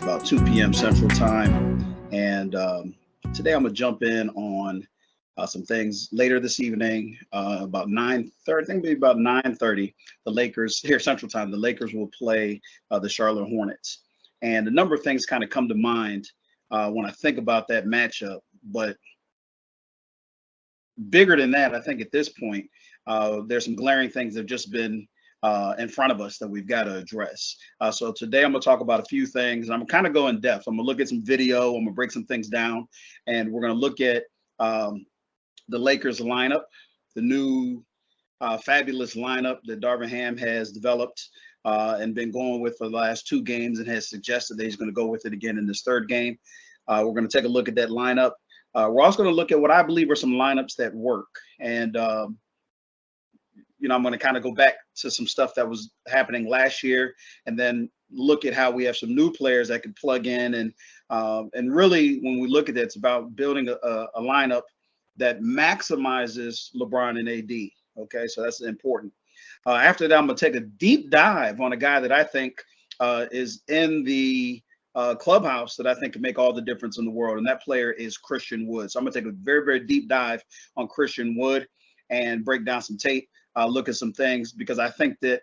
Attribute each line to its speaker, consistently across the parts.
Speaker 1: about 2 p.m. Central Time. And today I'm going to jump in on some things later this evening, about 9:30, I think maybe about 9:30, the Lakers, here Central Time, the Lakers will play the Charlotte Hornets. And a number of things kind of come to mind when I think about that matchup. But bigger than that, I think at this point, there's some glaring things that have just been in front of us that we've got to address. So today I'm going to talk about a few things. I'm going to kind of go in depth. I'm going to look at some video. I'm going to break some things down. And we're going to look at the Lakers lineup, the new fabulous lineup that Darvin Ham has developed and been going with for the last 2 games and has suggested that he's going to go with it again in this 3rd game. We're going to take a look at that lineup. We're also going to look at what I believe are some lineups that work. And, I'm going to kind of go back to some stuff that was happening last year and then look at how we have some new players that can plug in. And really, when we look at it, it's about building a lineup that maximizes LeBron and AD. Okay, so that's important. After that, I'm going to take a deep dive on a guy that I think is in the clubhouse that I think can make all the difference in the world, and that player is Christian Wood. So I'm going to take a very, very deep dive on Christian Wood and break down some tape, look at some things, because I think that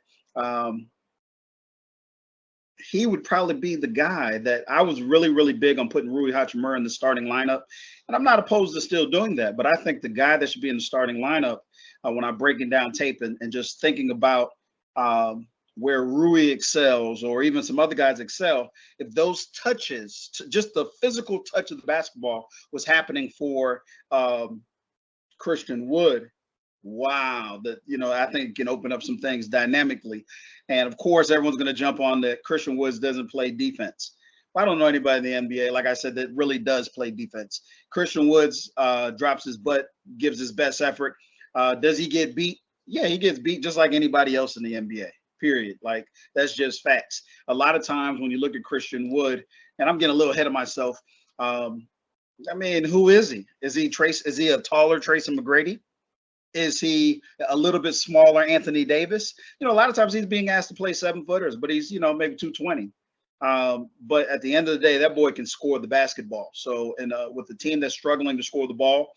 Speaker 1: he would probably be the guy that I was really, really big on putting Rui Hachimura in the starting lineup. And I'm not opposed to still doing that, but I think the guy that should be in the starting lineup when I'm breaking down tape and just thinking about where Rui excels or even some other guys excel, if those touches, just the physical touch of the basketball was happening for Christian Wood, wow, that, I think can open up some things dynamically. And of course, everyone's going to jump on that Christian Woods doesn't play defense. Well, I don't know anybody in the NBA, like I said, that really does play defense. Christian Woods drops his butt, gives his best effort. Does he get beat? Yeah, he gets beat just like anybody else in the NBA, period. Like, that's just facts. A lot of times when you look at Christian Wood, and I'm getting a little ahead of myself, who is he? Is he a taller Tracy McGrady? Is he a little bit smaller Anthony Davis? A lot of times he's being asked to play 7-footers, but he's, maybe 220. But at the end of the day, that boy can score the basketball. So, and with the team that's struggling to score the ball,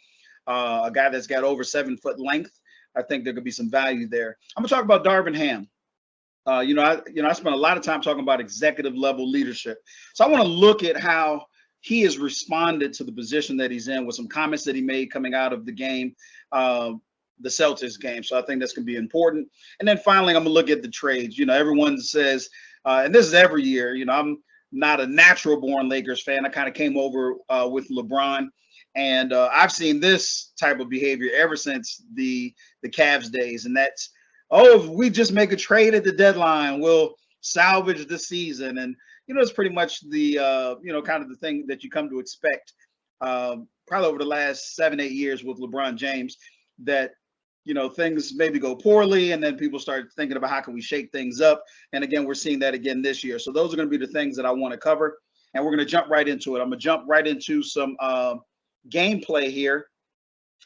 Speaker 1: a guy that's got over 7-foot length, I think there could be some value there. I'm gonna talk about Darvin Ham. I spent a lot of time talking about executive level leadership. So I want to look at how he has responded to the position that he's in with some comments that he made coming out of the game, the Celtics game. So I think that's going to be important. And then finally, I'm going to look at the trades. Everyone says, and this is every year, I'm not a natural born Lakers fan. I kind of came over with LeBron. And I've seen this type of behavior ever since the Cavs days. And that's, if we just make a trade at the deadline, we'll salvage the season. And, it's pretty much the, kind of the thing that you come to expect probably over the last 7-8 years with LeBron James, that, things maybe go poorly and then people start thinking about how can we shake things up. And again, we're seeing that again this year. So those are going to be the things that I want to cover. And we're going to jump right into it. I'm going to jump right into some gameplay here.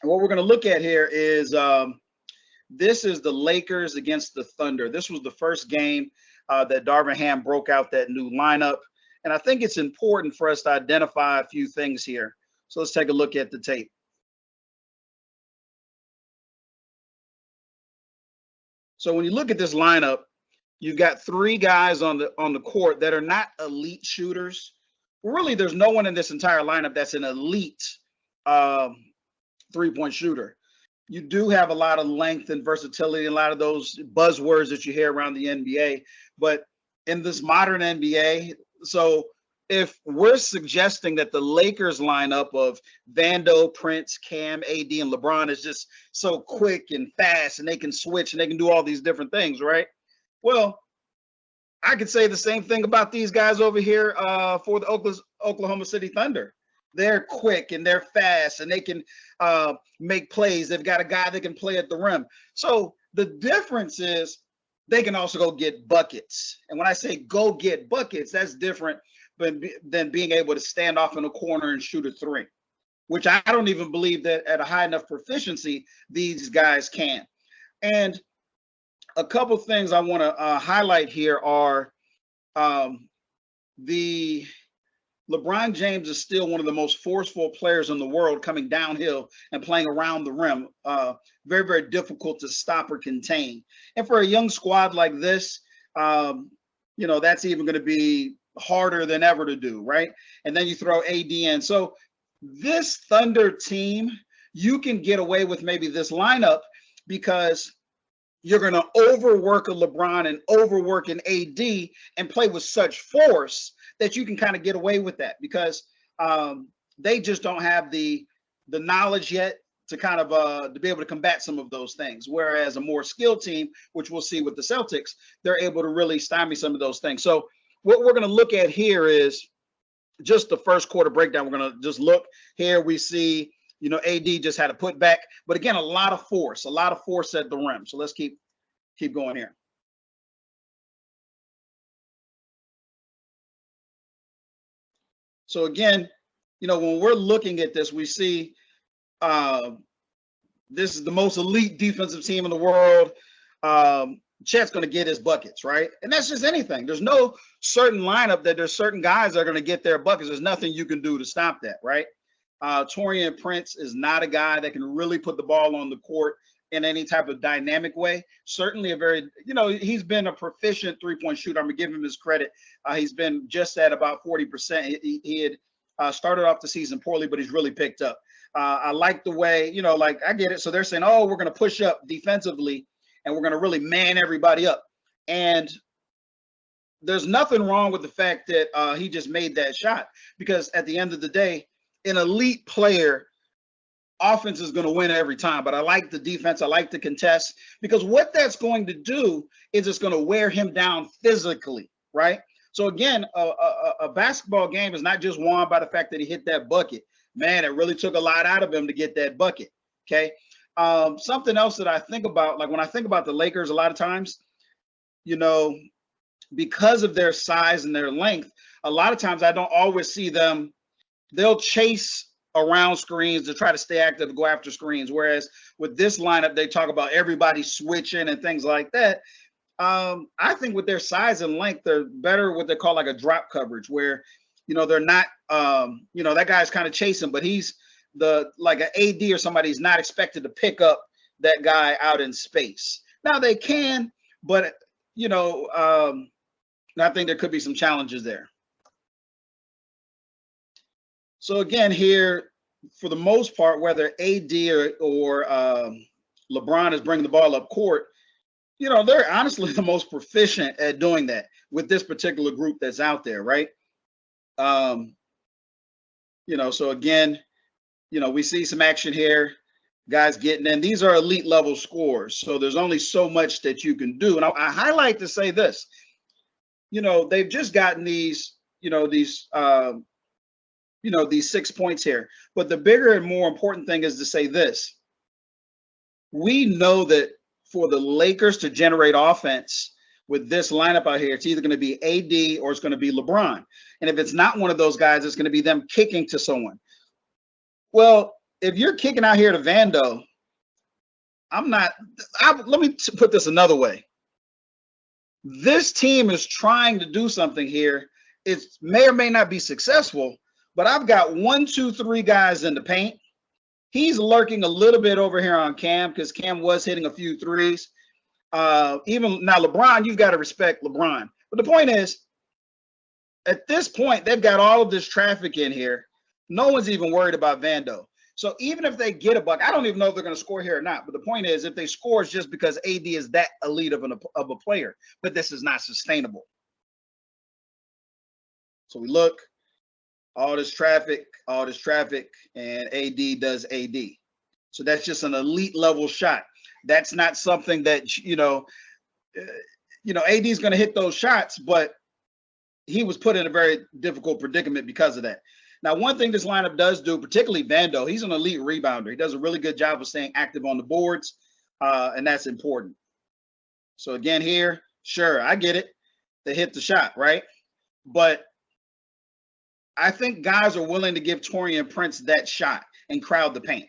Speaker 1: And what we're going to look at here is this is the Lakers against the Thunder. This was the first game that Darvin Ham broke out that new lineup. And I think it's important for us to identify a few things here. So let's take a look at the tape. So when you look at this lineup, you've got 3 guys on the court that are not elite shooters. Really, there's no one in this entire lineup that's an elite 3-point shooter. You do have a lot of length and versatility, and a lot of those buzzwords that you hear around the NBA. But in this modern NBA, so if we're suggesting that the Lakers lineup of Vando, Prince, Cam, AD, and LeBron is just so quick and fast and they can switch and they can do all these different things, right? Well, I could say the same thing about these guys over here for the Oklahoma City Thunder. They're quick and they're fast and they can make plays. They've got a guy that can play at the rim. So the difference is they can also go get buckets. And when I say go get buckets, that's different than being able to stand off in a corner and shoot a 3, which I don't even believe that at a high enough proficiency these guys can. And a couple things I want to highlight here are the LeBron James is still one of the most forceful players in the world coming downhill and playing around the rim. Very, very difficult to stop or contain. And for a young squad like this, that's even going to be harder than ever to do, right? And then you throw AD in. So this Thunder team, you can get away with maybe this lineup because you're going to overwork a LeBron and overwork an AD and play with such force that you can kind of get away with that because they just don't have the knowledge yet to kind of to be able to combat some of those things. Whereas a more skilled team, which we'll see with the Celtics, they're able to really stymie some of those things. So what we're going to look at here is just the first quarter breakdown. We're going to just look here. We see, AD just had a putback, but again, a lot of force at the rim. So let's keep going here. So again, when we're looking at this, we see this is the most elite defensive team in the world. Chet's going to get his buckets, right? And that's just anything. There's no certain lineup that there's certain guys that are going to get their buckets. There's nothing you can do to stop that, right? Taurean Prince is not a guy that can really put the ball on the court in any type of dynamic way. Certainly a very, he's been a proficient three-point shooter. I'm going to give him his credit. He's been just at about 40%. He had started off the season poorly, but he's really picked up. I like the way, I get it. So they're saying, oh, we're going to push up defensively and we're going to really man everybody up. And there's nothing wrong with the fact that he just made that shot because at the end of the day, an elite player offense is going to win every time. But I like the defense. I like the contest because what that's going to do is it's going to wear him down physically, right? So again, a basketball game is not just won by the fact that he hit that bucket. Man, it really took a lot out of him to get that bucket, okay? Something else that I think about, like when I think about the Lakers a lot of times, because of their size and their length, a lot of times I don't always see them. They'll chase around screens to try to stay active, to go after screens. Whereas with this lineup, they talk about everybody switching and things like that. I think with their size and length, they're better what they call like a drop coverage where, they're not, that guy's kind of chasing, but he's like an AD or somebody's not expected to pick up that guy out in space. Now they can, but, I think there could be some challenges there. So again, here, for the most part, whether AD or LeBron is bringing the ball up court, they're honestly the most proficient at doing that with this particular group that's out there, right? So again, we see some action here, guys getting in. These are elite level scores, so there's only so much that you can do. And I highlight to say this, they've just gotten these 6 points here. But the bigger and more important thing is to say this. We know that for the Lakers to generate offense with this lineup out here, it's either going to be AD or it's going to be LeBron. And if it's not one of those guys, it's going to be them kicking to someone. Well, if you're kicking out here to Vando, let me put this another way. This team is trying to do something here. It may or may not be successful, but I've got 1, 2, 3 guys in the paint. He's lurking a little bit over here on Cam because Cam was hitting a few threes. Even now, LeBron, you've got to respect LeBron. But the point is, at this point, they've got all of this traffic in here. No one's even worried about Vando. So even if they get a buck, I don't even know if they're going to score here or not. But the point is, if they score, it's just because AD is that elite of a player. But this is not sustainable. So we look, all this traffic, and AD does AD. So that's just an elite level shot. That's not something that, AD is going to hit those shots, but he was put in a very difficult predicament because of that. Now, one thing this lineup does do, particularly Vando, he's an elite rebounder. He does a really good job of staying active on the boards, and that's important. So again here, sure, I get it. They hit the shot, right? But I think guys are willing to give Taurean Prince that shot and crowd the paint.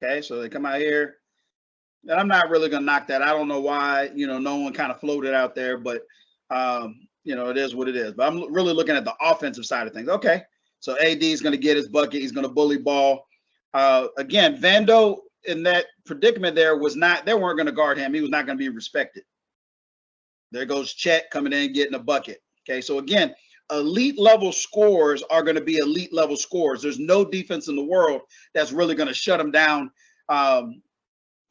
Speaker 1: Okay, so they come out here. And I'm not really going to knock that. I don't know why, no one kind of floated out there, but It is what it is. But I'm really looking at the offensive side of things. Okay, so AD is going to get his bucket. He's going to bully ball. Again, Vando in that predicament they weren't going to guard him. He was not going to be respected. There goes Chet coming in getting a bucket. Okay, so again, elite level scorers are going to be elite level scorers. There's no defense in the world that's really going to shut them down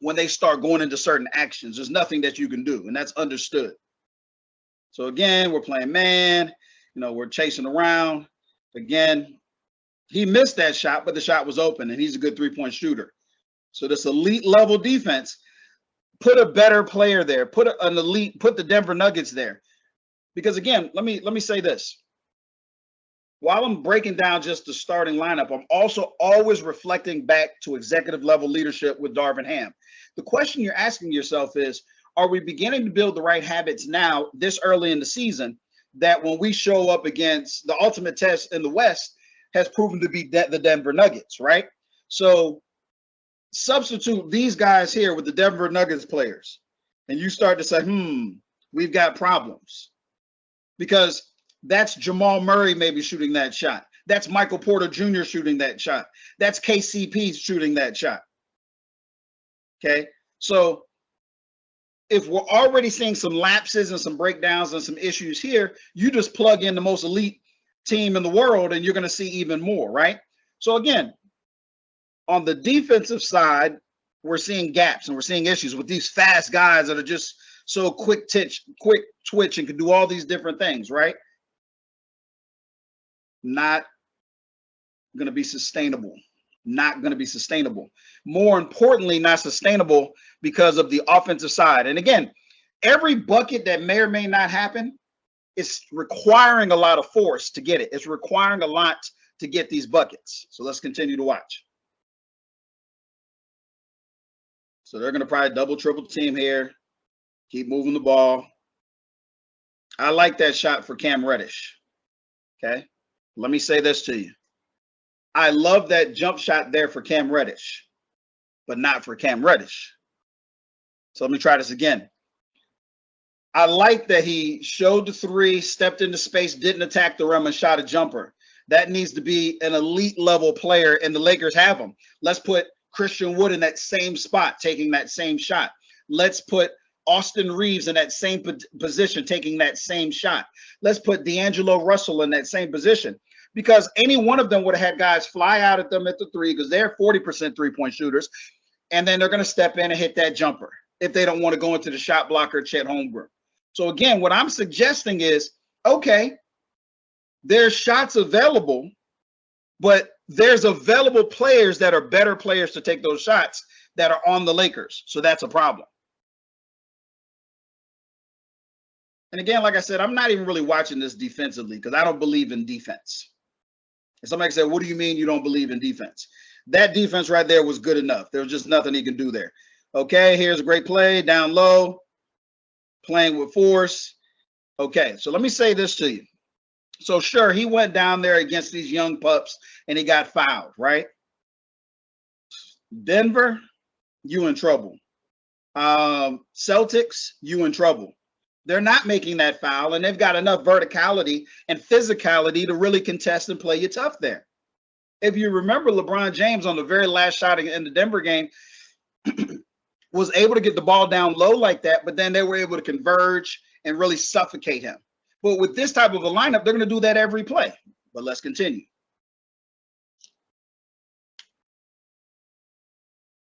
Speaker 1: when they start going into certain actions. There's nothing that you can do, and that's understood. So again, we're playing man. We're chasing around. Again, he missed that shot, but the shot was open, and he's a good three-point shooter. So this elite level defense, put a better player there. Put the Denver Nuggets there. Because again, let me say this. While I'm breaking down just the starting lineup, I'm also always reflecting back to executive level leadership with Darvin Ham. The question you're asking yourself is, are we beginning to build the right habits now, this early in the season, that when we show up against the ultimate test in the West has proven to be the Denver Nuggets, right? So substitute these guys here with the Denver Nuggets players, and you start to say, we've got problems. Because that's Jamal Murray maybe shooting that shot. That's Michael Porter Jr. shooting that shot. That's KCP shooting that shot. Okay, so if we're already seeing some lapses and some breakdowns and some issues here, you just plug in the most elite team in the world and you're going to see even more, right? So again, on the defensive side, we're seeing gaps and we're seeing issues with these fast guys that are just so quick twitch and can do all these different things, right? Not going to be sustainable. Not going to be sustainable. More importantly, not sustainable because of the offensive side. And again, every bucket that may or may not happen is requiring a lot of force to get it. It's requiring a lot to get these buckets. So let's continue to watch. So they're going to probably double, triple team here. Keep moving the ball. I like that shot for Cam Reddish. Okay. Let me say this to you. I love that jump shot there for Cam Reddish, but not for Cam Reddish. So let me try this again. I like that he showed the three, stepped into space, didn't attack the rim, and shot a jumper. That needs to be an elite level player, and the Lakers have him. Let's put Christian Wood in that same spot, taking that same shot. Let's put Austin Reeves in that same position, taking that same shot. Let's put D'Angelo Russell in that same position. Because any one of them would have had guys fly out at them at the three because they're 40% three-point shooters, and then they're going to step in and hit that jumper if they don't want to go into the shot blocker Chet Holmgren. So again, what I'm suggesting is, okay, there's shots available, but there's available players that are better players to take those shots that are on the Lakers. So that's a problem. And again, like I said, I'm not even really watching this defensively because I don't believe in defense. And somebody said, what do you mean you don't believe in defense? That defense right there was good enough. There was just nothing he can do there. Okay, here's a great play, down low, playing with force. Okay, so let me say this to you. So sure, he went down there against these young pups and he got fouled, right? Denver, you in trouble. Celtics, you in trouble. They're not making that foul, and they've got enough verticality and physicality to really contest and play you tough there. If you remember, LeBron James on the very last shot in the Denver game was able to get the ball down low like that, but then they were able to converge and really suffocate him. But with this type of a lineup, they're going to do that every play. But let's continue.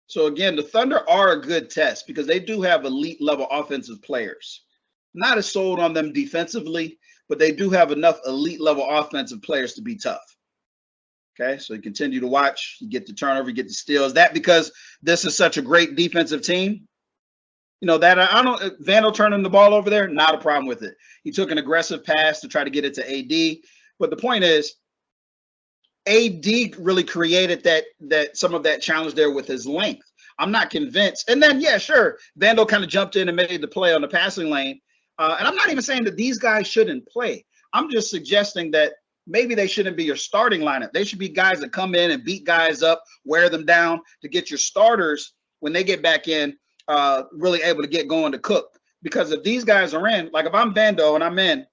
Speaker 1: So again, the Thunder are a good test because they do have elite level offensive players. Not as sold on them defensively, but they do have enough elite level offensive players to be tough. Okay, so you continue to watch, you get the turnover, you get the steals. That because this is such a great defensive team. You know, that I don't, Vandal turning the ball over there, not a problem with it. He took an aggressive pass to try to get it to AD. But the point is, AD really created that some of that challenge there with his length. I'm not convinced. And then, yeah, sure, Vandal kind of jumped in and made the play on the passing lane. And I'm not even saying that these guys shouldn't play. I'm just suggesting that maybe they shouldn't be your starting lineup. They should be guys that come in and beat guys up, wear them down to get your starters when they get back in really able to get going to cook. Because if these guys are in, like if I'm Vando and I'm in,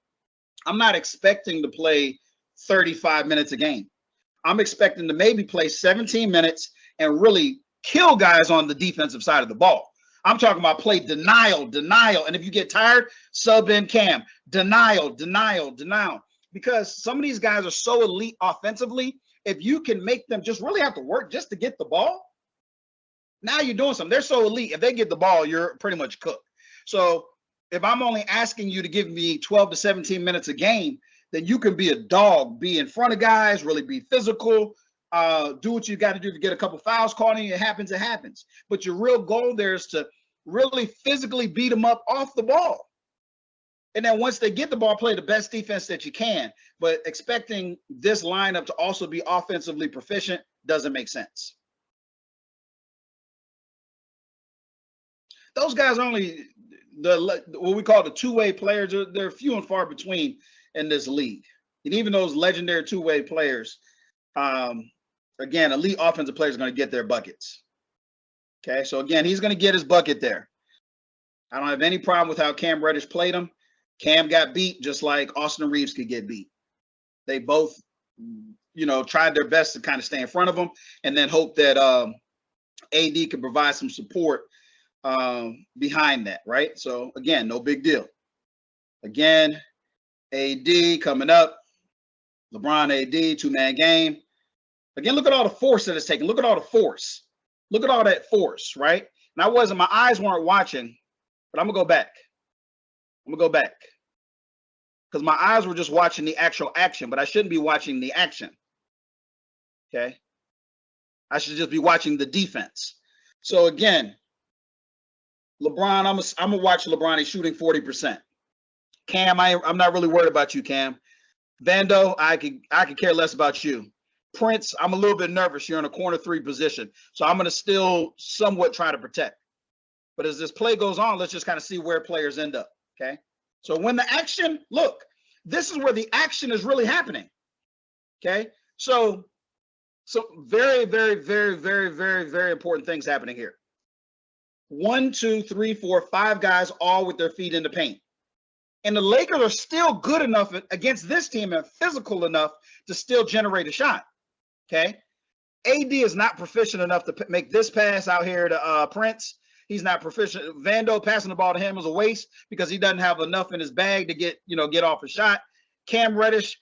Speaker 1: I'm not expecting to play 35 minutes a game. I'm expecting to maybe play 17 minutes and really kill guys on the defensive side of the ball. I'm talking about play denial. And if you get tired, sub in Cam. Denial. Because some of these guys are so elite offensively, if you can make them just really have to work just to get the ball, now you're doing something. They're so elite. If they get the ball, you're pretty much cooked. So if I'm only asking you to give me 12 to 17 minutes a game, then you can be a dog, be in front of guys, really be physical, do what you got to do to get a couple fouls caught in you. It happens. But your real goal there is to really physically beat them up off the ball. And then once they get the ball, play the best defense that you can. But expecting this lineup to also be offensively proficient doesn't make sense. Those guys are only what we call the two-way players. They're few and far between in this league. And even those legendary two-way players, again, elite offensive players are going to get their buckets. Okay, so again, he's going to get his bucket there. I don't have any problem with how Cam Reddish played him. Cam got beat just like Austin Reeves could get beat. They both, tried their best to kind of stay in front of him and then hope that AD could provide some support behind that, right? So again, no big deal. Again, AD coming up. LeBron, AD, two-man game. Again, look at all the force that it's taking. Look at all the force. Look at all that force, right? And my eyes weren't watching, but I'm going to go back. Because my eyes were just watching the actual action, but I shouldn't be watching the action. Okay? I should just be watching the defense. So again, LeBron, I'm going to watch LeBron. He's shooting 40%. Cam, I'm not really worried about you, Cam. Vando, I could care less about you. Prince, I'm a little bit nervous. You're in a corner three position. So I'm going to still somewhat try to protect. But as this play goes on, let's just kind of see where players end up, okay? So when the action, look, this is where the action is really happening, okay? So very, very, very, very, very, very important things happening here. 1, 2, 3, 4, 5 guys all with their feet in the paint. And the Lakers are still good enough against this team and physical enough to still generate a shot, okay? AD is not proficient enough to make this pass out here to Prince. He's not proficient. Vando passing the ball to him is a waste because he doesn't have enough in his bag to get off a shot. Cam Reddish,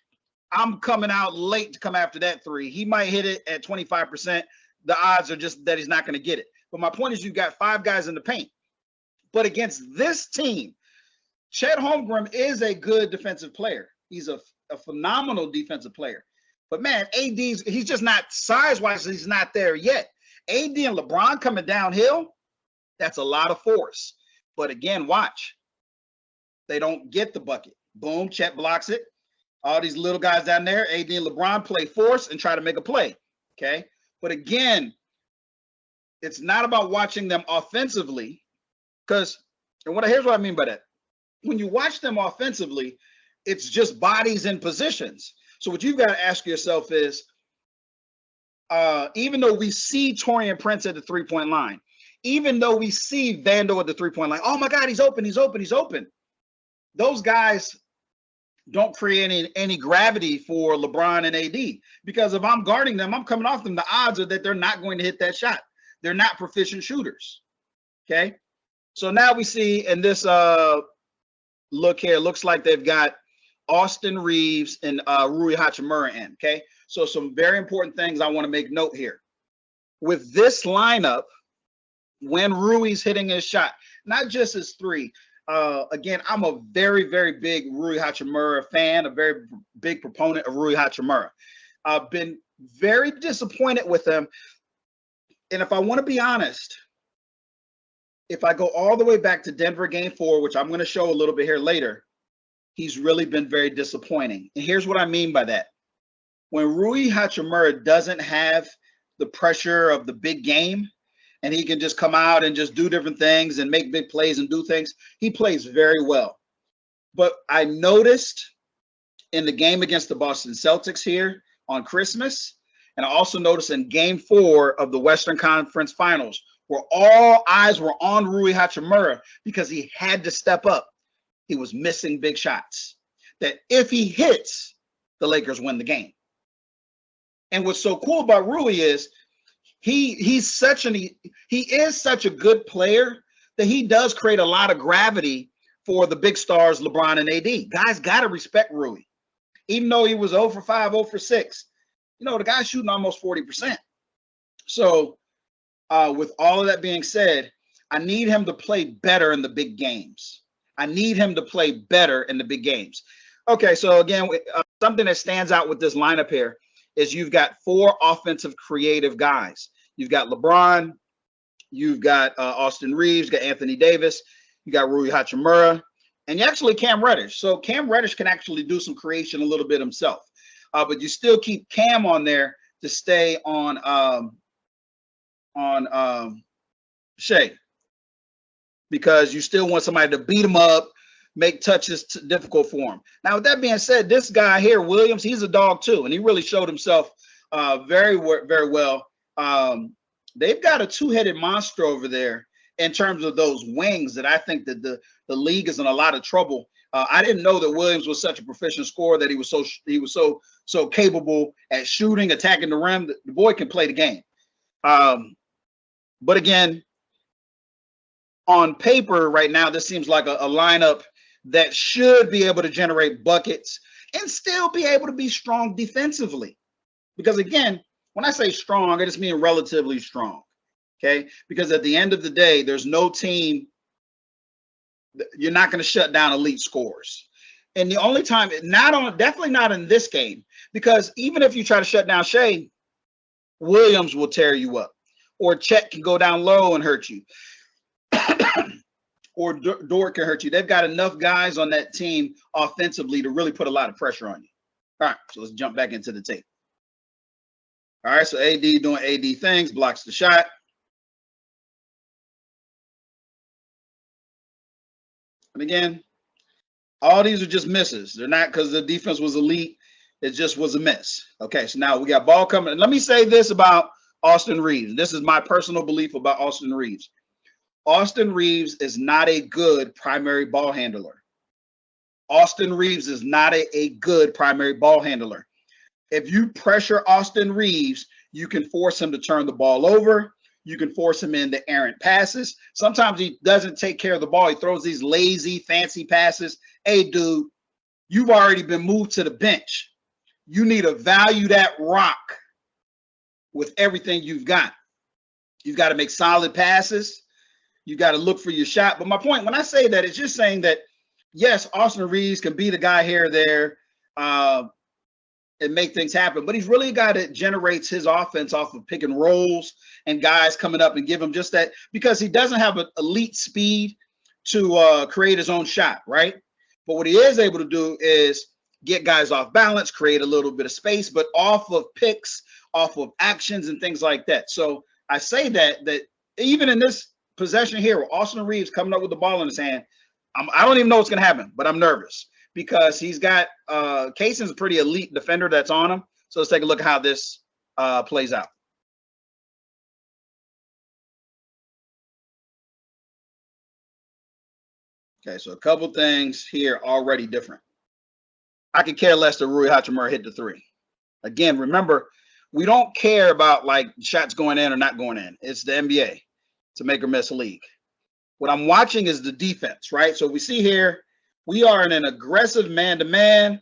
Speaker 1: I'm coming out late to come after that three. He might hit it at 25%. The odds are just that he's not going to get it. But my point is you've got 5 guys in the paint. But against this team, Chet Holmgren is a good defensive player. He's a phenomenal defensive player. But, man, he's just not size-wise, he's not there yet. AD and LeBron coming downhill, that's a lot of force. But, again, watch. They don't get the bucket. Boom, Chet blocks it. All these little guys down there, AD and LeBron play force and try to make a play, okay? But, again, it's not about watching them offensively because here's what I mean by that. When you watch them offensively, it's just bodies and positions. So what you've got to ask yourself is, even though we see Taurean Prince at the three-point line, even though we see Vando at the three-point line, oh my God, he's open. Those guys don't create any gravity for LeBron and AD because if I'm guarding them, I'm coming off them. The odds are that they're not going to hit that shot. They're not proficient shooters. Okay. So now we see in this look here, looks like they've got Austin Reeves and Rui Hachimura in. Okay. So some very important things I want to make note here. With this lineup, when Rui's hitting his shot, not just his three. Again, I'm a very, very big Rui Hachimura fan, a very big proponent of Rui Hachimura. I've been very disappointed with him. And if I want to be honest, if I go all the way back to Denver Game 4, which I'm going to show a little bit here later, he's really been very disappointing. And here's what I mean by that. When Rui Hachimura doesn't have the pressure of the big game, and he can just come out and just do different things and make big plays and do things, he plays very well. But I noticed in the game against the Boston Celtics here on Christmas, and I also noticed in Game 4 of the Western Conference Finals, where all eyes were on Rui Hachimura because he had to step up. He was missing big shots that if he hits, the Lakers win the game. And what's so cool about Rui is he is such a good player that he does create a lot of gravity for the big stars, LeBron and AD. Guys got to respect Rui. Even though he was 0 for 5, 0 for 6, the guy's shooting almost 40%. So with all of that being said, I need him to play better in the big games. Okay, so again, something that stands out with this lineup here is you've got 4 offensive creative guys. You've got LeBron, you've got Austin Reeves, you've got Anthony Davis, you got Rui Hachimura, and you actually Cam Reddish. So Cam Reddish can actually do some creation a little bit himself, but you still keep Cam on there to stay on Shea, because you still want somebody to beat him up, make touches difficult for him. Now, with that being said, this guy here, Williams, he's a dog too, and he really showed himself very well. They've got a 2-headed monster over there in terms of those wings that I think that the league is in a lot of trouble. I didn't know that Williams was such a proficient scorer, that he was so capable at shooting, attacking the rim. The boy can play the game. But again, on paper right now, this seems like a lineup that should be able to generate buckets and still be able to be strong defensively. Because again, when I say strong, I just mean relatively strong. Okay, because at the end of the day, there's no team, you're not going to shut down elite scorers. And the only time, definitely not in this game, because even if you try to shut down Shea, Williams will tear you up, or Chet can go down low and hurt you, or Dort can hurt you. They've got enough guys on that team offensively to really put a lot of pressure on you. All right, so let's jump back into the tape. All right, so AD doing AD things, blocks the shot. And again, all these are just misses. They're not because the defense was elite. It just was a miss. Okay, so now we got ball coming. And let me say this about Austin Reeves. This is my personal belief about Austin Reeves. Austin Reeves is not a good primary ball handler. Austin Reeves is not a good primary ball handler. If you pressure Austin Reeves, you can force him to turn the ball over. You can force him into errant passes. Sometimes he doesn't take care of the ball. He throws these lazy, fancy passes. Hey, dude, you've already been moved to the bench. You need to value that rock with everything you've got. You've got to make solid passes. You got to look for your shot. But my point, when I say that, it's just saying that, yes, Austin Reeves can be the guy here or there and make things happen. But he's really a guy that generates his offense off of pick and rolls and guys coming up and give him just that, because he doesn't have an elite speed to create his own shot, right? But what he is able to do is get guys off balance, create a little bit of space, but off of picks, off of actions and things like that. So I say that even in this possession here, with Austin Reeves coming up with the ball in his hand, I don't even know what's going to happen, but I'm nervous because he's got Kaysen's a pretty elite defender that's on him. So let's take a look at how this plays out. Okay, so a couple things here already different. I could care less that Rui Hachimura hit the 3. Again, remember, we don't care about like shots going in or not going in. It's the NBA. It's a make or miss league. What I'm watching is the defense, right? So we see here, we are in an aggressive man-to-man.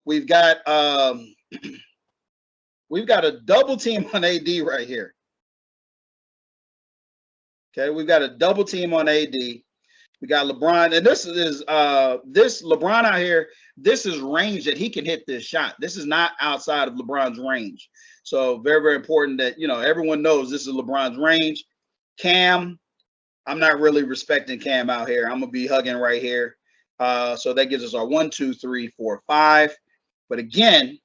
Speaker 1: We've got a double team on AD right here. Okay, we've got a double team on AD. We got LeBron, and this LeBron out here. This is range that he can hit this shot. This is not outside of LeBron's range. So very, very important that everyone knows this is LeBron's range. Cam, I'm not really respecting Cam out here. I'm gonna be hugging right here. So that gives us our 1, 2, 3, 4, 5. But again,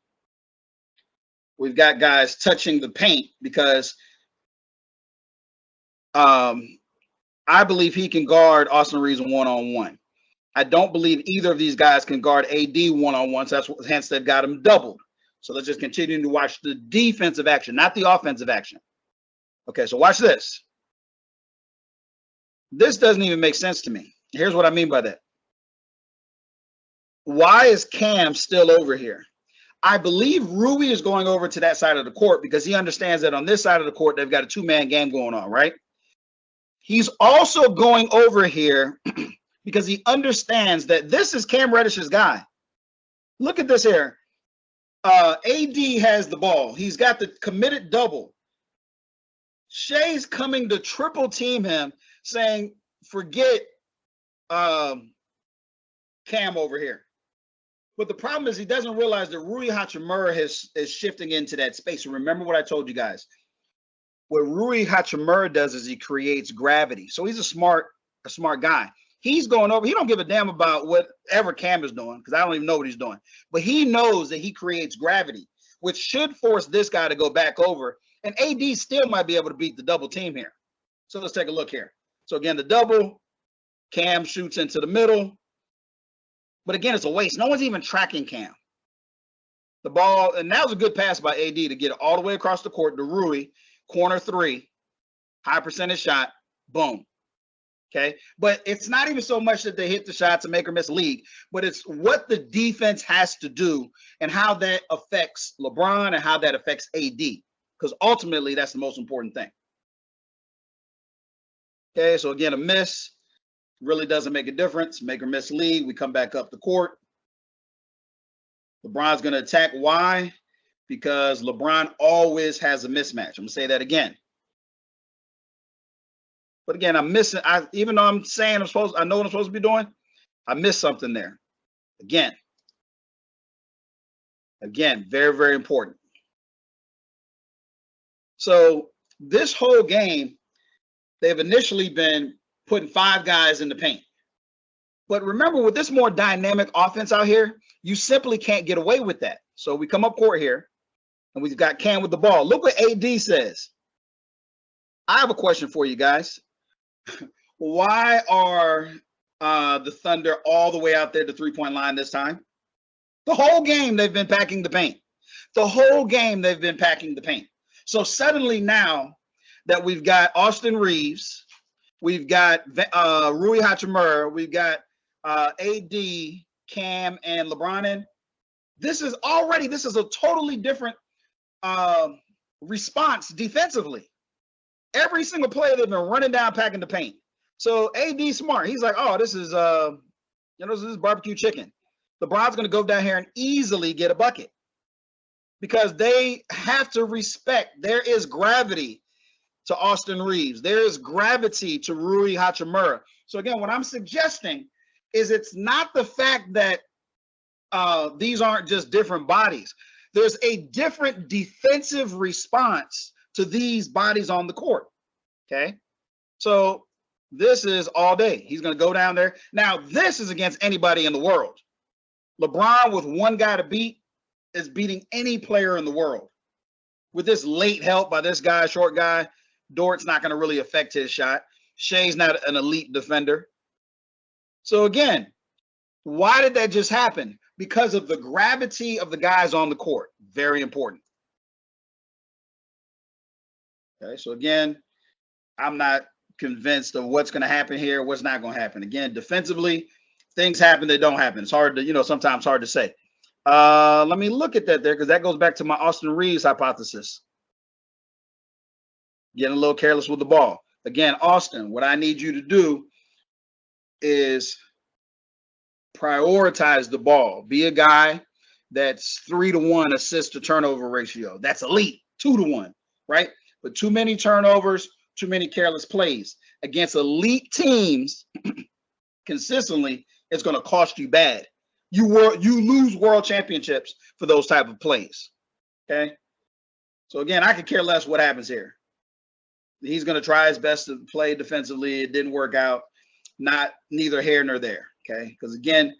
Speaker 1: we've got guys touching the paint because I believe he can guard Austin Reeves one-on-one. I don't believe either of these guys can guard AD one-on-one. So hence they've got him doubled. So let's just continue to watch the defensive action, not the offensive action. Okay, so watch this. This doesn't even make sense to me. Here's what I mean by that. Why is Cam still over here? I believe Rui is going over to that side of the court because he understands that on this side of the court, they've got a two-man game going on, right? He's also going over here because he understands that this is Cam Reddish's guy. Look at this here. AD has the ball. He's got the committed double. Shai's coming to triple team him, saying, forget Cam over here. But the problem is he doesn't realize that Rui Hachimura is shifting into that space. And remember what I told you guys. What Rui Hachimura does is he creates gravity. So he's a smart guy. He's going over. He don't give a damn about whatever Cam is doing because I don't even know what he's doing. But he knows that he creates gravity, which should force this guy to go back over. And AD still might be able to beat the double team here. So let's take a look here. So again, the double. Cam shoots into the middle. But again, it's a waste. No one's even tracking Cam. The ball, and that was a good pass by AD to get it all the way across the court to Rui. Corner three. High percentage shot. Boom. Okay, but it's not even so much that they hit the shots and make or miss league, but it's what the defense has to do and how that affects LeBron and how that affects AD, because ultimately that's the most important thing. Okay, so again, a miss really doesn't make a difference. Make or miss league. We come back up the court. LeBron's going to attack. Why? Because LeBron always has a mismatch. I'm going to say that again. But again, I'm missing. Even though I'm saying I know what I'm supposed to be doing, I missed something there. Again, very, very important. So this whole game, they've initially been putting 5 guys in the paint. But remember, with this more dynamic offense out here, you simply can't get away with that. So we come up court here, and we've got Cam with the ball. Look what AD says. I have a question for you guys. Why are the Thunder all the way out there to three-point line this time? The whole game they've been packing the paint. The whole game they've been packing the paint. So suddenly now that we've got Austin Reeves, we've got Rui Hachimura, we've got AD, Cam, and LeBron in, this is a totally different response defensively. Every single play they've been running down, packing the paint. So AD smart. He's like, oh, this is this is barbecue chicken. LeBron's going to go down here and easily get a bucket because they have to respect. There is gravity to Austin Reeves. There is gravity to Rui Hachimura. So again, what I'm suggesting is it's not the fact that these aren't just different bodies. There's a different defensive response to these bodies on the court. Okay, so this is all day. He's going to go down there. Now, this is against anybody in the world. LeBron with one guy to beat is beating any player in the world. With this late help by this guy, short guy, Dort's not going to really affect his shot. Shai's not an elite defender. So again, why did that just happen? Because of the gravity of the guys on the court. Very important. Okay, so again, I'm not convinced of what's going to happen here, what's not going to happen. Again, defensively, things happen that don't happen. It's hard to, sometimes hard to say. Let me look at that there because that goes back to my Austin Reeves hypothesis. Getting a little careless with the ball. Again, Austin, what I need you to do is prioritize the ball. Be a guy that's 3-to-1 assist to turnover ratio. That's elite. 2-to-1, right? But too many turnovers, too many careless plays against elite teams consistently, it's going to cost you bad. You lose world championships for those type of plays. Okay. So again, I could care less what happens here. He's going to try his best to play defensively. It didn't work out. Neither here nor there. Okay. Because again,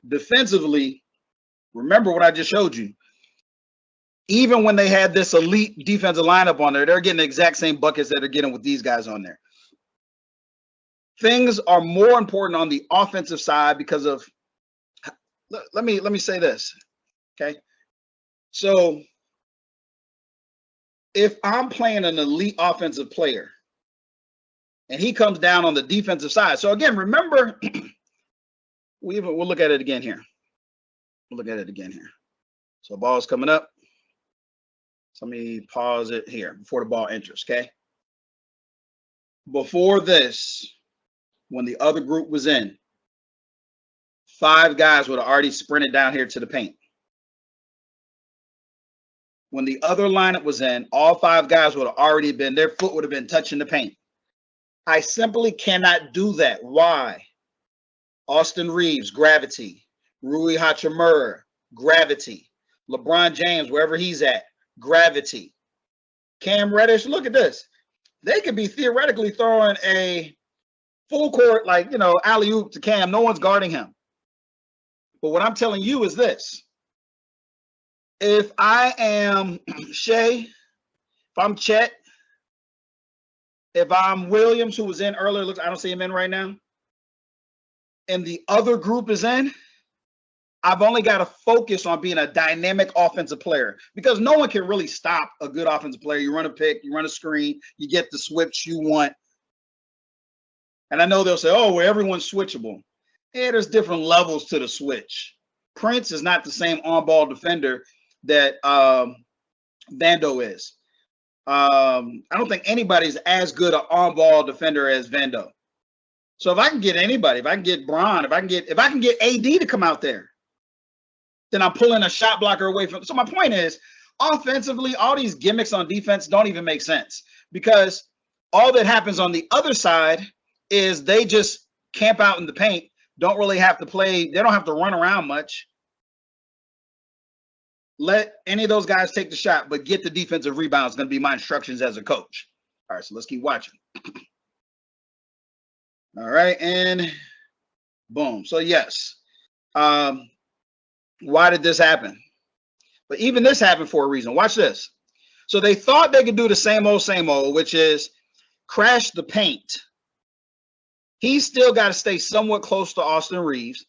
Speaker 1: defensively, remember what I just showed you. Even when they had this elite defensive lineup on there, they're getting the exact same buckets that they're getting with these guys on there. Things are more important on the offensive side because of, let me say this, okay? So if I'm playing an elite offensive player And he comes down on the defensive side. So again, remember, we'll look at it again here. We'll look at it again here. So ball's coming up. So let me pause it here before the ball enters, okay? Before this, when the other group was in, 5 guys would have already sprinted down here to the paint. When the other lineup was in, all 5 guys would have already been, their foot would have been touching the paint. I simply cannot do that. Why? Austin Reeves, gravity. Rui Hachimura, gravity. LeBron James, wherever he's at, gravity. Cam Reddish, look at this. They could be theoretically throwing a full court, like, you know, alley-oop to Cam. No one's guarding him. But what I'm telling you is this. If I am Shea, if I'm Chet, if I'm Williams, who was in earlier, looks, I don't see him in right now, and the other group is in, I've only got to focus on being a dynamic offensive player, because no one can really stop a good offensive player. You run a pick, you run a screen, you get the switch you want. And I know they'll say, oh, well, everyone's switchable. Yeah, there's different levels to the switch. Prince is not the same on-ball defender that Vando is. I don't think anybody's as good an on-ball defender as Vando. So if I can get anybody, if I can get Bron, if I can get AD to come out there, then I'm pulling a shot blocker away from. So my point is, offensively, all these gimmicks on defense don't even make sense, because all that happens on the other side is they just camp out in the paint, don't really have to play. They don't have to run around much. Let any of those guys take the shot, but get the defensive rebound is going to be my instructions as a coach. All right, so let's keep watching. All right, and boom. So yes, why did this happen? But even this happened for a reason. Watch this. So they thought they could do the same old, which is crash the paint. He's still got to stay somewhat close to Austin Reeves.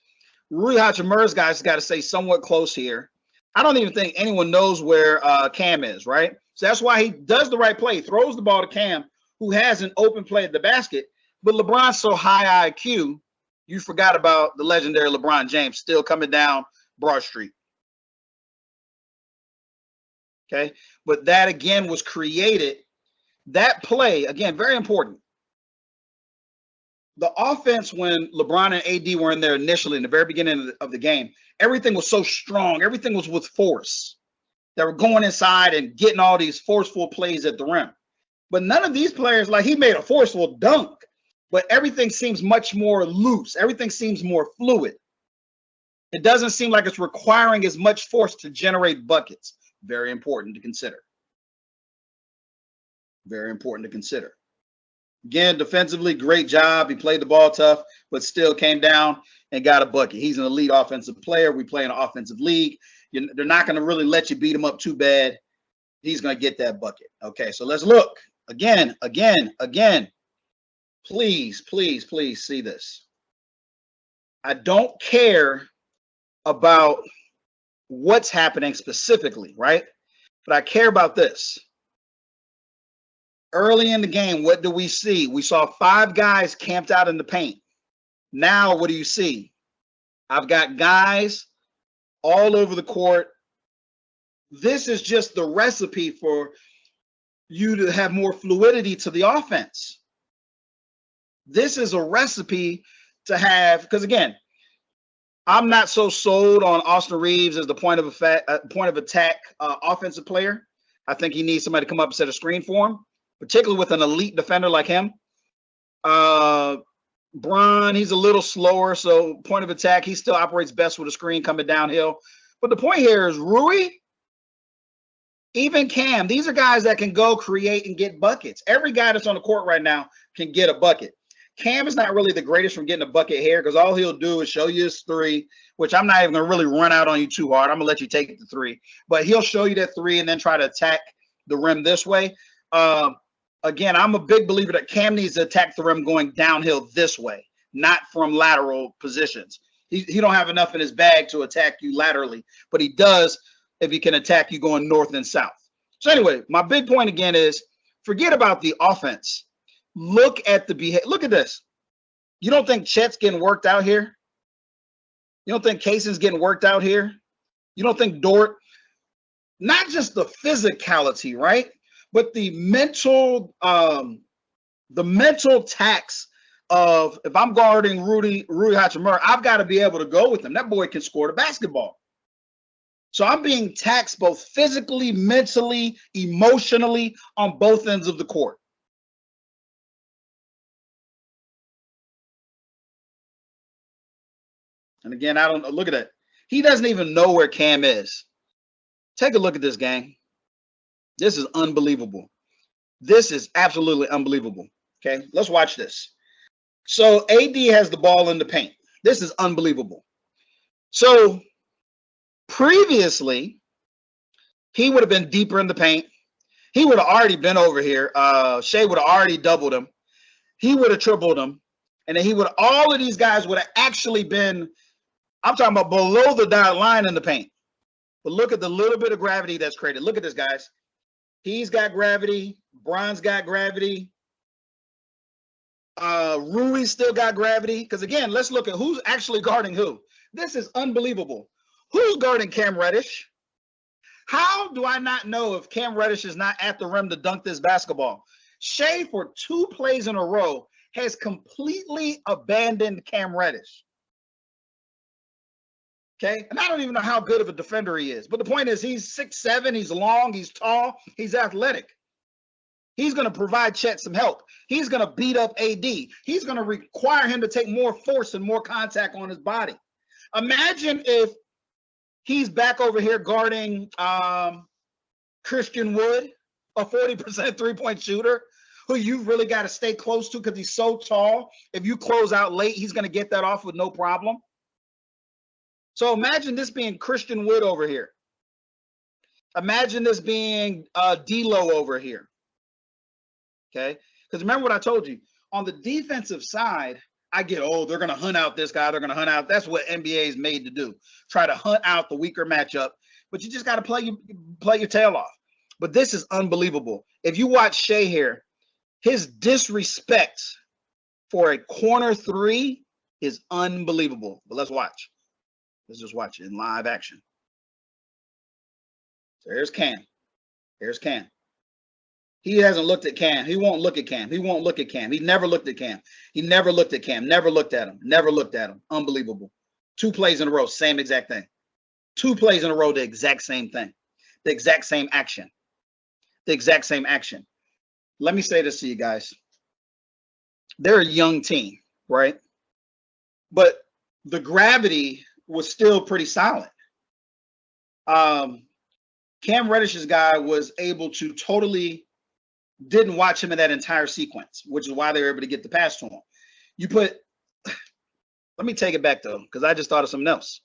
Speaker 1: Rui Hachimura's guys got to stay somewhat close here. I don't even think anyone knows where Cam is, right? So that's why he does the right play, throws the ball to Cam, who has an open play at the basket. But LeBron's so high IQ, you forgot about the legendary LeBron James still coming down Broad Street. Okay, but that again was created. That play, again, very important. The offense, when LeBron and AD were in there initially in the very beginning of the game, everything was so strong. Everything was with force. They were going inside and getting all these forceful plays at the rim. But none of these players, like he made a forceful dunk, but everything seems much more loose. Everything seems more fluid. It doesn't seem like it's requiring as much force to generate buckets. Very important to consider. Very important to consider. Again, defensively, great job. He played the ball tough, but still came down and got a bucket. He's an elite offensive player. We play in an offensive league. They're not going to really let you beat him up too bad. He's going to get that bucket. Okay, so let's look. Again. Please, please, please see this. I don't care about what's happening specifically, right? But I care about this. Early in the game, what do we see? We saw 5 guys camped out in the paint. Now, what do you see? I've got guys all over the court. This is just the recipe for you to have more fluidity to the offense. This is a recipe to have, because again, I'm not so sold on Austin Reeves as the point of attack offensive player. I think he needs somebody to come up and set a screen for him, particularly with an elite defender like him. Bron, he's a little slower, so point of attack, he still operates best with a screen coming downhill. But the point here is Rui, even Cam, these are guys that can go create and get buckets. Every guy that's on the court right now can get a bucket. Cam is not really the greatest from getting a bucket here, because all he'll do is show you his 3, which I'm not even going to really run out on you too hard. I'm going to let you take the 3. But he'll show you that 3 and then try to attack the rim this way. Again, I'm a big believer that Cam needs to attack the rim going downhill this way, not from lateral positions. He don't have enough in his bag to attack you laterally, but he does if he can attack you going north and south. So anyway, my big point again is forget about the offense. Look at the behavior. Look at this. You don't think Chet's getting worked out here? You don't think Casey's getting worked out here? You don't think Dort? Not just the physicality, right? But the mental tax of, if I'm guarding Rui Hachimura, I've got to be able to go with him. That boy can score the basketball. So I'm being taxed both physically, mentally, emotionally on both ends of the court. And again, I don't look at that. He doesn't even know where Cam is. Take a look at this, gang. This is unbelievable. This is absolutely unbelievable. Okay, let's watch this. So AD has the ball in the paint. This is unbelievable. So previously, he would have been deeper in the paint. He would have already been over here. Shea would have already doubled him. He would have tripled him. And then all of these guys would have actually been, I'm talking about below the dotted line in the paint. But look at the little bit of gravity that's created. Look at this, guys. He's got gravity. Bron's got gravity. Rui's still got gravity. Because again, let's look at who's actually guarding who. This is unbelievable. Who's guarding Cam Reddish? How do I not know if Cam Reddish is not at the rim to dunk this basketball? Shea, for 2 plays in a row, has completely abandoned Cam Reddish. Okay, and I don't even know how good of a defender he is. But the point is, he's 6'7", he's long, he's tall, he's athletic. He's going to provide Chet some help. He's going to beat up AD. He's going to require him to take more force and more contact on his body. Imagine if he's back over here guarding Christian Wood, a 40% three-point shooter, who you've really got to stay close to because he's so tall. If you close out late, he's going to get that off with no problem. So imagine this being Christian Wood over here. Imagine this being D'Lo over here. Okay? Because remember what I told you. On the defensive side, I get, they're going to hunt out this guy. They're going to hunt out. That's what NBA is made to do. Try to hunt out the weaker matchup. But you just got to play your tail off. But this is unbelievable. If you watch Shea here, his disrespect for a corner 3 is unbelievable. But let's watch. Let's just watch it in live action. So here's Cam. Here's Cam. He hasn't looked at Cam. He won't look at Cam. He won't look at Cam. He never looked at Cam. He never looked at Cam. Never looked at him. Never looked at him. Unbelievable. 2 plays in a row, same exact thing. 2 plays in a row, the exact same thing. The exact same action. The exact same action. Let me say this to you guys. They're a young team, right? But the gravity was still pretty solid. Cam Reddish's guy was able to didn't watch him in that entire sequence, which is why they were able to get the pass to him. Let me take it back though, because I just thought of something else.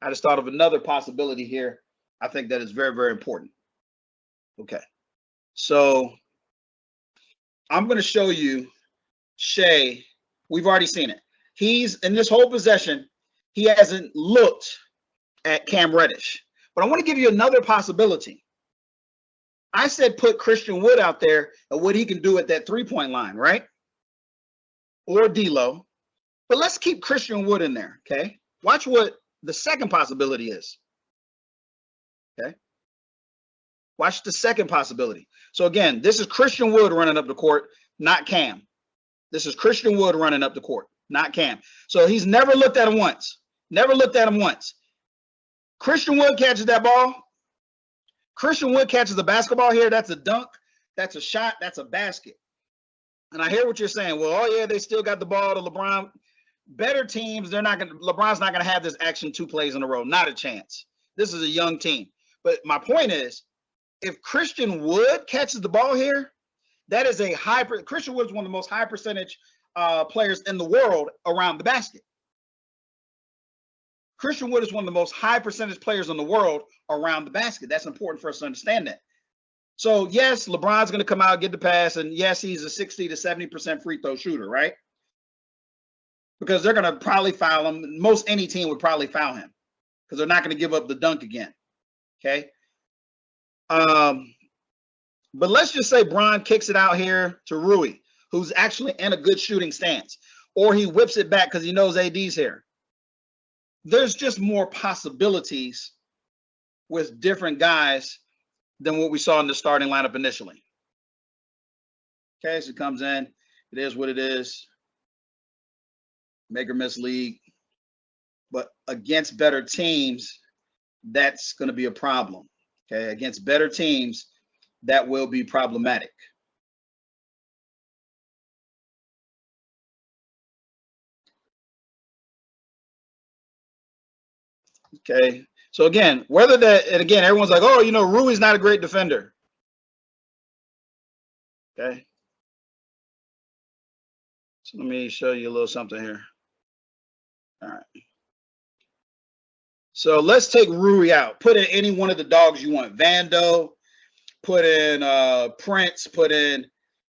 Speaker 1: I just thought of another possibility here. I think that is very, very important. Okay. So I'm going to show you Shea. We've already seen it. He's in this whole possession. He hasn't looked at Cam Reddish. But I want to give you another possibility. I said put Christian Wood out there and what he can do at that 3-point line, right? Or D'Lo. But let's keep Christian Wood in there, okay? Watch what the second possibility is. Okay? Watch the second possibility. So again, this is Christian Wood running up the court, not Cam. This is Christian Wood running up the court, not Cam. So he's never looked at him once. Never looked at him once. Christian Wood catches that ball. Christian Wood catches the basketball here. That's a dunk. That's a shot. That's a basket. And I hear what you're saying. Well, oh yeah, they still got the ball to LeBron. Better teams, LeBron's not going to have this action 2 plays in a row. Not a chance. This is a young team. But my point is, if Christian Wood catches the ball here, that is a Christian Wood is one of the most high percentage players in the world around the basket. Christian Wood is one of the most high percentage players in the world around the basket. That's important for us to understand that. So yes, LeBron's going to come out, get the pass, and yes, he's a 60 to 70% free throw shooter, right? Because they're going to probably foul him. Most any team would probably foul him because they're not going to give up the dunk again. Okay. But let's just say Bron kicks it out here to Rui, who's actually in a good shooting stance, or he whips it back because he knows AD's here. There's just more possibilities with different guys than what we saw in the starting lineup initially. Okay, so it comes in. It is what it is. Make or miss league. But against better teams, that's going to be a problem. Okay, against better teams, that will be problematic. Okay, so again, whether that, and again, everyone's like, oh, you know, Rui's not a great defender. Okay, so let me show you a little something here. All right. So let's take Rui out. Put in any one of the dogs you want. Vando, put in Prince, put in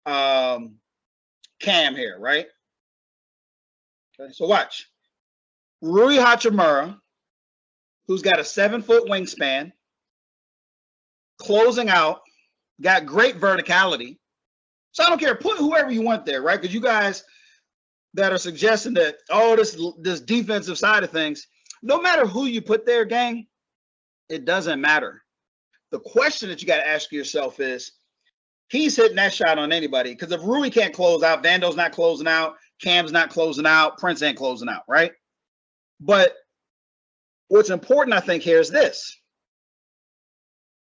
Speaker 1: Cam here, right? Okay, so watch. Rui Hachimura, who's got a 7-foot wingspan, closing out, got great verticality. So I don't care. Put whoever you want there, right? Because you guys that are suggesting that, oh, this defensive side of things, no matter who you put there, gang, it doesn't matter. The question that you got to ask yourself is, he's hitting that shot on anybody. Because if Rui can't close out, Vando's not closing out, Cam's not closing out, Prince ain't closing out, right? But what's important, I think, here is this.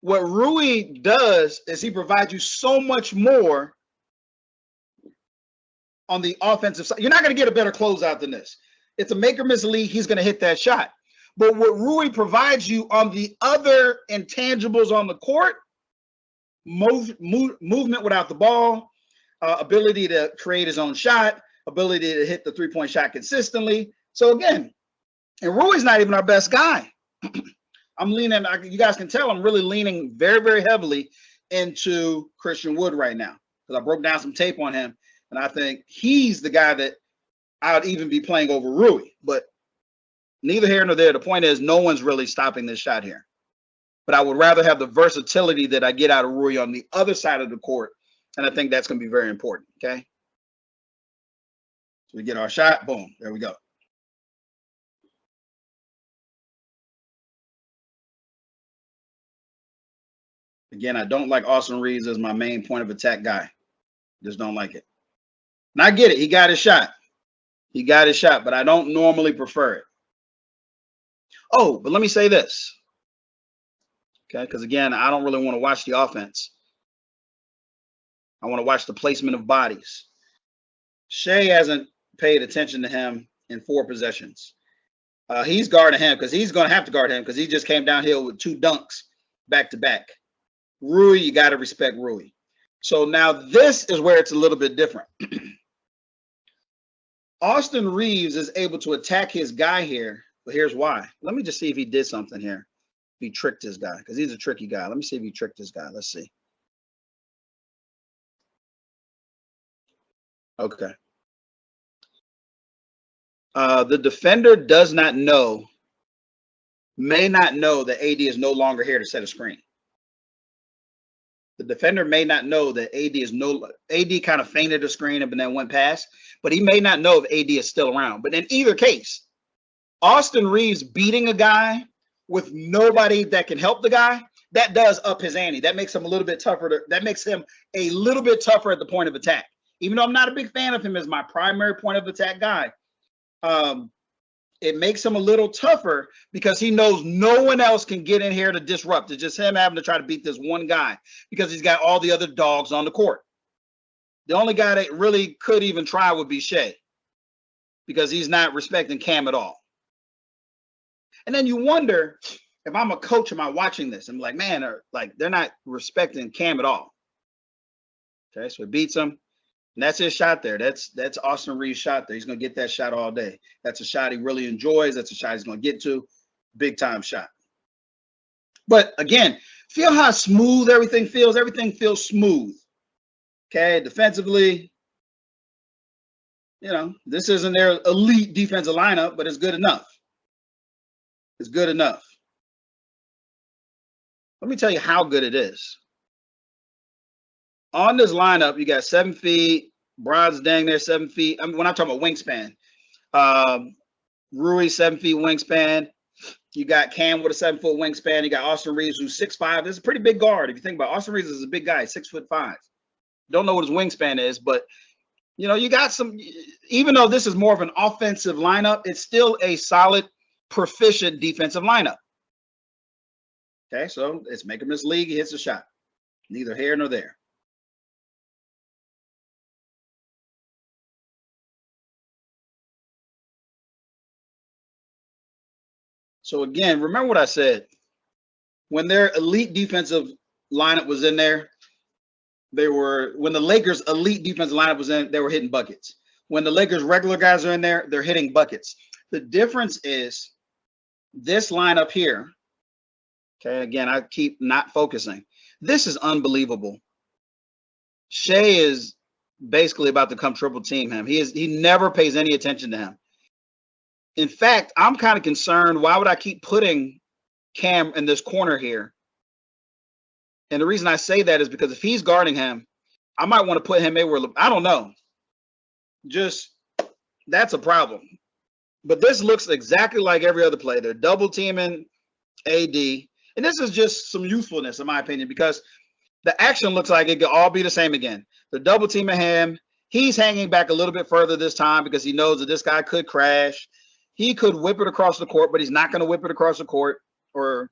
Speaker 1: What Rui does is he provides you so much more on the offensive side. You're not going to get a better closeout than this. It's a make or miss league. He's going to hit that shot. But what Rui provides you on the other intangibles on the court, movement without the ball, ability to create his own shot, ability to hit the three-point shot consistently. So again, and Rui's not even our best guy. I'm leaning, you guys can tell I'm really leaning very, very heavily into Christian Wood right now because I broke down some tape on him, and I think he's the guy that I would even be playing over Rui. But neither here nor there. The point is no one's really stopping this shot here. But I would rather have the versatility that I get out of Rui on the other side of the court, and I think that's going to be very important, okay? So we get our shot. Boom. There we go. Again, I don't like Austin Reeves as my main point of attack guy. Just don't like it. And I get it. He got his shot. He got his shot, but I don't normally prefer it. Oh, but let me say this. Okay, because again, I don't really want to watch the offense. I want to watch the placement of bodies. Shea hasn't paid attention to him in 4 possessions. He's guarding him because he's going to have to guard him because he just came downhill with 2 dunks back to back. Rui, you got to respect Rui. So now this is where it's a little bit different. Austin Reeves is able to attack his guy here, but here's why. Let me just see if he did something here. If he tricked his guy, because he's a tricky guy. Let me see if he tricked his guy. Let's see. Okay. The defender does not know, may not know that AD is no longer here to set a screen. The defender may not know that AD kind of fainted a screen and then went past, but he may not know if AD is still around. But in either case, Austin Reeves beating a guy with nobody that can help the guy, that does up his ante. That makes him a little bit tougher. That makes him a little bit tougher at the point of attack. Even though I'm not a big fan of him as my primary point of attack guy, it makes him a little tougher because he knows no one else can get in here to disrupt. It's just him having to try to beat this one guy because he's got all the other dogs on the court. The only guy that really could even try would be Shea because he's not respecting Cam at all. And then you wonder, if I'm a coach, am I watching this? I'm like, man, they're not respecting Cam at all. Okay, so he beats him. And that's his shot there. That's Austin Reeves' shot there. He's going to get that shot all day. That's a shot he really enjoys. That's a shot he's going to get to. Big time shot. But again, feel how smooth everything feels. Everything feels smooth. Okay, defensively, this isn't their elite defensive lineup, but it's good enough. It's good enough. Let me tell you how good it is. On this lineup, you got 7 feet. Bron's dang near 7 feet. I mean, when I'm talking about wingspan, Rui 7 feet wingspan. You got Cam with a 7-foot wingspan. You got Austin Reeves, who's 6'5". This is a pretty big guard. If you think about it. Austin Reeves is a big guy, 6'5". Don't know what his wingspan is, but you know, you got some. Even though this is more of an offensive lineup, it's still a solid, proficient defensive lineup. Okay, so let's make him this league. He hits a shot. Neither here nor there. So again, remember what I said. When their elite defensive lineup was in there, when the Lakers' elite defensive lineup was in, they were hitting buckets. When the Lakers' regular guys are in there, they're hitting buckets. The difference is this lineup here. Okay, again, I keep not focusing. This is unbelievable. Shea is basically about to come triple team him. He never pays any attention to him. In fact, I'm kind of concerned. Why would I keep putting Cam in this corner here? And the reason I say that is because if he's guarding him, I might want to put him anywhere. I don't know. Just that's a problem. But this looks exactly like every other play. They're double teaming AD. And this is just some usefulness, in my opinion, because the action looks like it could all be the same again. They're double teaming him. He's hanging back a little bit further this time because he knows that this guy could crash. He could whip it across the court, but he's not going to whip it across the court. Or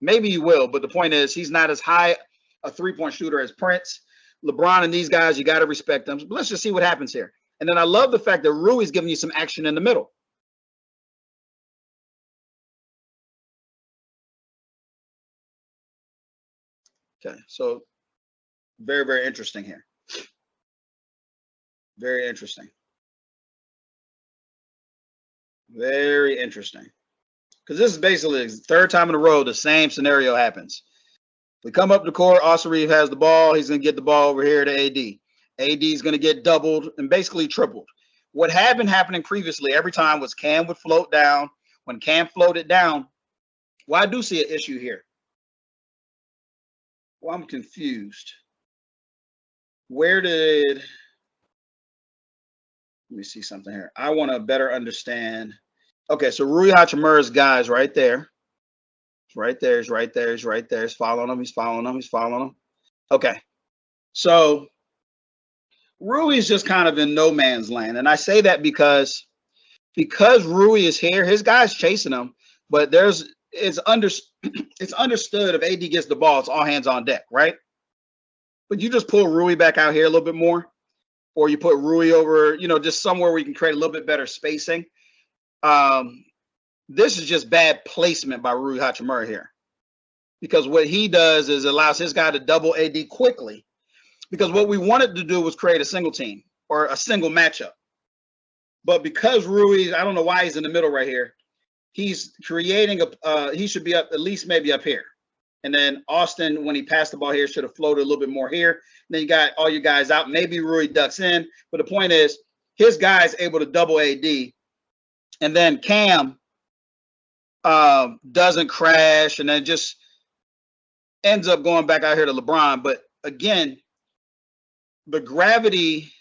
Speaker 1: maybe he will, but the point is he's not as high a three-point shooter as Prince. LeBron and these guys, you got to respect them. But let's just see what happens here. And then I love the fact that Rui's giving you some action in the middle. Okay, so very, very interesting here. Very interesting. Very interesting. Because this is basically the third time in a row the same scenario happens. We come up the court, Austin Reeves has the ball. He's going to get the ball over here to AD. AD is going to get doubled and basically tripled. What had been happening previously every time was Cam would float down. When Cam floated down, well, I do see an issue here. Well, I'm confused. Let me see something here. I want to better understand. Okay, so Rui Hachimura's guy is right there. He's right there. He's right there. He's right there. He's following him. He's following him. He's following him. Okay. So Rui is just kind of in no man's land. And I say that because Rui is here, his guy's chasing him, but it's understood if AD gets the ball, it's all hands on deck, right? But you just pull Rui back out here a little bit more, or you put Rui over, just somewhere where you can create a little bit better spacing. This is just bad placement by Rui Hachimura here, because what he does is allows his guy to double AD quickly, because what we wanted to do was create a single team or a single matchup. But because Rui, I don't know why he's in the middle right here, he's creating he should be up at least maybe up here. And then Austin, when he passed the ball here, should have floated a little bit more here. And then you got all your guys out. Maybe Rui ducks in. But the point is, his guy is able to double AD. And then Cam doesn't crash and then just ends up going back out here to LeBron. But again, the gravity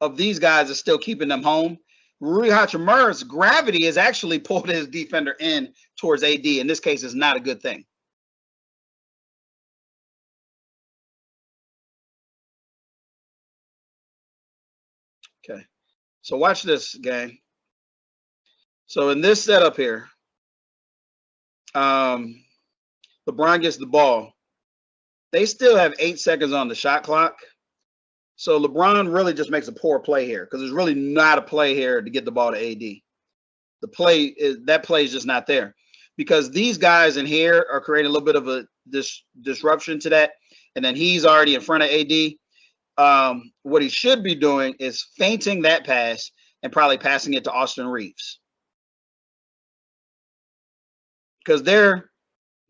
Speaker 1: of these guys is still keeping them home. Rui Hachimura's gravity has actually pulled his defender in towards AD. In this case, is not a good thing. Okay, so watch this, gang. So in this setup here, LeBron gets the ball. They still have 8 seconds on the shot clock. So LeBron really just makes a poor play here, because there's really not a play here to get the ball to AD. That play is just not there, because these guys in here are creating a little bit of a disruption to that. And then he's already in front of AD. What he should be doing is feinting that pass and probably passing it to Austin Reeves, because they're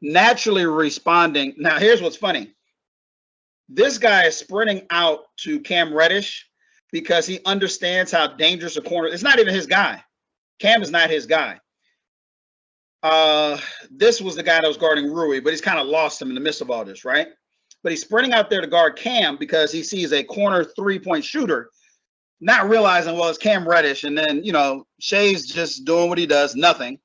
Speaker 1: naturally responding. Now, here's what's funny. This guy is sprinting out to Cam Reddish because he understands how dangerous a corner. It's not even his guy. Cam is not his guy. This was the guy that was guarding Rui, but he's kind of lost him in the midst of all this, right? but he's sprinting out there to guard Cam because he sees a corner 3-point shooter, not realizing, well, it's Cam Reddish. And then, Shai's just doing what he does, nothing.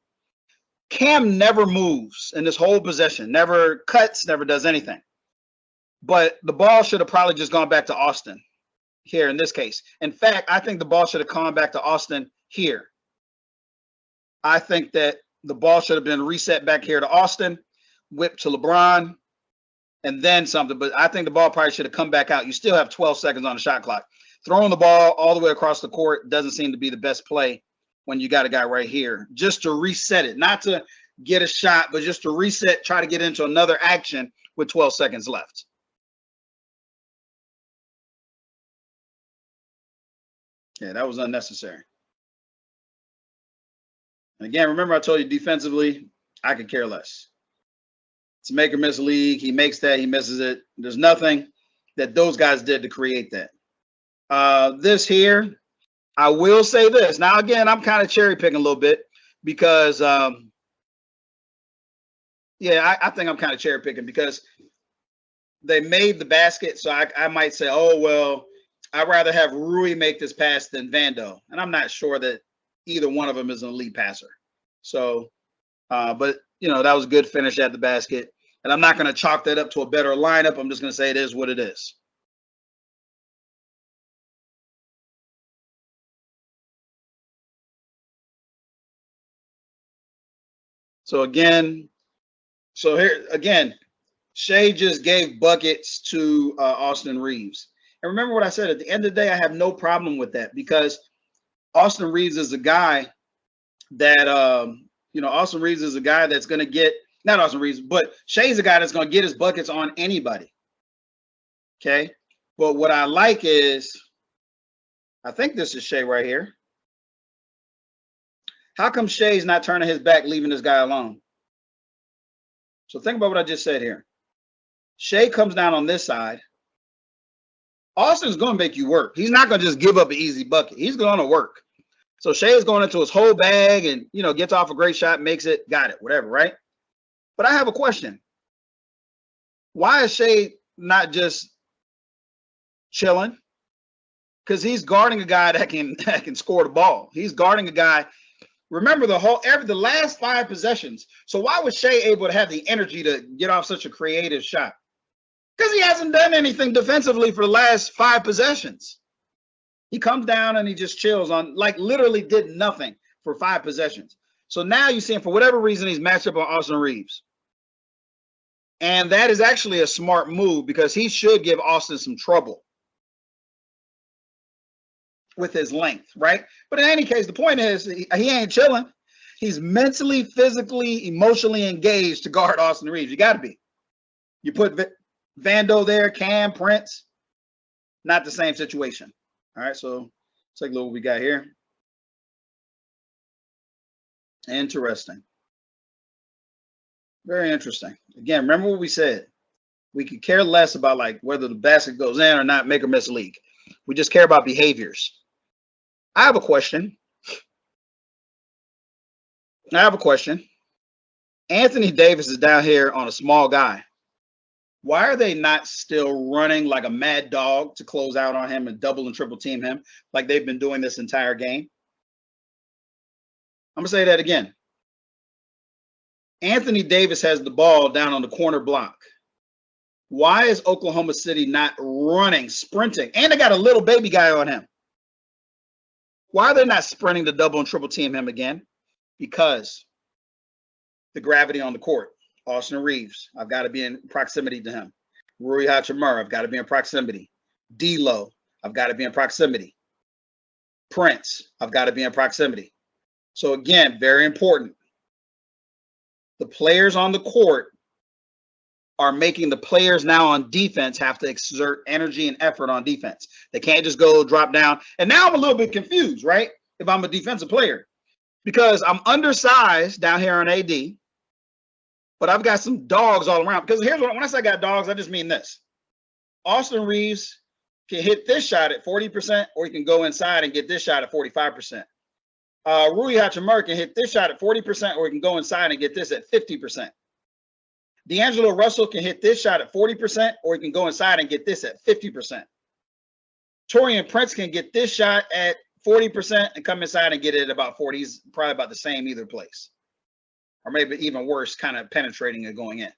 Speaker 1: Cam never moves in this whole possession, never cuts, never does anything. But the ball should have probably just gone back to Austin here in this case. In fact, I think the ball should have gone back to Austin here. I think that the ball should have been reset back here to Austin, whipped to LeBron, and then something. But I think the ball probably should have come back out. You still have 12 seconds on the shot clock. Throwing the ball all the way across the court doesn't seem to be the best play when you got a guy right here. Just to reset it, not to get a shot, but just to reset, try to get into another action with 12 seconds left. Yeah, that was unnecessary. And again, remember I told you defensively, I could care less. It's a make or miss league. He makes that, he misses it. There's nothing that those guys did to create that. This here, I will say this. Now, again, I'm kind of cherry picking a little bit because, I think I'm kind of cherry picking because they made the basket. So I might say, oh, well, I'd rather have Rui make this pass than Vando. And I'm not sure that either one of them is an elite passer. So, but, that was a good finish at the basket. And I'm not going to chalk that up to a better lineup. I'm just going to say it is what it is. So again, Shai just gave buckets to Austin Reeves. And remember what I said, at the end of the day, I have no problem with that because Austin Reeves is a guy that, Austin Reeves is a guy that's going to get, not Austin Reeves, but Shai's a guy that's going to get his buckets on anybody. Okay. But what I like is, I think this is Shai right here. How come Shai's not turning his back, leaving this guy alone? So think about what I just said here. Shai comes down on this side. Austin's going to make you work. He's not going to just give up an easy bucket. He's going to work. So Shai is going into his whole bag and, gets off a great shot, makes it, got it, whatever, right? But I have a question. Why is Shai not just chilling? Because he's guarding a guy that can score the ball. He's guarding a guy. Remember the last 5 possessions. So why was Shai able to have the energy to get off such a creative shot? Because he hasn't done anything defensively for the last 5 possessions. He comes down and he just chills on, literally did nothing for 5 possessions. So now you see him, for whatever reason, he's matched up on Austin Reeves. And that is actually a smart move because he should give Austin some trouble with his length, right? But in any case, the point is he ain't chilling. He's mentally, physically, emotionally engaged to guard Austin Reeves. You got to be. You put Vando there, Cam, Prince, not the same situation. All right, so let's take a look what we got here. Interesting. Very interesting. Again, remember what we said. We could care less about whether the basket goes in or not, make or miss league. We just care about behaviors. I have a question. Anthony Davis is down here on a small guy. Why are they not still running like a mad dog to close out on him and double and triple team him like they've been doing this entire game? I'm going to say that again. Anthony Davis has the ball down on the corner block. Why is Oklahoma City not running, sprinting? And they got a little baby guy on him. Why are they not sprinting to double and triple team him again? Because the gravity on the court. Austin Reeves, I've got to be in proximity to him. Rui Hachimura, I've got to be in proximity. D'Lo, I've got to be in proximity. Prince, I've got to be in proximity. So again, very important. The players on the court are making the players now on defense have to exert energy and effort on defense. They can't just go drop down. And now I'm a little bit confused, right? If I'm a defensive player, because I'm undersized down here on AD, but I've got some dogs all around. Because here's what, when I say I got dogs, I just mean this. Austin Reeves can hit this shot at 40%, or he can go inside and get this shot at 45%. Rui Hachimura can hit this shot at 40%, or he can go inside and get this at 50%. D'Angelo Russell can hit this shot at 40%, or he can go inside and get this at 50%. Taurean Prince can get this shot at 40% and come inside and get it at about 40. He's probably about the same either place. Or maybe even worse, kind of penetrating and going in.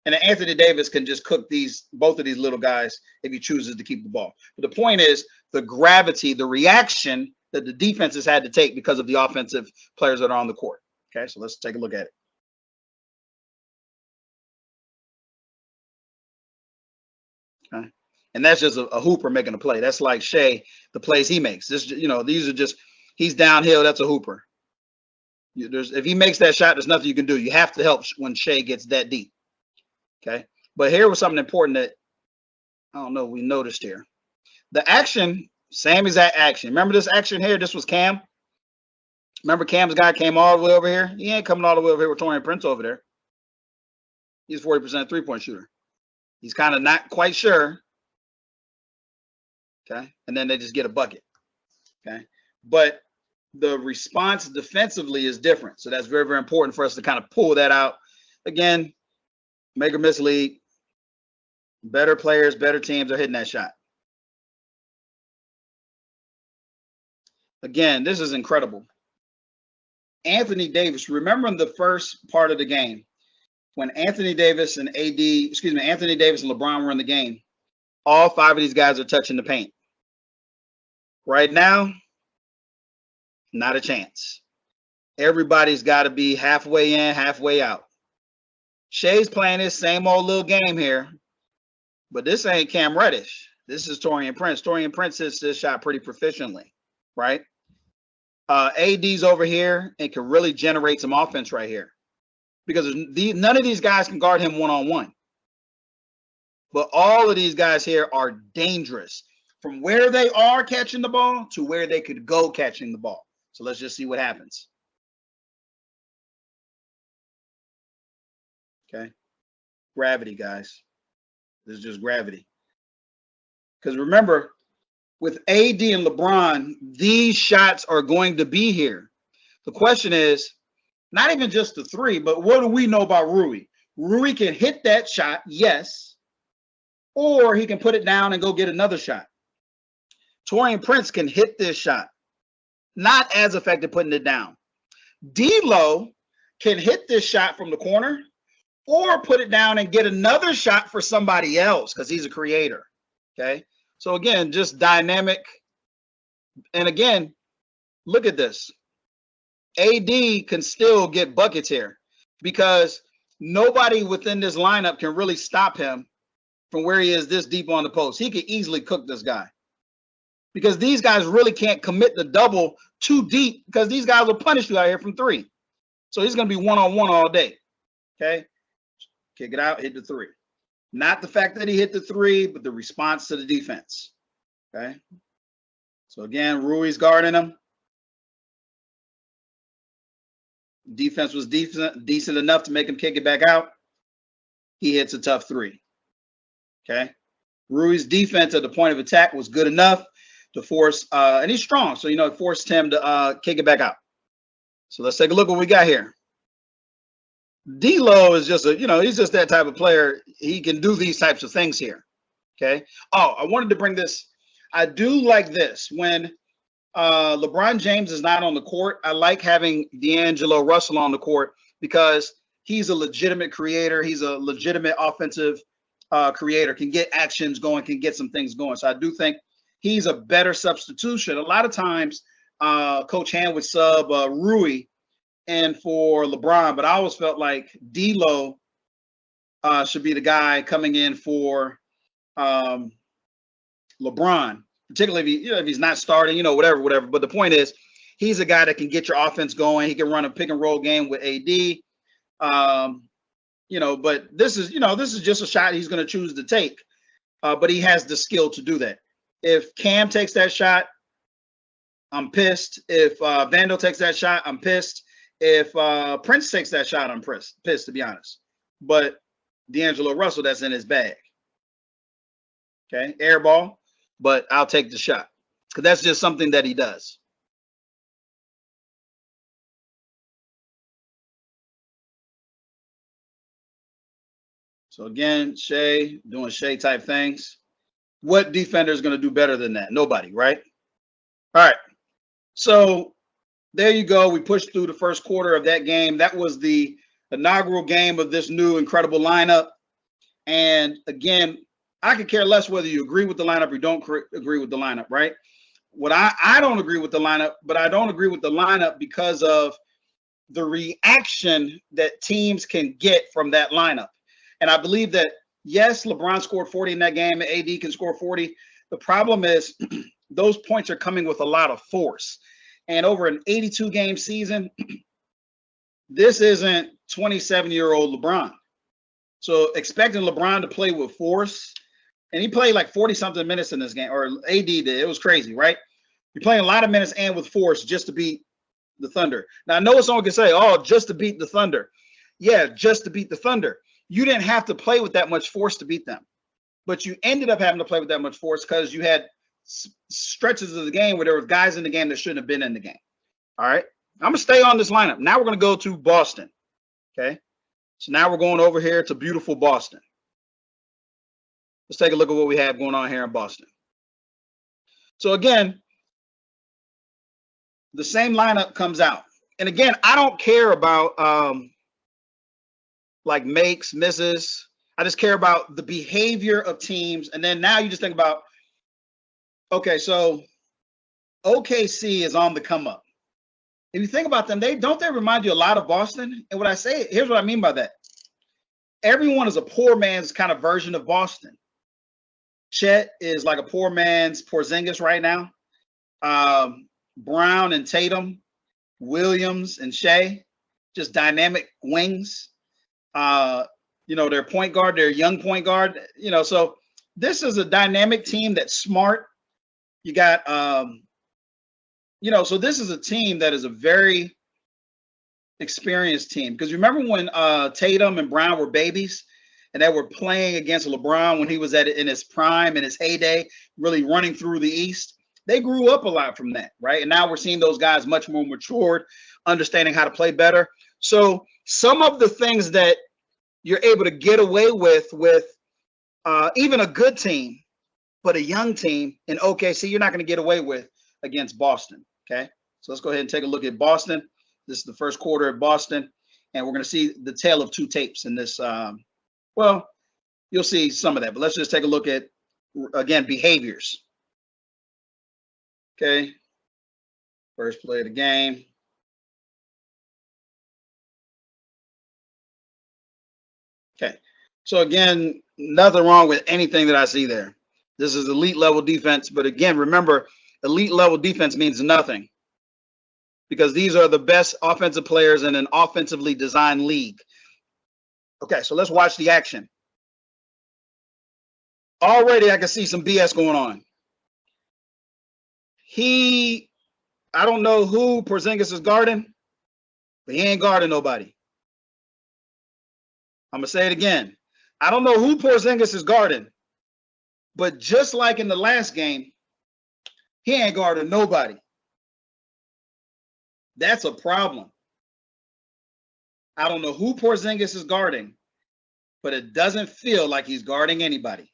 Speaker 1: And then Anthony Davis can just cook both of these little guys if he chooses to keep the ball. But the point is the gravity, the reaction that the defenses had to take because of the offensive players that are on the court. Okay, so let's take a look at it. Okay. And that's just a hooper making a play. That's like Shea, the plays he makes. This, these are just, he's downhill. That's a hooper. If he makes that shot, there's nothing you can do. You have to help when Shea gets that deep. Okay. But here was something important that I don't know we noticed here. The action, same exact action. Remember this action here? This was Cam. Remember Cam's guy came all the way over here? He ain't coming all the way over here with Taurean Prince over there. He's 40% three-point shooter. He's kind of not quite sure. Okay. And then they just get a bucket. Okay. But the response defensively is different. So that's very, very important for us to kind of pull that out. Again, make or miss league. Better players, better teams are hitting that shot. Again, this is incredible. Anthony Davis, remember in the first part of the game, when Anthony Davis and Anthony Davis and LeBron were in the game, all five of these guys are touching the paint. Right now, not a chance. Everybody's got to be halfway in, halfway out. Shea's playing this same old little game here, but this ain't Cam Reddish. This is Taurean Prince. Taurean Prince hits this shot pretty proficiently, right? AD's over here and can really generate some offense right here because none of these guys can guard him one-on-one. But all of these guys here are dangerous from where they are catching the ball to where they could go catching the ball. So let's just see what happens. Okay. Gravity, guys. This is just gravity. Because remember, with AD and LeBron, these shots are going to be here. The question is, not even just the three, but what do we know about Rui? Rui can hit that shot, yes, or he can put it down and go get another shot. Taurean Prince can hit this shot. Not as effective putting it down. D'Lo can hit this shot from the corner or put it down and get another shot for somebody else because he's a creator. Okay. So again, just dynamic. And again, look at this. AD can still get buckets here because nobody within this lineup can really stop him from where he is this deep on the post. He could easily cook this guy because these guys really can't commit the double too deep because these guys will punish you out here from three. So he's going to be one-on-one all day. Okay. Kick it out, hit the three. Not the fact that he hit the three, but the response to the defense. Okay. So again, Rui's guarding him. Defense was decent enough to make him kick it back out. He hits a tough three. Okay. Rui's defense at the point of attack was good enough to force, and he's strong. So, it forced him to kick it back out. So let's take a look what we got here. D'Lo is just he's just that type of player. He can do these types of things here. Okay. Oh, I wanted to bring this. I do like this. When LeBron James is not on the court, I like having D'Angelo Russell on the court because he's a legitimate creator. He's a legitimate offensive creator, can get actions going, can get some things going. So I do think he's a better substitution. A lot of times, Coach Hand would sub Rui and for LeBron, but I always felt like D'Lo should be the guy coming in for LeBron, particularly if he's not starting, whatever. But the point is, he's a guy that can get your offense going. He can run a pick and roll game with AD. But this is just a shot he's going to choose to take. But he has the skill to do that. If Cam takes that shot, I'm pissed. If Vandal takes that shot, I'm pissed. If Prince takes that shot, I'm pissed, to be honest. But D'Angelo Russell, that's in his bag. Okay, air ball, but I'll take the shot because that's just something that he does. So again, Shea doing Shea type things. What defender is going to do better than that? Nobody, right? All right. So there you go. We pushed through the first quarter of that game. That was the inaugural game of this new incredible lineup. And again, I could care less whether you agree with the lineup or you don't agree with the lineup, right? What I don't agree with the lineup, but I don't agree with the lineup because of the reaction that teams can get from that lineup. And I believe that, yes, LeBron scored 40 in that game, and AD can score 40. The problem is those points are coming with a lot of force. And over an 82-game season, this isn't 27-year-old LeBron. So expecting LeBron to play with force, and he played like 40-something minutes in this game, or AD did. It was crazy, right? You're playing a lot of minutes and with force just to beat the Thunder. Now, I know someone can say, oh, just to beat the Thunder. Yeah, just to beat the Thunder. You didn't have to play with that much force to beat them. But you ended up having to play with that much force because you had stretches of the game where there were guys in the game that shouldn't have been in the game. All right? I'm going to stay on this lineup. Now we're going to go to Boston. Okay? So now we're going over here to beautiful Boston. Let's take a look at what we have going on here in Boston. So again, the same lineup comes out. And again, I don't care about like makes, misses. I just care about the behavior of teams. And then now you just think about, okay, so OKC is on the come up. If you think about them, they remind you a lot of Boston. And what I say, here's what I mean by that. Everyone is a poor man's kind of version of Boston. Chet is like a poor man's Porzingis right now. Brown and Tatum, Williams and Shea, just dynamic wings. Their point guard, their young point guard, so this is a dynamic team that's smart. You got, so this is a team that is a very experienced team. Because remember when Tatum and Brown were babies and they were playing against LeBron when he was in his prime, in his heyday, really running through the East? They grew up a lot from that, right? And now we're seeing those guys much more matured, understanding how to play better. So some of the things that you're able to get away with even a good team, but a young team in OKC, you're not going to get away with against Boston, okay? So let's go ahead and take a look at Boston. This is the first quarter of Boston, and we're going to see the tale of two tapes in this. Well, you'll see some of that, but let's just take a look at, again, behaviors. Okay, first play of the game. Okay, so again, nothing wrong with anything that I see there. This is elite level defense, but again, remember, elite level defense means nothing because these are the best offensive players in an offensively designed league. Okay, so let's watch the action. Already I can see some BS going on. I don't know who Porzingis is guarding, but he ain't guarding nobody. I'm going to say it again. I don't know who Porzingis is guarding, but just like in the last game, he ain't guarding nobody. That's a problem. I don't know who Porzingis is guarding, but it doesn't feel like he's guarding anybody.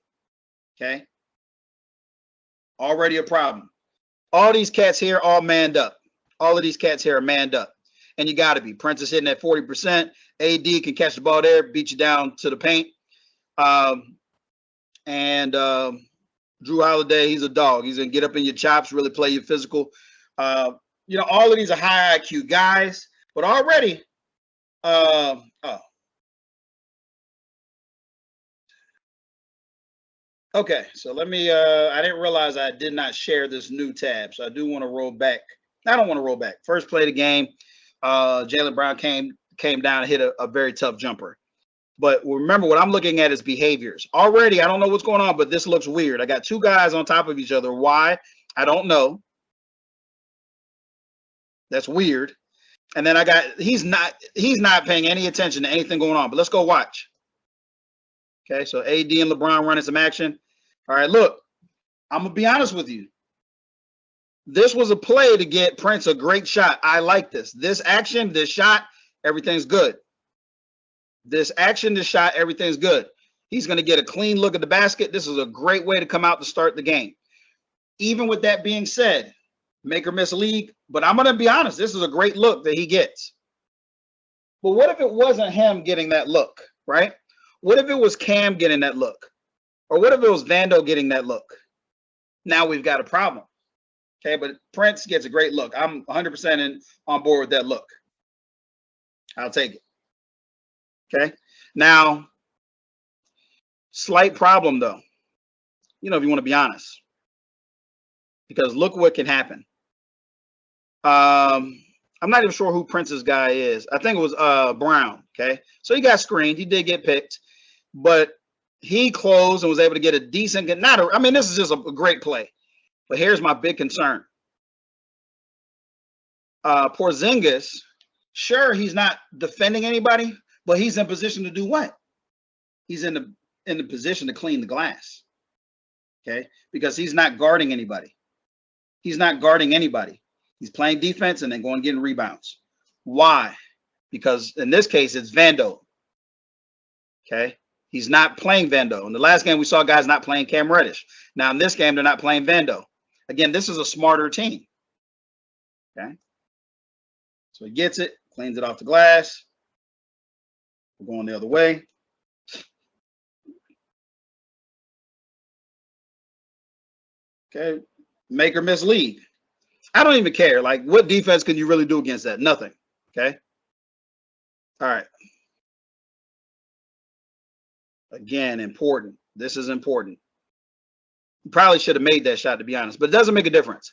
Speaker 1: Okay? Already a problem. All these cats here all manned up. All of these cats here are manned up. And you got to be. Prince is hitting at 40%. AD can catch the ball there, beat you down to the paint. Drew Holiday, he's a dog. He's going to get up in your chops, really play your physical. All of these are high IQ guys. But already, okay, so let me, I didn't realize I did not share this new tab, so I do want to roll back. I don't want to roll back. First play of the game, Jaylen Brown came down and hit a very tough jumper. But remember, what I'm looking at is behaviors. Already, I don't know what's going on, but this looks weird. I got two guys on top of each other. Why? I don't know. That's weird. And then he's not paying any attention to anything going on. But let's go watch. Okay, so AD and LeBron running some action. All right, look, I'm going to be honest with you. This was a play to get Prince a great shot. I like this. This action, this shot, everything's good. This action, this shot, everything's good. He's going to get a clean look at the basket. This is a great way to come out to start the game. Even with that being said, make or miss league, but I'm going to be honest, this is a great look that he gets. But what if it wasn't him getting that look, right? What if it was Cam getting that look? Or what if it was Vando getting that look? Now we've got a problem. Okay, but Prince gets a great look. I'm 100% on board with that look. I'll take it. Okay, now, slight problem though, if you want to be honest, because look what can happen. I'm not even sure who Prince's guy is. I think it was Brown. Okay, so he got screened. He did get picked, but he closed and was able to get a decent. This is just a great play. But here's my big concern. Porzingis, sure, he's not defending anybody, but he's in position to do what? He's in the position to clean the glass. Okay, because he's not guarding anybody. He's not guarding anybody. He's playing defense and then going and getting rebounds. Why? Because in this case, it's Vando. Okay, he's not playing Vando. In the last game, we saw guys not playing Cam Reddish. Now in this game, they're not playing Vando. Again, this is a smarter team. Okay, so he gets it, cleans it off the glass. We're going the other way. Okay, make or miss league. I don't even care. Like, what defense can you really do against that? Nothing. Okay. All right. Again, important. This is important. You probably should have made that shot, to be honest, but it doesn't make a difference.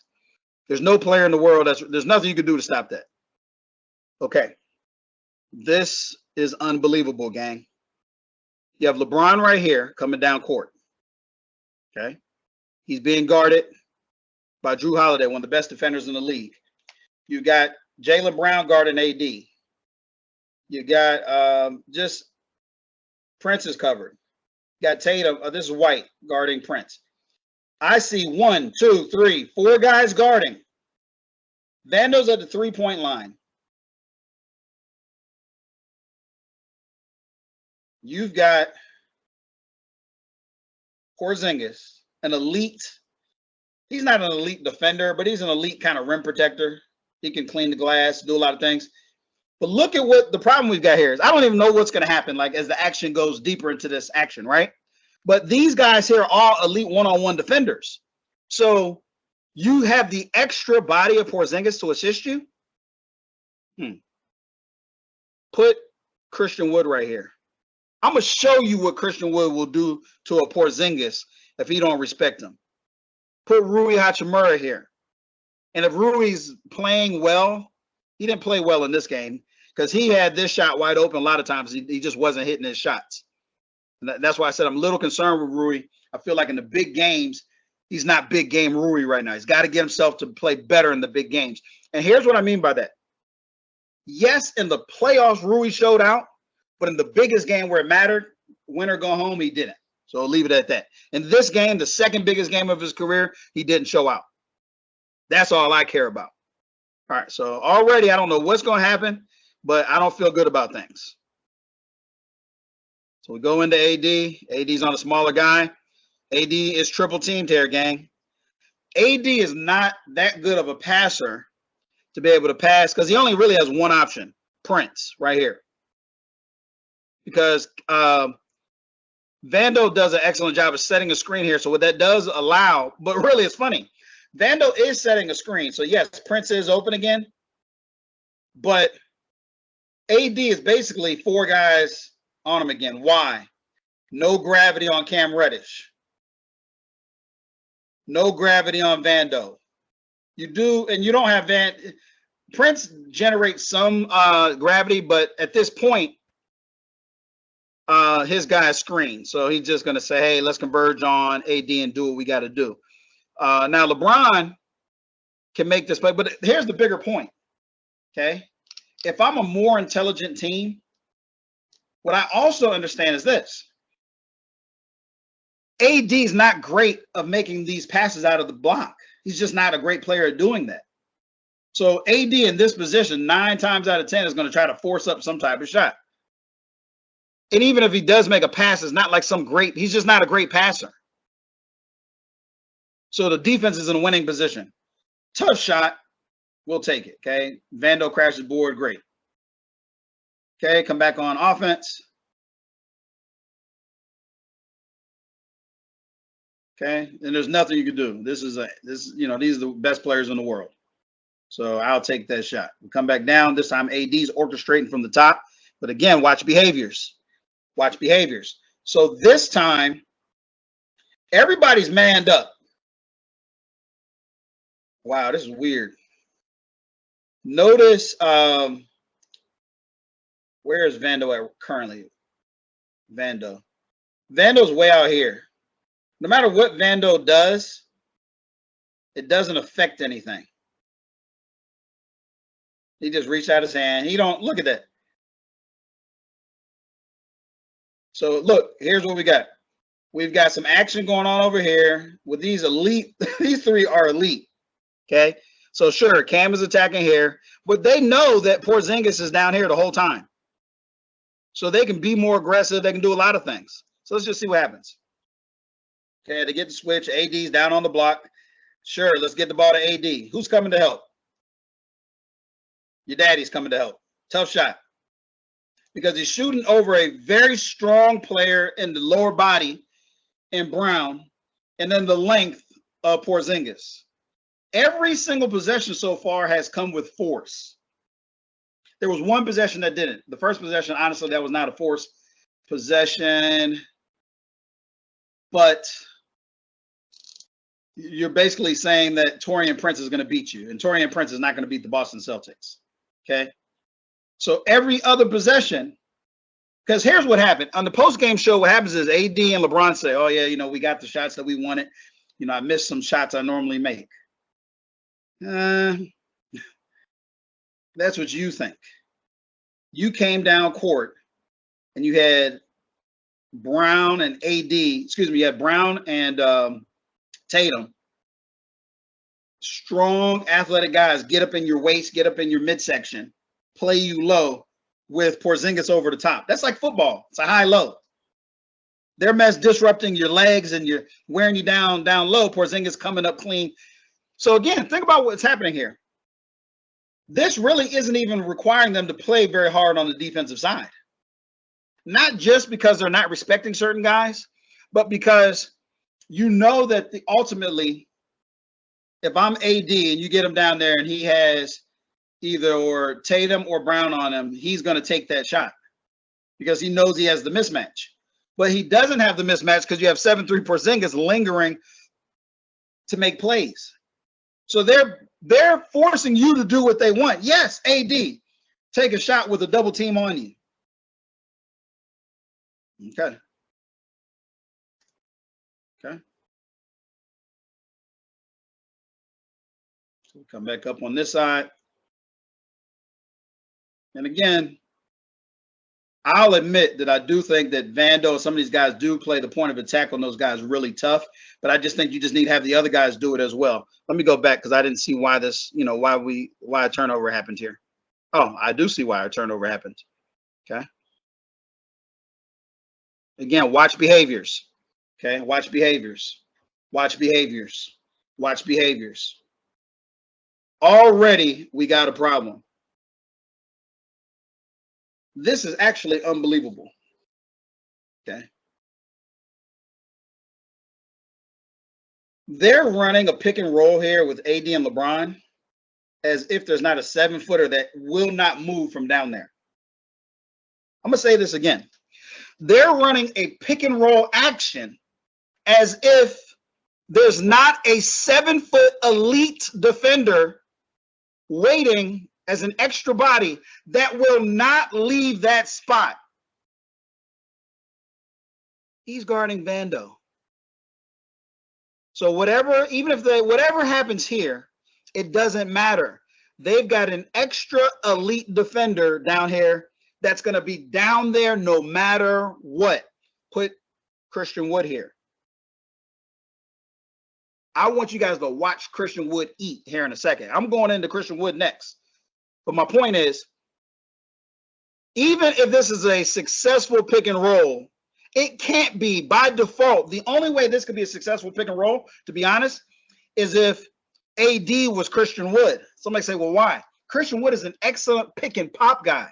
Speaker 1: There's no player in the world there's nothing you can do to stop that. Okay. This is unbelievable, gang. You have LeBron right here coming down court. Okay. He's being guarded by Drew Holiday, one of the best defenders in the league. You got Jaylen Brown guarding AD. You got just Prince is covered. You got Tatum. This is White guarding Prince. I see 1, 2, 3, 4 guys guarding. Vando's at the 3-point line. You've got Porzingis, an elite. He's not an elite defender, but he's an elite kind of rim protector. He can clean the glass, do a lot of things. But look at what the problem we've got here is. I don't even know what's going to happen, like, as the action goes deeper into this action, right? But these guys here are all elite one-on-one defenders. So you have the extra body of Porzingis to assist you. Put Christian Wood right here. I'm going to show you what Christian Wood will do to a Porzingis if he don't respect him. Put Rui Hachimura here. And if Rui's playing well, he didn't play well in this game because he had this shot wide open a lot of times. He just wasn't hitting his shots. And that's why I said I'm a little concerned with Rui. I feel like in the big games, he's not big game Rui right now. He's got to get himself to play better in the big games. And here's what I mean by that. Yes, in the playoffs, Rui showed out, but in the biggest game where it mattered, win or go home, he didn't. So I'll leave it at that. In this game, the second biggest game of his career, he didn't show out. That's all I care about. All right, so already I don't know what's going to happen, but I don't feel good about things. So we go into AD. AD's on a smaller guy. AD is triple teamed here, gang. AD is not that good of a passer to be able to pass because he only really has one option, Prince, right here. Because Vando does an excellent job of setting a screen here. So what that does allow, but really it's funny. Vando is setting a screen. So yes, Prince is open again. But AD is basically 4 guys on him again. Why? No gravity on Cam Reddish. No gravity on Vando. You do, and you don't have Prince generates some gravity, but at this point, his guy is screened. So he's just going to say, hey, let's converge on AD and do what we got to do. Now, LeBron can make this play, but here's the bigger point, okay? If I'm a more intelligent team, what I also understand is this. AD is not great of making these passes out of the block. He's just not a great player at doing that. So AD in this position, 9 times out of 10 is going to try to force up some type of shot. And even if he does make a pass, it's not like he's just not a great passer. So the defense is in a winning position. Tough shot. We'll take it. Okay. Vando crashes board. Great. Okay. Come back on offense. Okay. And there's nothing you can do. These are the best players in the world. So I'll take that shot. We'll come back down. This time AD's orchestrating from the top. But again, watch behaviors. Watch behaviors. So this time, everybody's manned up. Wow, this is weird. Notice, where is Vando at currently? Vando's way out here. No matter what Vando does, it doesn't affect anything. He just reached out his hand. He don't look at that. So look, here's what we got. We've got some action going on over here with these elite. These three are elite. Okay. So sure, Cam is attacking here, but they know that Porzingis is down here the whole time. So they can be more aggressive. They can do a lot of things. So let's just see what happens. Okay, they get the switch. AD's down on the block. Sure, let's get the ball to AD. Who's coming to help? Your daddy's coming to help. Tough shot. Because he's shooting over a very strong player in the lower body in Brown, and then the length of Porzingis. Every single possession so far has come with force. There was one possession that didn't. The first possession, honestly, that was not a force possession. But you're basically saying that Taurean Prince is going to beat you, and Taurean Prince is not going to beat the Boston Celtics. Okay? So every other possession, because here's what happened. On the post-game show, what happens is AD and LeBron say, oh, yeah, we got the shots that we wanted. I missed some shots I normally make. That's what you think. You came down court and you had Brown and you had Brown and Tatum. Strong, athletic guys get up in your waist, get up in your midsection, play you low with Porzingis over the top. That's like football. It's a high-low. They're disrupting your legs and you're wearing you down low. Porzingis coming up clean. So again, think about what's happening here. This really isn't even requiring them to play very hard on the defensive side. Not just because they're not respecting certain guys, but because you know that ultimately, if I'm AD and you get him down there and he has either Tatum or Brown on him, he's going to take that shot because he knows he has the mismatch. But he doesn't have the mismatch because you have 7'3" Porzingis lingering to make plays. So they're forcing you to do what they want. Yes, AD, take a shot with a double team on you. Okay. Okay. So come back up on this side. And again, I'll admit that I do think that Vando, some of these guys do play the point of attack on those guys really tough, but I just think you just need to have the other guys do it as well. Let me go back because I didn't see why this, why a turnover happened here. Oh, I do see why a turnover happened. Okay. Again, watch behaviors. Okay. Watch behaviors. Watch behaviors. Watch behaviors. Already we got a problem. This is actually unbelievable. Okay. They're running a pick and roll here with AD and LeBron as if there's not a 7-footer that will not move from down there. I'm going to say this again. They're running a pick and roll action as if there's not a 7-foot elite defender waiting as an extra body that will not leave that spot. He's guarding Vando. So whatever happens here, it doesn't matter. They've got an extra elite defender down here that's going to be down there no matter what. Put Christian Wood here. I want you guys to watch Christian Wood eat here in a second. I'm going into Christian Wood next. But my point is, even if this is a successful pick and roll, it can't be by default. The only way this could be a successful pick and roll, to be honest, is if AD was Christian Wood. Somebody say, well, why? Christian Wood is an excellent pick and pop guy.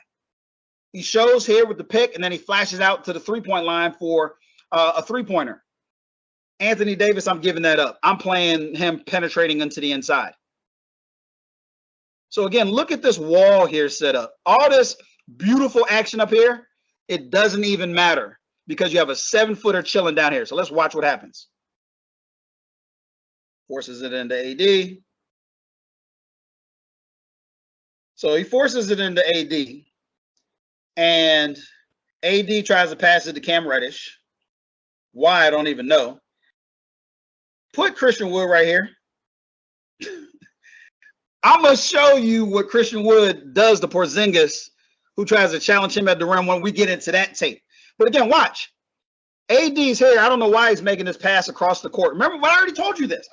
Speaker 1: He shows here with the pick, and then he flashes out to the three-point line for a three-pointer. Anthony Davis, I'm giving that up. I'm playing him penetrating into the inside. So again, look at this wall here set up. All this beautiful action up here, it doesn't even matter because you have a 7-footer chilling down here. So let's watch what happens. Forces it into AD. So he forces it into AD. And AD tries to pass it to Cam Reddish. Why, I don't even know. Put Christian Wood right here. I'm going to show you what Christian Wood does to Porzingis, who tries to challenge him at the rim when we get into that tape. But again, watch. AD's here. I don't know why he's making this pass across the court. Remember, but I already told you this.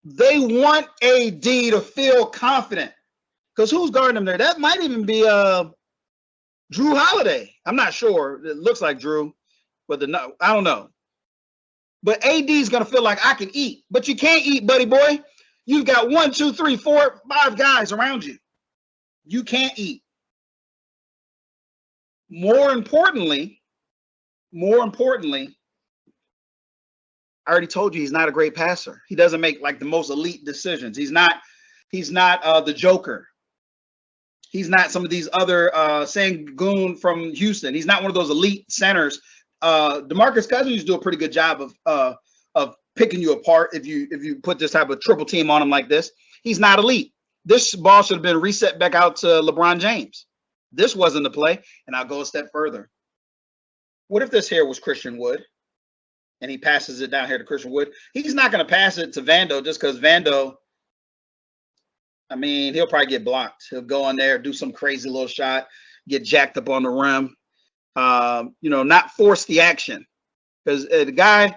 Speaker 1: They want AD to feel confident. Because who's guarding him there? That might even be Drew Holiday. I'm not sure. It looks like Drew, but I don't know. But AD is going to feel like I can eat. But you can't eat, buddy boy. You've got 1, 2, 3, 4, 5 guys around you. You can't eat. More importantly, I already told you he's not a great passer. He doesn't make like the most elite decisions. He's not the Joker. He's not some of these other Sangoon from Houston. He's not one of those elite centers. DeMarcus Cousins do a pretty good job of picking you apart if you put this type of triple team on him like this. He's not elite. This ball should have been reset back out to LeBron James. This wasn't the play, and I'll go a step further. What if this here was Christian Wood, and he passes it down here to Christian Wood? He's not going to pass it to Vando just because Vando, I mean, he'll probably get blocked. He'll go in there, do some crazy little shot, get jacked up on the rim. Not force the action, because the guy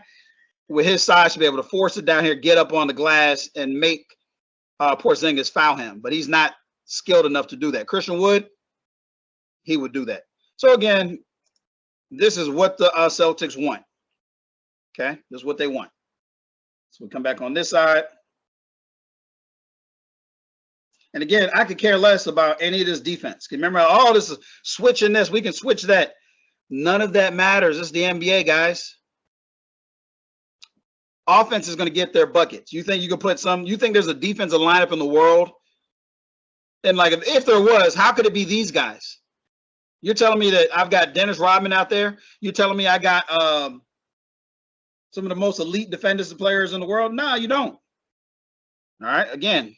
Speaker 1: with his size should be able to force it down here, get up on the glass, and make Porzingis foul him. But he's not skilled enough to do that. Christian Wood, he would do that. So again, this is what the Celtics want. Okay, this is what they want. So we come back on this side. And again, I could care less about any of this defense. Remember, all this is switching this. We can switch that. None of that matters. It's the NBA, guys. Offense is going to get their buckets. You think you can put some? You think there's a defensive lineup in the world? And like, if there was, how could it be these guys? You're telling me that I've got Dennis Rodman out there? You're telling me I got some of the most elite defensive players in the world? No, you don't. All right, again.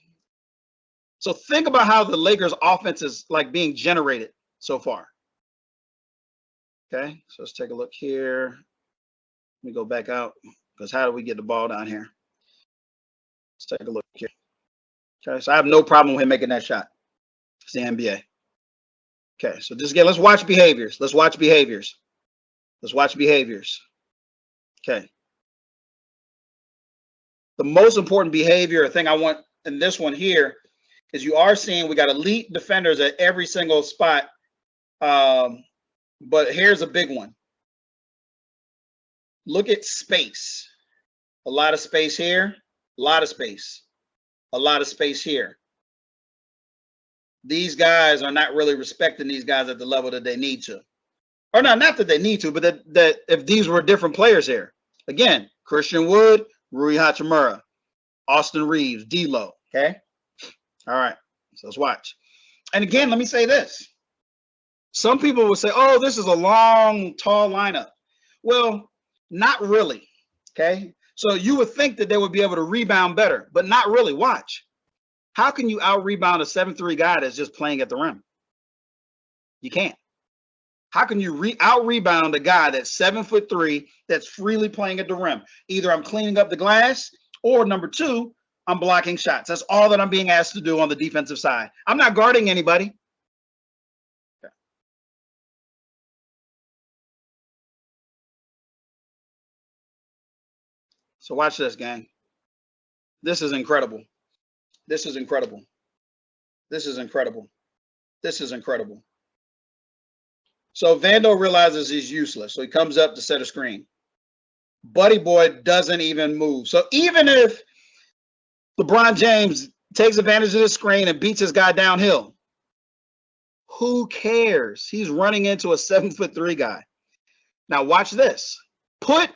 Speaker 1: So think about how the Lakers' offense is like being generated so far. Okay, so let's take a look here. Let me go back out, because how do we get the ball down here? Let's take a look here. Okay, so I have no problem with him making that shot. It's the NBA. Okay, so just again, let's watch behaviors. Let's watch behaviors. Let's watch behaviors. Okay. The most important behavior, thing I want in this one here, is you are seeing we got elite defenders at every single spot. But here's a big one. Look at space. A lot of space here. A lot of space. A lot of space here. These guys are not really respecting these guys at the level that they need to. Or not that they need to, but that if these were different players here. Again, Christian Wood, Rui Hachimura, Austin Reeves, D'Lo. Okay? All right. So let's watch. And again, let me say this. Some people will say, oh, this is a long, tall lineup. Well, not really. Okay? So you would think that they would be able to rebound better, but not really. Watch. How can you out-rebound a 7'3" guy that's just playing at the rim? You can't. How can you out-rebound a guy that's 7'3" that's freely playing at the rim? Either I'm cleaning up the glass, or number two, I'm blocking shots. That's all that I'm being asked to do on the defensive side. I'm not guarding anybody. Okay. So watch this, gang. This is incredible. This is incredible. This is incredible. This is incredible. So Vando realizes he's useless. So he comes up to set a screen. Buddy Boy doesn't even move. So even if LeBron James takes advantage of the screen and beats his guy downhill, who cares? He's running into a 7'3" guy. Now watch this. Put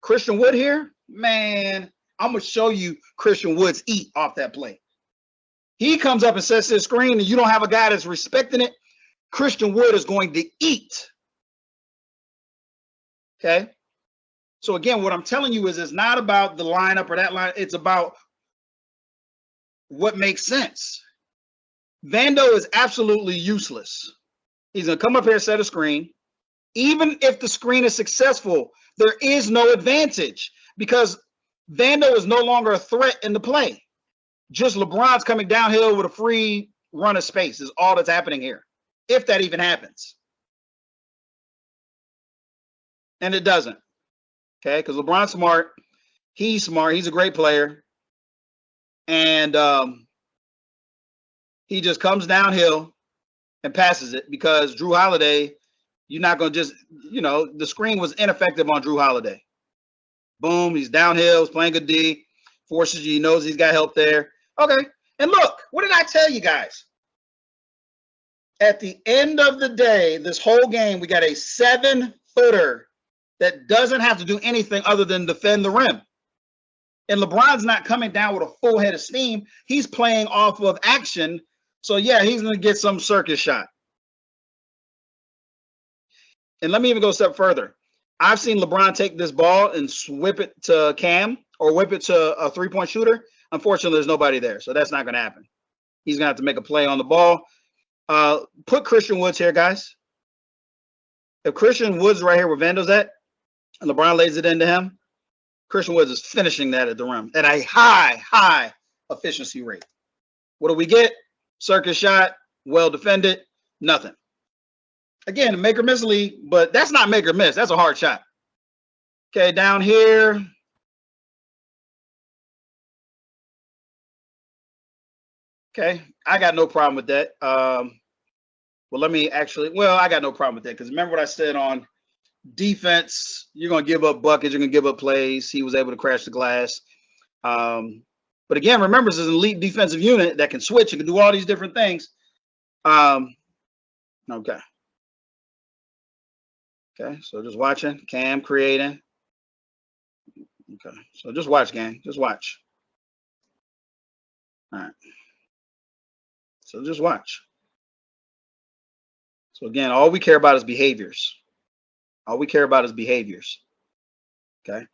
Speaker 1: Christian Wood here. Man, I'm going to show you Christian Wood's eat off that play. He comes up and sets his screen and you don't have a guy that's respecting it. Christian Wood is going to eat. Okay? So again, what I'm telling you is it's not about the lineup or that line. It's about what makes sense. Vando is absolutely useless. He's going to come up here and set a screen. Even if the screen is successful, there is no advantage because Vando is no longer a threat in the play. Just LeBron's coming downhill with a free run of space is all that's happening here, if that even happens. And it doesn't. Okay, because LeBron's smart. He's smart. He's a great player. And he just comes downhill and passes it because Drew Holiday, you're not going to just, the screen was ineffective on Drew Holiday. Boom, he's downhill, he's playing good D, forces you, he knows he's got help there. Okay, and look, what did I tell you guys? At the end of the day, this whole game, we got a 7-footer that doesn't have to do anything other than defend the rim. And LeBron's not coming down with a full head of steam. He's playing off of action. So, yeah, he's going to get some circus shot. And let me even go a step further. I've seen LeBron take this ball and whip it to Cam or whip it to a three-point shooter. Unfortunately, there's nobody there, so that's not going to happen. He's going to have to make a play on the ball. Put Christian Woods here, guys. If Christian Woods right here where Vando's at, and LeBron lays it into him, Christian Woods is finishing that at the rim at a high efficiency rate. What do we get? Circus shot, well defended, nothing. Again, make or miss league, but that's not make or miss. That's a hard shot. Okay, down here. Okay, I got no problem with that. I got no problem with that because remember what I said on defense, you're going to give up buckets, you're going to give up plays. He was able to crash the glass. But again, remember, this is an elite defensive unit that can switch and can do all these different things. Okay. Okay, so just watching. Cam creating. Okay, so just watch, gang. Just watch. All right. So just watch. So again, all we care about is behaviors. All we care about is behaviors. Okay.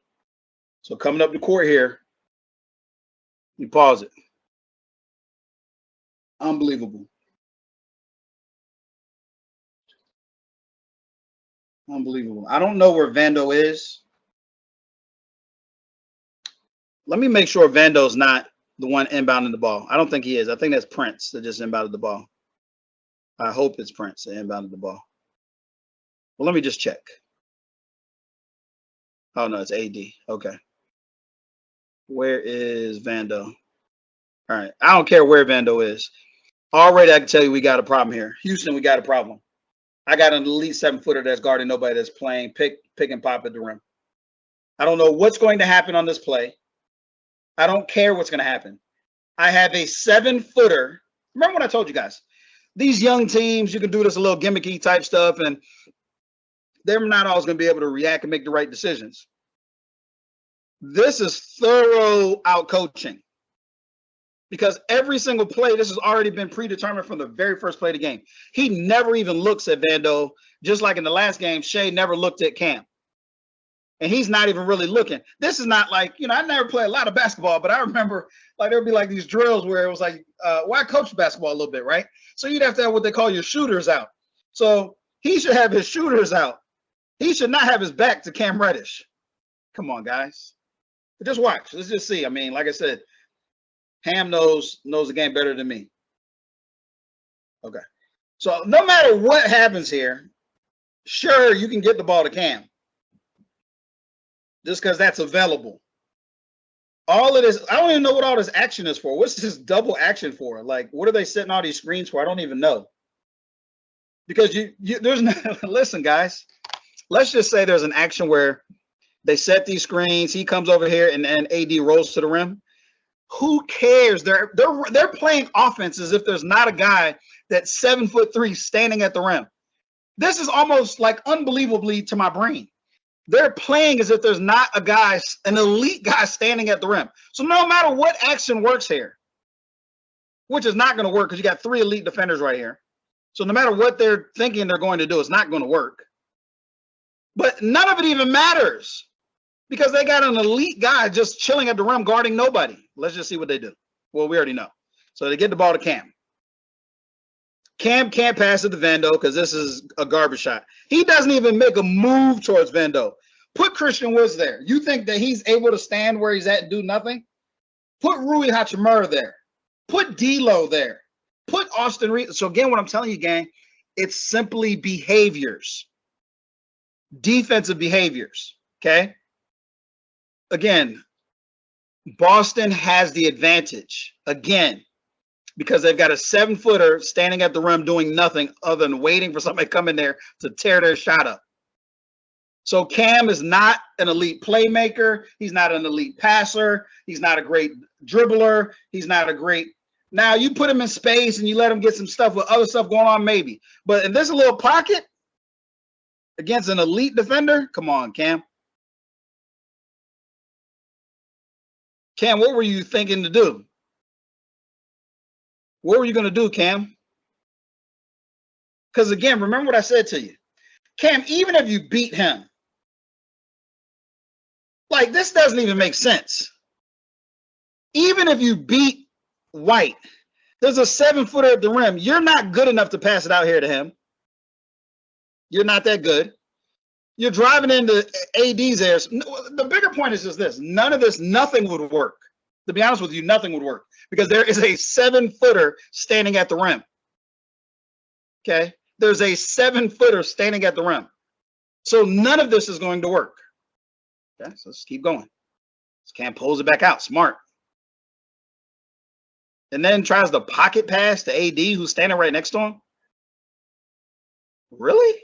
Speaker 1: So coming up the court here, we pause it. Unbelievable. Unbelievable. I don't know where Vando is. Let me make sure Vando's not the one inbounding the ball. I don't think he is. I think that's Prince that just inbounded the ball. I hope it's Prince that inbounded the ball. Well, let me just check. Oh, no, it's AD. Okay. Where is Vando? All right. I don't care where Vando is. Already, I can tell you we got a problem here. Houston, we got a problem. I got an elite 7-footer that's guarding nobody that's playing pick and pop at the rim. I don't know what's going to happen on this play. I don't care what's going to happen. I have a 7-footer. Remember what I told you guys? These young teams, you can do this a little gimmicky type stuff, and they're not always going to be able to react and make the right decisions. This is thorough out coaching because every single play, this has already been predetermined from the very first play of the game. He never even looks at Vando, just like in the last game, Shea never looked at Cam. And he's not even really looking. This is not like, I never played a lot of basketball, but I remember like there would be like these drills where it was like, I coached basketball a little bit, right? So you'd have to have what they call your shooters out. So he should have his shooters out. He should not have his back to Cam Reddish. Come on, guys. But just watch. Let's just see. I mean, like I said, Ham knows the game better than me. Okay. So no matter what happens here, sure, you can get the ball to Cam. Just because that's available. All of this, I don't even know what all this action is for. What's this double action for? Like, what are they setting all these screens for? I don't even know. Because there's no, listen, guys, let's just say there's an action where they set these screens, he comes over here and AD rolls to the rim. Who cares? They're playing offense as if there's not a guy that's 7'3" standing at the rim. This is almost like unbelievably to my brain. They're playing as if there's not a guy, an elite guy standing at the rim. So no matter what action works here, which is not going to work because you got 3 elite defenders right here. So no matter what they're thinking they're going to do, it's not going to work. But none of it even matters because they got an elite guy just chilling at the rim guarding nobody. Let's just see what they do. Well, we already know. So they get the ball to Cam. Cam can't pass it to Vando because this is a garbage shot. He doesn't even make a move towards Vando. Put Christian Woods there. You think that he's able to stand where he's at and do nothing? Put Rui Hachimura there. Put D'Lo there. Put Austin Reed. So again, what I'm telling you, gang, it's simply behaviors. Defensive behaviors, okay? Again, Boston has the advantage. Again, because they've got a 7-footer standing at the rim doing nothing other than waiting for somebody to come in there to tear their shot up. So Cam is not an elite playmaker. He's not an elite passer. He's not a great dribbler. He's not a great... Now, you put him in space and you let him get some stuff with other stuff going on, maybe. But in this little pocket against an elite defender, come on, Cam. Cam, what were you thinking to do? What were you going to do, Cam? Because, again, remember what I said to you. Cam, even if you beat him, like, this doesn't even make sense. Even if you beat White, there's a 7-footer at the rim. You're not good enough to pass it out here to him. You're not that good. You're driving into AD's air. The bigger point is just this. None of this, nothing would work. To be honest with you, nothing would work because there is a 7-footer standing at the rim. Okay? There's a 7-footer standing at the rim. So none of this is going to work. Okay? So let's keep going. Cam pulls it back out. Smart. And then tries the pocket pass to AD, who's standing right next to him. Really?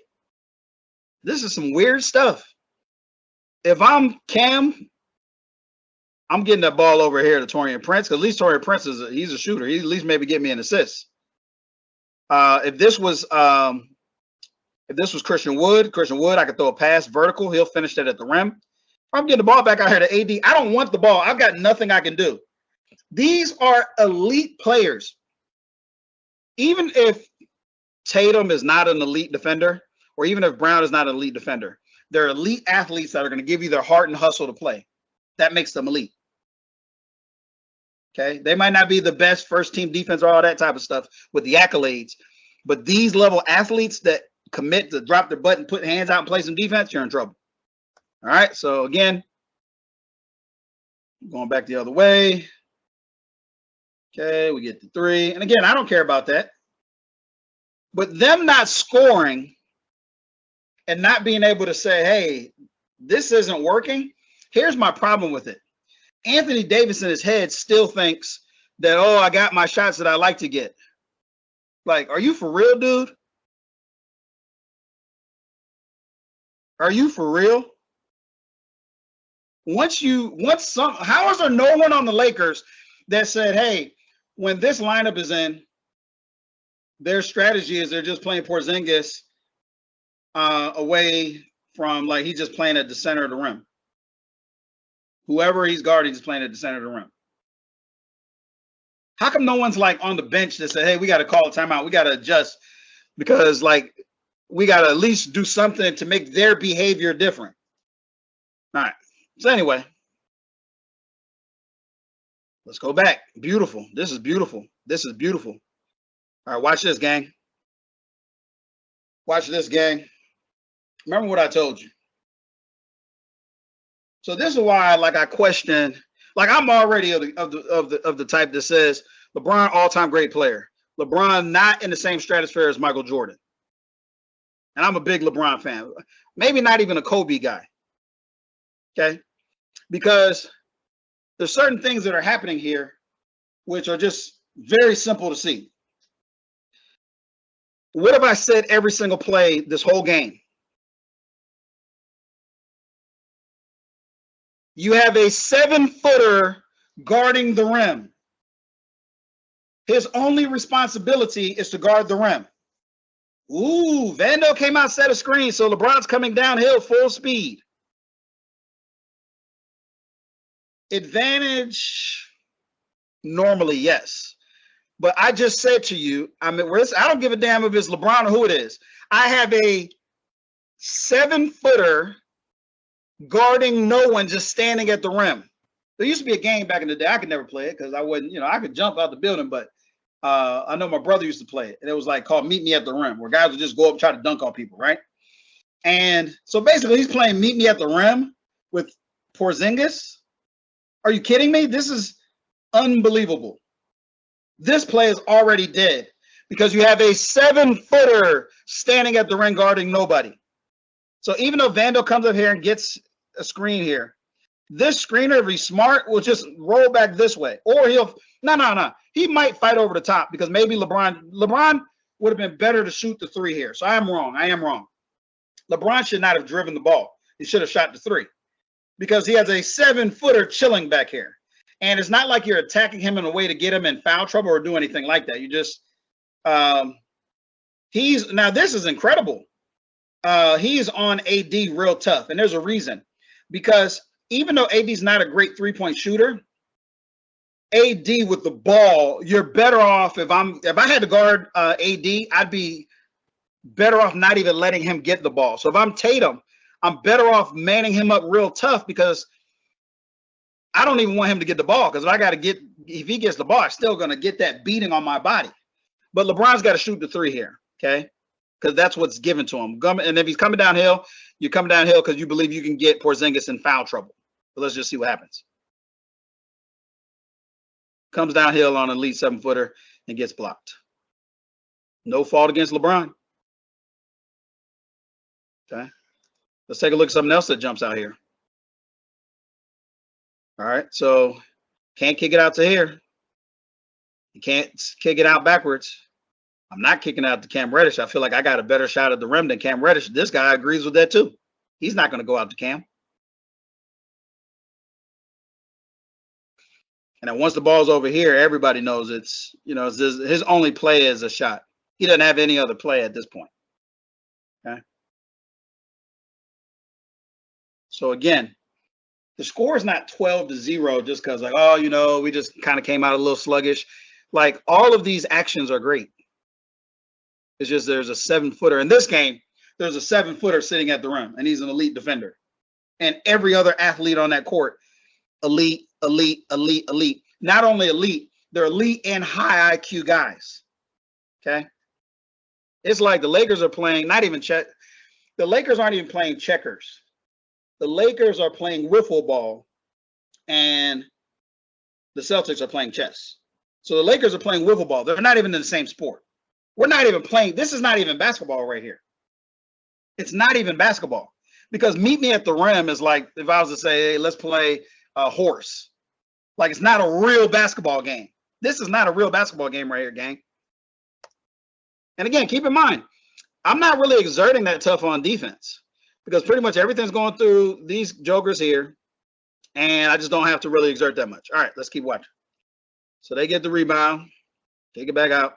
Speaker 1: This is some weird stuff. If I'm Cam, I'm getting that ball over here to Taurean Prince, because at least Taurean Prince he's a shooter. He at least maybe get me an assist. If this was Christian Wood, I could throw a pass vertical. He'll finish that at the rim. I'm getting the ball back out here to AD. I don't want the ball. I've got nothing I can do. These are elite players. Even if Tatum is not an elite defender, or even if Brown is not an elite defender, they're elite athletes that are going to give you their heart and hustle to play. That makes them elite. Okay? They might not be the best first-team defense or all that type of stuff with the accolades, but these level athletes that commit to drop their butt and put hands out and play some defense, you're in trouble. All right? So, again, going back the other way. Okay, we get the 3. And, again, I don't care about that. But them not scoring and not being able to say, hey, this isn't working, here's my problem with it. Anthony Davis in his head still thinks that, oh, I got my shots that I like to get. Like, are you for real, dude? Are you for real? How is there no one on the Lakers that said, hey, when this lineup is in, their strategy is they're just playing Porzingis away from, like, he's just playing at the center of the rim. Whoever he's guarding is playing at the center of the rim. How come no one's, like, on the bench that said, hey, we got to call a timeout. We got to adjust because, like, we got to at least do something to make their behavior different. All right. So anyway, let's go back. Beautiful. This is beautiful. This is beautiful. All right, watch this, gang. Watch this, gang. Remember what I told you. So this is why, like, I question. Like, I'm already of the type that says LeBron all-time great player. LeBron not in the same stratosphere as Michael Jordan. And I'm a big LeBron fan. Maybe not even a Kobe guy. Okay? Because there's certain things that are happening here which are just very simple to see. What have I said every single play this whole game? You have a 7-footer guarding the rim. His only responsibility is to guard the rim. Ooh, Vando came out, set a screen, so LeBron's coming downhill full speed. Advantage, normally, yes. But I just said to you, I don't give a damn if it's LeBron or who it is. I have a 7-footer guarding no one, just standing at the rim. There used to be a game back in the day. I could never play it because I wouldn't, I could jump out the building, but I know my brother used to play it. And it was like called Meet Me at the Rim, where guys would just go up and try to dunk on people, right? And so basically he's playing Meet Me at the Rim with Porzingis. Are you kidding me? This is unbelievable. This play is already dead because you have a 7-footer standing at the rim guarding nobody. So even though Vando comes up here and gets a screen here, this screener, if he's smart, will just roll back this way. Or he'll, no. He might fight over the top because maybe LeBron would have been better to shoot the 3 here. So I am wrong. LeBron should not have driven the ball. He should have shot the 3 because he has a 7-footer chilling back here. And it's not like you're attacking him in a way to get him in foul trouble or do anything like that. You just, now this is incredible. He's on AD real tough. And there's a reason. Because even though AD's not a great 3-point shooter, AD with the ball, you're better off if I had to guard AD, I'd be better off not even letting him get the ball. So if I'm Tatum, I'm better off manning him up real tough because I don't even want him to get the ball because if he gets the ball, I'm still going to get that beating on my body. But LeBron's got to shoot the 3 here, okay? Because that's what's given to him. And if he's coming downhill, you're coming downhill because you believe you can get Porzingis in foul trouble. But let's just see what happens. Comes downhill on an elite 7-footer and gets blocked. No fault against LeBron. Okay. Let's take a look at something else that jumps out here. All right, so can't kick it out to here. You can't kick it out backwards. I'm not kicking out to Cam Reddish. I feel like I got a better shot at the rim than Cam Reddish. This guy agrees with that too. He's not going to go out to Cam. And then once the ball's over here, everybody knows it's his only play is a shot. He doesn't have any other play at this point. Okay. So again, the score is not 12-0 just because we just kind of came out a little sluggish. Like all of these actions are great. It's just there's a 7-footer. In this game, there's a 7-footer sitting at the rim, and he's an elite defender. And every other athlete on that court, elite. Not only elite, they're elite and high IQ guys. Okay? It's like the Lakers are playing, the Lakers aren't even playing checkers. The Lakers are playing wiffle ball, and the Celtics are playing chess. So the Lakers are playing wiffle ball. They're not even in the same sport. We're not even playing. This is not even basketball right here. It's not even basketball. Because meet me at the rim is like if I was to say, hey, let's play a horse. Like it's not a real basketball game. This is not a real basketball game right here, gang. And again, keep in mind, I'm not really exerting that tough on defense. Because pretty much everything's going through these jokers here. And I just don't have to really exert that much. All right, let's keep watching. So they get the rebound. Take it back out.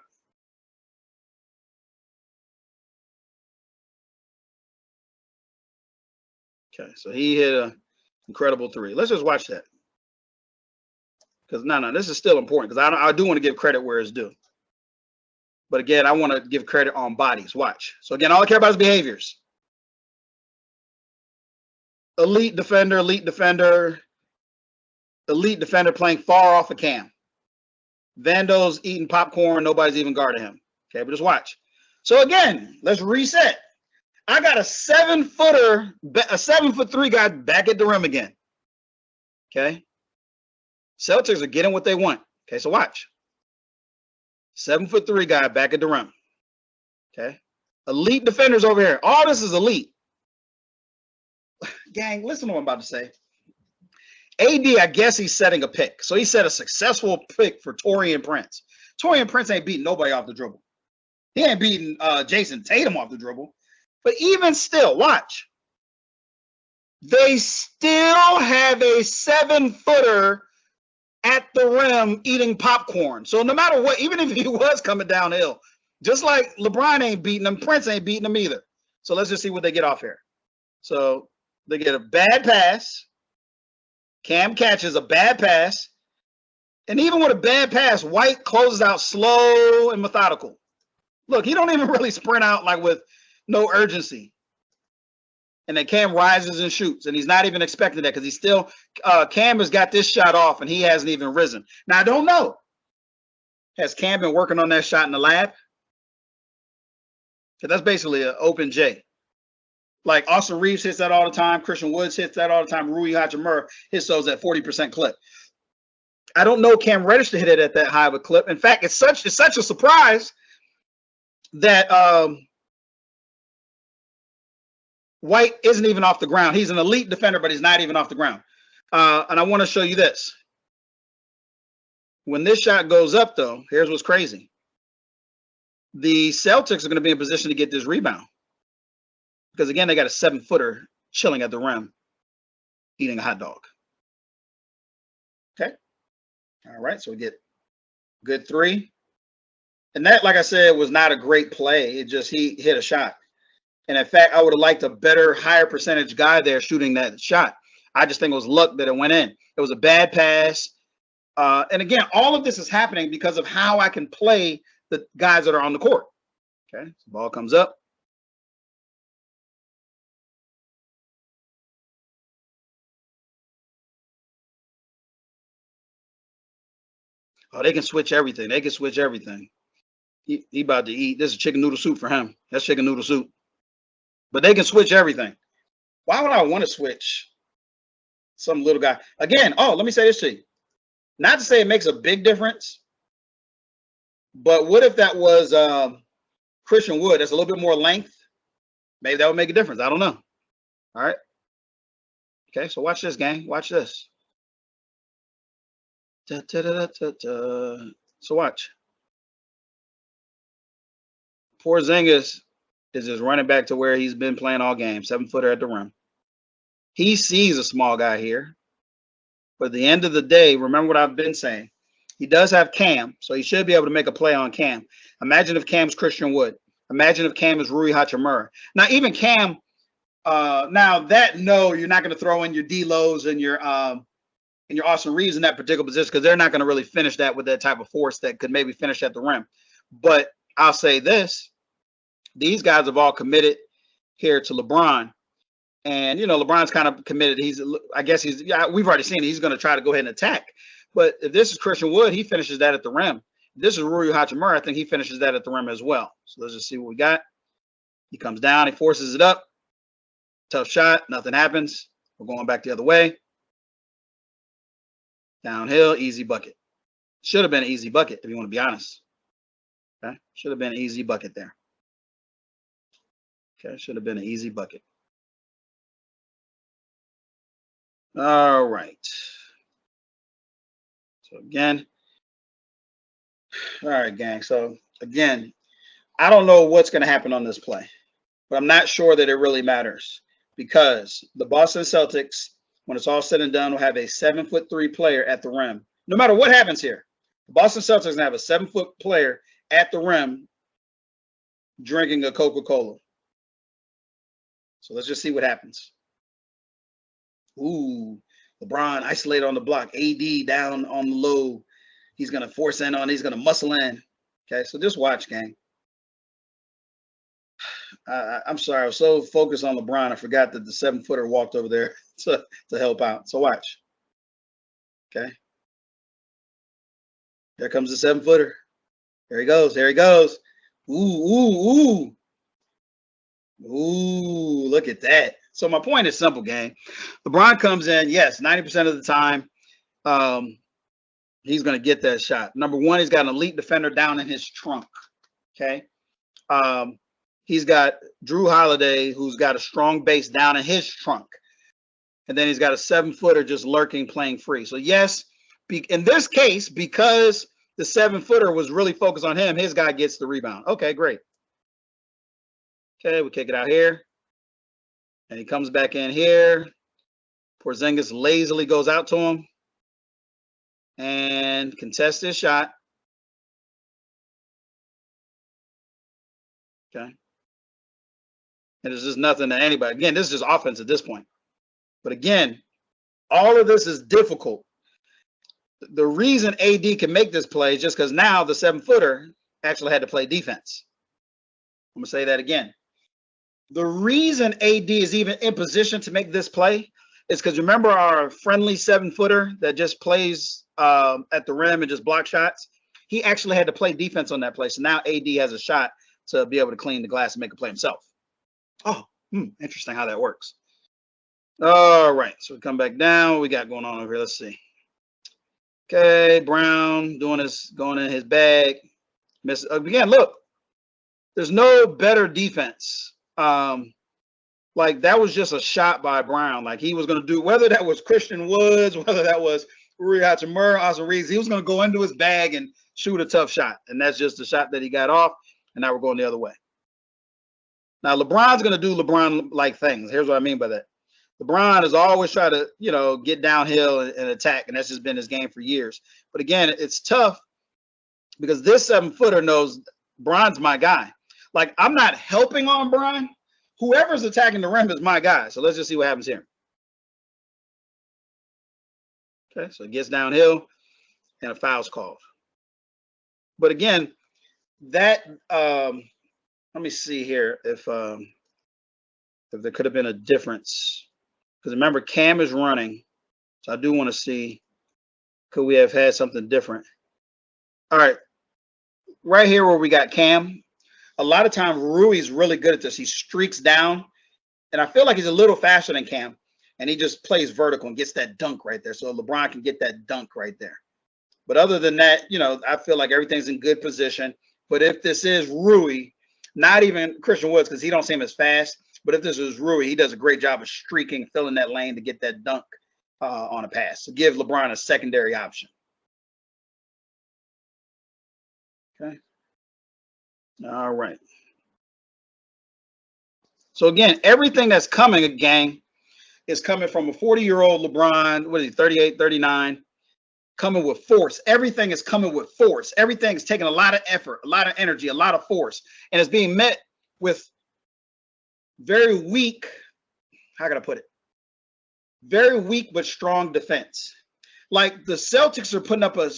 Speaker 1: Okay, so he hit an incredible 3. Let's just watch that. Because, no, this is still important. Because I do want to give credit where it's due. But again, I want to give credit on bodies. Watch. So again, all I care about is behaviors. Elite defender playing far off of Cam. Vando's eating popcorn. Nobody's even guarding him. Okay, but just watch. So again, let's reset. I got a 7-footer, a 7'3" guy back at the rim again. Okay. Celtics are getting what they want. Okay, so watch. 7'3" guy back at the rim. Okay. Elite defenders over here. All this is elite. Gang, listen to what I'm about to say. AD, I guess he's setting a pick. So he set a successful pick for Taurean Prince. Taurean Prince ain't beating nobody off the dribble. He ain't beating Jason Tatum off the dribble. But even still, watch. They still have a 7-footer at the rim eating popcorn. So no matter what, even if he was coming downhill, just like LeBron ain't beating him, Prince ain't beating him either. So let's just see what they get off here. So they get a bad pass. Cam catches a bad pass. And even with a bad pass, White closes out slow and methodical. Look, he don't even really sprint out like with no urgency. And then Cam rises and shoots, and he's not even expecting that because he's still Cam has got this shot off, and he hasn't even risen. Now, I don't know. Has Cam been working on that shot in the lab? Because that's basically an open J. Like Austin Reeves hits that all the time. Christian Woods hits that all the time. Rui Hachimura hits those at 40% clip. I don't know Cam Reddish to hit it at that high of a clip. In fact, it's such a surprise that White isn't even off the ground. He's an elite defender, but he's not even off the ground. And I want to show you this. When this shot goes up, though, here's what's crazy. The Celtics are going to be in position to get this rebound. Because, again, they got a 7-footer chilling at the rim, eating a hot dog. Okay. All right, so we get good three. And that, like I said, was not a great play. It just, he hit a shot. And in fact, I would have liked a better, higher percentage guy there shooting that shot. I just think it was luck that it went in. It was a bad pass. And again, all of this is happening because of how I can play the guys that are on the court. Okay, so ball comes up. Oh, they can switch everything. They can switch everything. He about to eat. This is chicken noodle soup for him. That's chicken noodle soup. But they can switch everything. Why would I want to switch some little guy? Again, let me say this to you. Not to say it makes a big difference, but what if that was Christian Wood? That's a little bit more length. Maybe that would make a difference. I don't know. All right. Okay, so watch this, gang. Watch this. So watch. Porzingis is just running back to where he's been playing all game, 7-footer at the rim. He sees a small guy here. But at the end of the day, remember what I've been saying. He does have Cam, so he should be able to make a play on Cam. Imagine if Cam's Christian Wood. Imagine if Cam is Rui Hachimura. Now, even Cam, you're not going to throw in your D-Lows and your Austin Reeves in that particular position because they're not going to really finish that with that type of force that could maybe finish at the rim. But I'll say this. These guys have all committed here to LeBron. And, LeBron's kind of committed. We've already seen it. He's going to try to go ahead and attack. But if this is Christian Wood, he finishes that at the rim. If this is Rui Hachimura, I think he finishes that at the rim as well. So let's just see what we got. He comes down. He forces it up. Tough shot. Nothing happens. We're going back the other way. Downhill. Easy bucket. Should have been an easy bucket, if you want to be honest. Okay. Should have been an easy bucket there. Okay. Should have been an easy bucket. All right. So again, all right, gang. So again, I don't know what's going to happen on this play, but I'm not sure that it really matters because the Boston Celtics, when it's all said and done, will have a 7'3" player at the rim. No matter what happens here, the Boston Celtics going to have a 7-foot player at the rim drinking a Coca-Cola. So let's just see what happens. Ooh, LeBron isolated on the block. AD down on the low. He's going to force in on. He's going to muscle in. Okay, so just watch, gang. I'm sorry. I was so focused on LeBron, I forgot that the 7-footer walked over there to help out. So watch. Okay. There comes the 7-footer. There he goes. There he goes. Ooh, ooh, ooh. Ooh, look at that. So my point is simple, gang. LeBron comes in, yes, 90% of the time, he's going to get that shot. Number one, he's got an elite defender down in his trunk, okay? He's got Drew Holiday, who's got a strong base down in his trunk. and then he's got a 7-footer just lurking, playing free. So yes, in this case, because the 7-footer was really focused on him, his guy gets the rebound. Okay, great. Okay, we kick it out here. And he comes back in here. Porzingis lazily goes out to him and contests his shot. Okay. And there's just nothing to anybody. Again, this is just offense at this point. But again, all of this is difficult. The reason AD can make this play is just because now the 7-footer actually had to play defense. I'm going to say that again. The reason AD is even in position to make this play is because remember our friendly 7-footer that just plays at the rim and just block shots? He actually had to play defense on that play. So now AD has a shot to be able to clean the glass and make a play himself. Oh, interesting how that works. All right, so we come back down. What we got going on over here? Let's see. Okay, Brown doing this, going in his bag. Miss again. Look, there's no better defense. Like that was just a shot by Brown. Like he was going to do, whether that was Christian Woods, whether that was Rui Hachimura, Austin Reeves, he was going to go into his bag and shoot a tough shot. And that's just the shot that he got off. And now we're going the other way. Now LeBron's going to do LeBron-like things. Here's what I mean by that. LeBron has always tried to, get downhill and attack, and that's just been his game for years. But again, it's tough because this 7-footer knows Bron's my guy. Like, I'm not helping on Bron. Whoever's attacking the rim is my guy. So let's just see what happens here. Okay, so it gets downhill, and a foul's called. But again, that let me see here if there could have been a difference. Because remember, Cam is running. So I do want to see, could we have had something different? All right. Right here where we got Cam, a lot of times Rui's really good at this. He streaks down. And I feel like he's a little faster than Cam. And he just plays vertical and gets that dunk right there. So LeBron can get that dunk right there. But other than that, I feel like everything's in good position. But if this is Rui, not even Christian Woods, because he don't seem as fast. But if this is Rui, he does a great job of streaking, filling that lane to get that dunk on a pass. To give LeBron a secondary option. Okay. All right. So again, everything that's coming, gang, is coming from a 40-year-old LeBron. What is he, 38, 39? Coming with force. Everything is coming with force. Everything is taking a lot of effort, a lot of energy, a lot of force. And it's being met with very weak, how can I put it? Very weak but strong defense. Like the Celtics are putting up a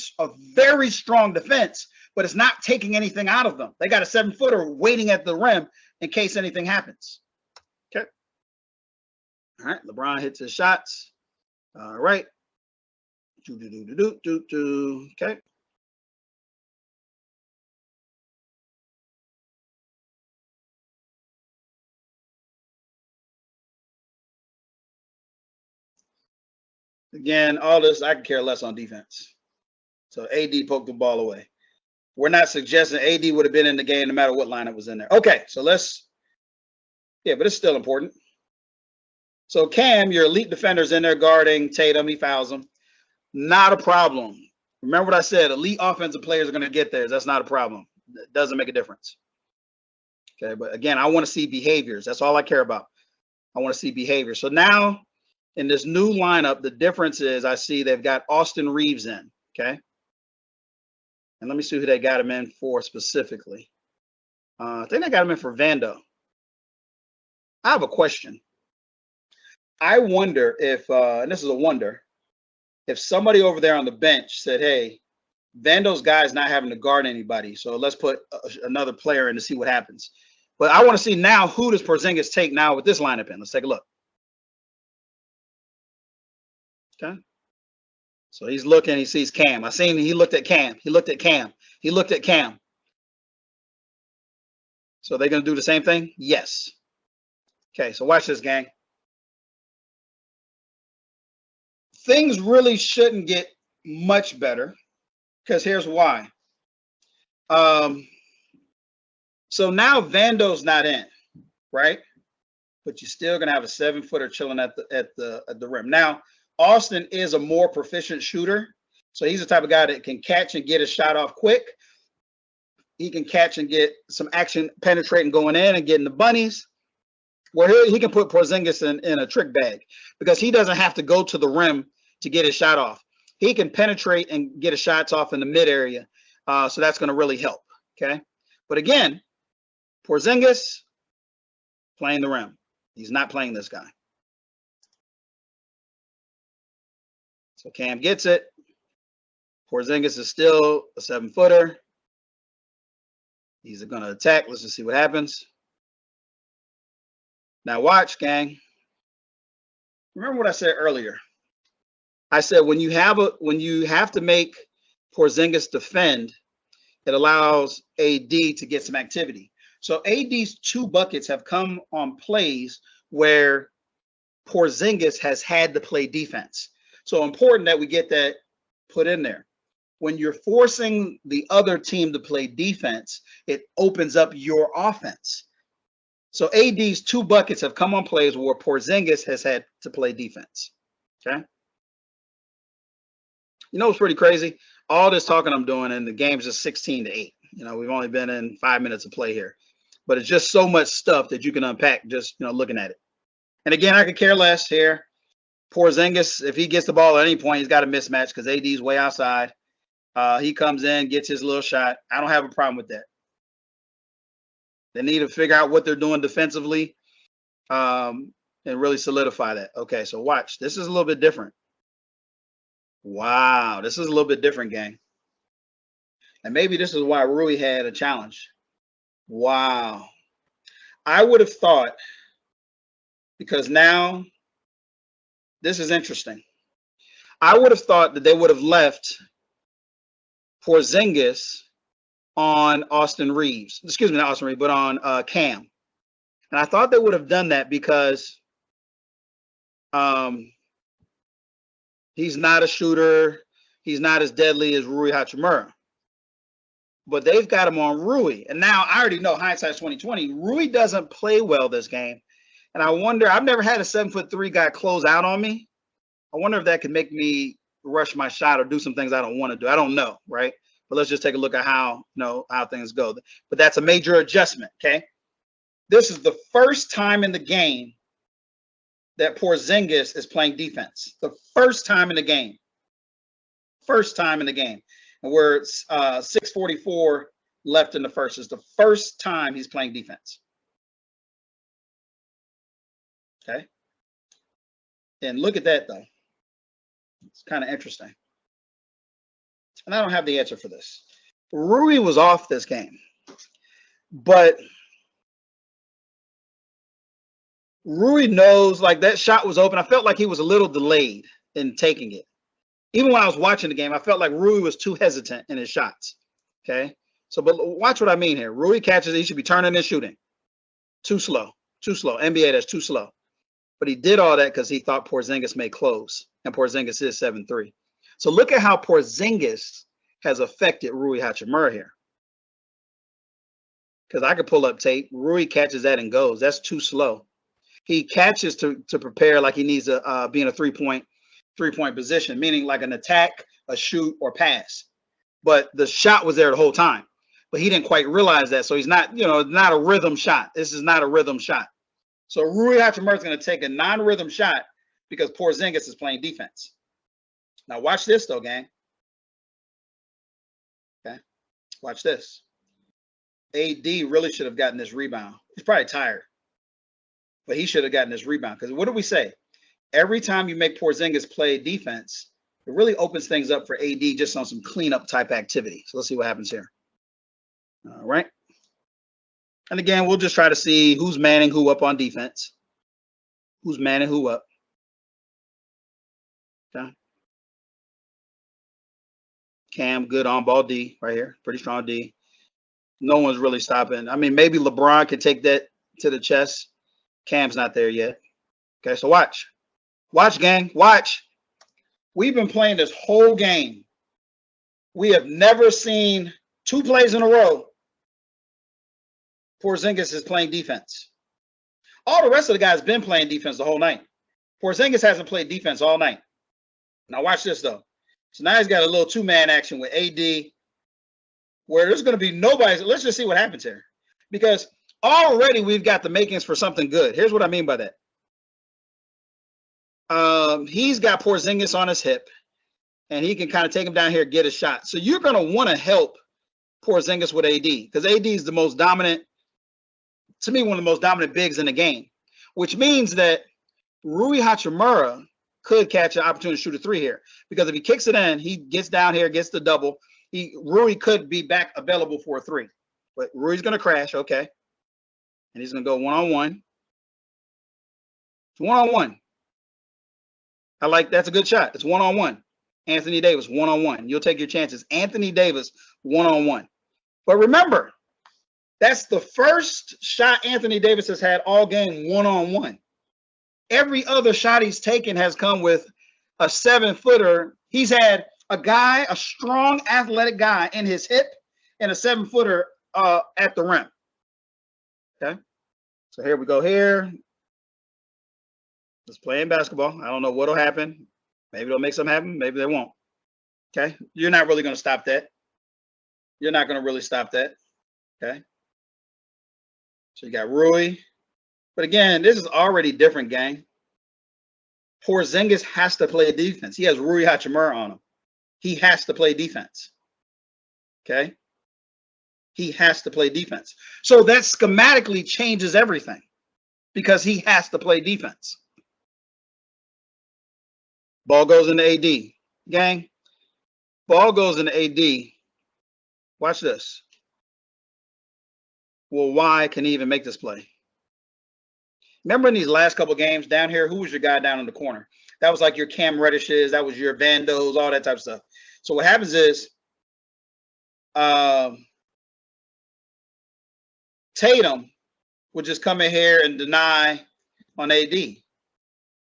Speaker 1: very strong defense, but it's not taking anything out of them. They got a 7-footer waiting at the rim in case anything happens. Okay. All right, LeBron hits his shots. All right. Okay. Again, all this, I can care less on defense. So AD poked the ball away. We're not suggesting AD would have been in the game no matter what lineup was in there. Okay, so but it's still important. So Cam, your elite defender's in there guarding Tatum. He fouls him. Not a problem. Remember what I said, elite offensive players are going to get theirs. That's not a problem. It doesn't make a difference. Okay, but again, I want to see behaviors. That's all I care about. I want to see behavior. So now, in this new lineup, the difference is I see they've got Austin Reeves in, okay? And let me see who they got him in for specifically. I think they got him in for Vando. I have a question. I wonder if, and this is a wonder, if somebody over there on the bench said, hey, Vando's guy's not having to guard anybody, so let's put another player in to see what happens. But I want to see now, who does Porzingis take now with this lineup in? Let's take a look. Okay. So he's looking, he sees Cam. I seen he looked at Cam. He looked at Cam. He looked at Cam. So they're going to do the same thing? Yes. Okay, so watch this, gang. Things really shouldn't get much better because here's why. So now Vando's not in, right? but you're still gonna have a 7-footer chilling at the rim. Now, Austin is a more proficient shooter, so he's the type of guy that can catch and get his shot off quick. He can catch and get some action penetrating going in and getting the bunnies, where he can put Porzingis in a trick bag because he doesn't have to go to the rim to get his shot off. He can penetrate and get his shots off in the mid area, so that's going to really help. Okay, but again, Porzingis playing the rim. He's not playing this guy. So Cam gets it. Porzingis is still a 7-footer. He's going to attack. Let's just see what happens. Now watch, gang. Remember what I said earlier. I said when you have to make Porzingis defend, it allows AD to get some activity. So AD's 2 buckets have come on plays where Porzingis has had to play defense. So important that we get that put in there. When you're forcing the other team to play defense, it opens up your offense. So AD's 2 buckets have come on plays where Porzingis has had to play defense. Okay. You know what's pretty crazy? All this talking I'm doing, and the game's just 16-8. You know, we've only been in 5 minutes of play here, but it's just so much stuff that you can unpack just looking at it. And again, I could care less here. Porzingis, if he gets the ball at any point, he's got a mismatch because AD's way outside. He comes in, gets his little shot. I don't have a problem with that. They need to figure out what they're doing defensively and really solidify that. Okay, so watch. This is a little bit different. Wow, this is a little bit different, gang. And maybe this is why Rui had a challenge. Wow. I would have thought, because now this is interesting. I would have thought that they would have left Porzingis on Austin Reeves. Excuse me, not Austin Reeves, but on Cam. And I thought they would have done that because he's not a shooter. He's not as deadly as Rui Hachimura. But they've got him on Rui. And now I already know hindsight's 2020. Rui doesn't play well this game. And I wonder, I've never had a 7'3" guy close out on me. I wonder if that could make me rush my shot or do some things I don't want to do. I don't know, right? But let's just take a look at how things go. But that's a major adjustment, okay? This is the first time in the game that Porzingis is playing defense. The first time in the game. First time in the game. And we're 6:44 left in the first. It's the first time he's playing defense. Okay. And look at that, though. It's kind of interesting. And I don't have the answer for this. Rui was off this game. But Rui knows, like, that shot was open. I felt like he was a little delayed in taking it. Even when I was watching the game, I felt like Rui was too hesitant in his shots. Okay. So, but watch what I mean here. Rui catches, he should be turning and shooting. Too slow. Too slow. NBA, that's too slow. But he did all that because he thought Porzingis may close. And Porzingis is 7'3". So look at how Porzingis has affected Rui Hachimura here. Because I could pull up tape. Rui catches that and goes. That's too slow. He catches to prepare like he needs to be in a three-point position, meaning like an attack, a shoot, or pass. But the shot was there the whole time. But he didn't quite realize that. So he's not, not a rhythm shot. This is not a rhythm shot. So Rui Hachimura is going to take a non-rhythm shot because Porzingis is playing defense. Now watch this, though, gang. Okay, watch this. AD really should have gotten this rebound. He's probably tired, but he should have gotten this rebound because what do we say? Every time you make Porzingis play defense, it really opens things up for AD just on some cleanup type activity. So let's see what happens here. All right. And again, we'll just try to see who's manning who up on defense. Who's manning who up. Okay. Cam, good on ball D right here. Pretty strong D. No one's really stopping. I mean, maybe LeBron could take that to the chest. Cam's not there yet. Okay, so watch. Watch, gang. Watch. We've been playing this whole game. We have never seen 2 plays in a row Porzingis is playing defense. All the rest of the guys been playing defense the whole night. Porzingis hasn't played defense all night. Now watch this though. So now he's got a little two-man action with AD, where there's going to be nobody. Let's just see what happens here, because already we've got the makings for something good. Here's what I mean by that. He's got Porzingis on his hip, and he can kind of take him down here, get a shot. So you're going to want to help Porzingis with AD, because AD is the most dominant, to me, one of the most dominant bigs in the game, which means that Rui Hachimura could catch an opportunity to shoot a three here, because if he kicks it in, he gets down here, gets the double. Rui could be back available for a three, but Rui's going to crash, okay, and he's going to go one-on-one. One-on-one. I like that's a good shot. It's one-on-one. Anthony Davis, one-on-one. You'll take your chances. Anthony Davis, one-on-one. But remember, that's the first shot Anthony Davis has had all game one-on-one. Every other shot he's taken has come with a 7-footer. He's had a guy, a strong athletic guy in his hip, and a 7-footer at the rim. Okay. So here we go here. Just playing basketball. I don't know what'll happen. Maybe they'll make something happen. Maybe they won't. Okay. You're not really going to stop that. You're not going to really stop that. Okay. So you got Rui. But again, this is already different, gang. Porzingis has to play defense. He has Rui Hachimura on him. He has to play defense. Okay. He has to play defense. So that schematically changes everything, because he has to play defense. Ball goes into AD. Gang, ball goes into AD. Watch this. Well, why can he even make this play? Remember in these last couple games down here, who was your guy down in the corner? That was like your Cam Reddishes. That was your Vandos, all that type of stuff. So what happens is Tatum would just come in here and deny on AD.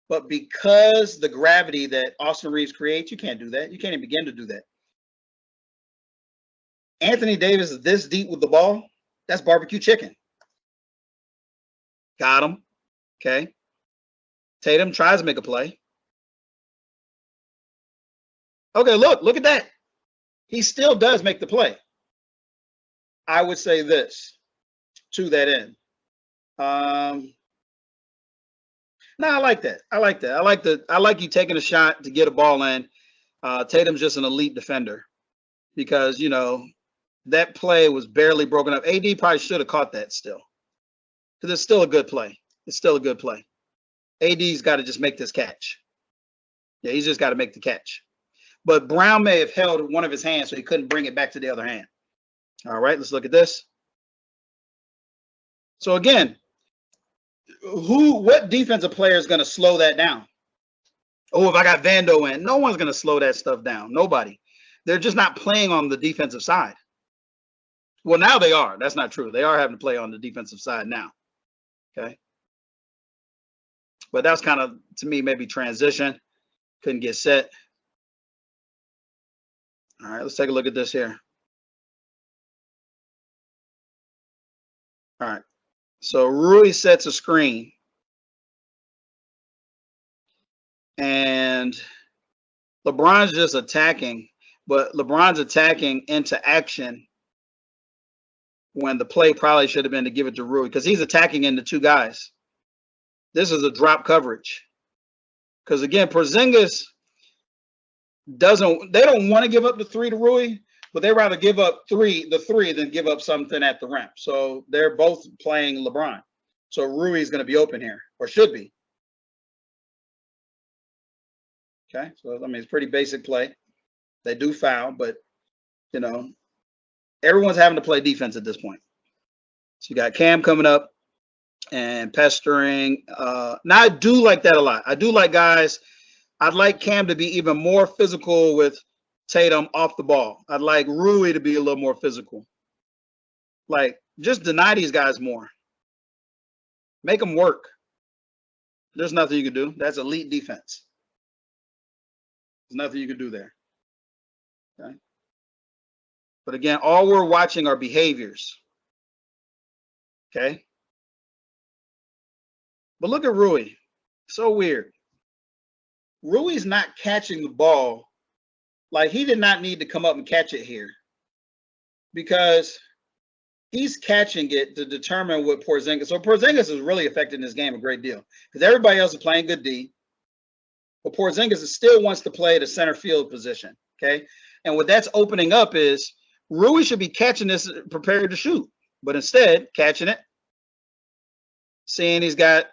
Speaker 1: But because the gravity that Austin Reeves creates, you can't do that. You can't even begin to do that. Anthony Davis is this deep with the ball. That's barbecue chicken. Got him. Okay. Tatum tries to make a play. Okay, look at that. He still does make the play. I would say this to that end. No, I like that. I like that. I like you taking a shot to get a ball in. Tatum's just an elite defender, because, you know, that play was barely broken up. AD probably should have caught that still, because it's still a good play. It's still a good play. AD's got to just make this catch. Yeah, he's just got to make the catch. But Brown may have held one of his hands so he couldn't bring it back to the other hand. All right, let's look at this. So again, what defensive player is going to slow that down? Oh, if I got Vando in, no one's going to slow that stuff down. Nobody. They're just not playing on the defensive side. Well, now they are. That's not true. They are having to play on the defensive side now. Okay. But that's kind of, to me, maybe transition. Couldn't get set. All right, let's take a look at this here. All right. So Rui sets a screen, and LeBron's just attacking, but LeBron's attacking into action when the play probably should have been to give it to Rui, because he's attacking into two guys. This is a drop coverage, because again, Porzingis they don't want to give up the three to Rui, but they rather give up the three than give up something at the rim. So they're both playing LeBron. So Rui is going to be open here, or should be. Okay, so I mean, it's pretty basic play. They do foul, but, you know, everyone's having to play defense at this point. So you got Cam coming up and pestering. Now I do like that a lot. I do like guys. I'd like Cam to be even more physical with Tatum off the ball. I'd like Rui to be a little more physical. Like, just deny these guys more. Make them work. There's nothing you can do. That's elite defense. There's nothing you can do there. Okay. But again, all we're watching are behaviors. Okay. But look at Rui. So weird. Rui's not catching the ball. Like, he did not need to come up and catch it here, because he's catching it to determine what Porzingis. So Porzingis is really affecting this game a great deal, because everybody else is playing good D. But Porzingis still wants to play the center field position. Okay. And what that's opening up is Rui should be catching this, prepared to shoot, but instead catching it, seeing he's got,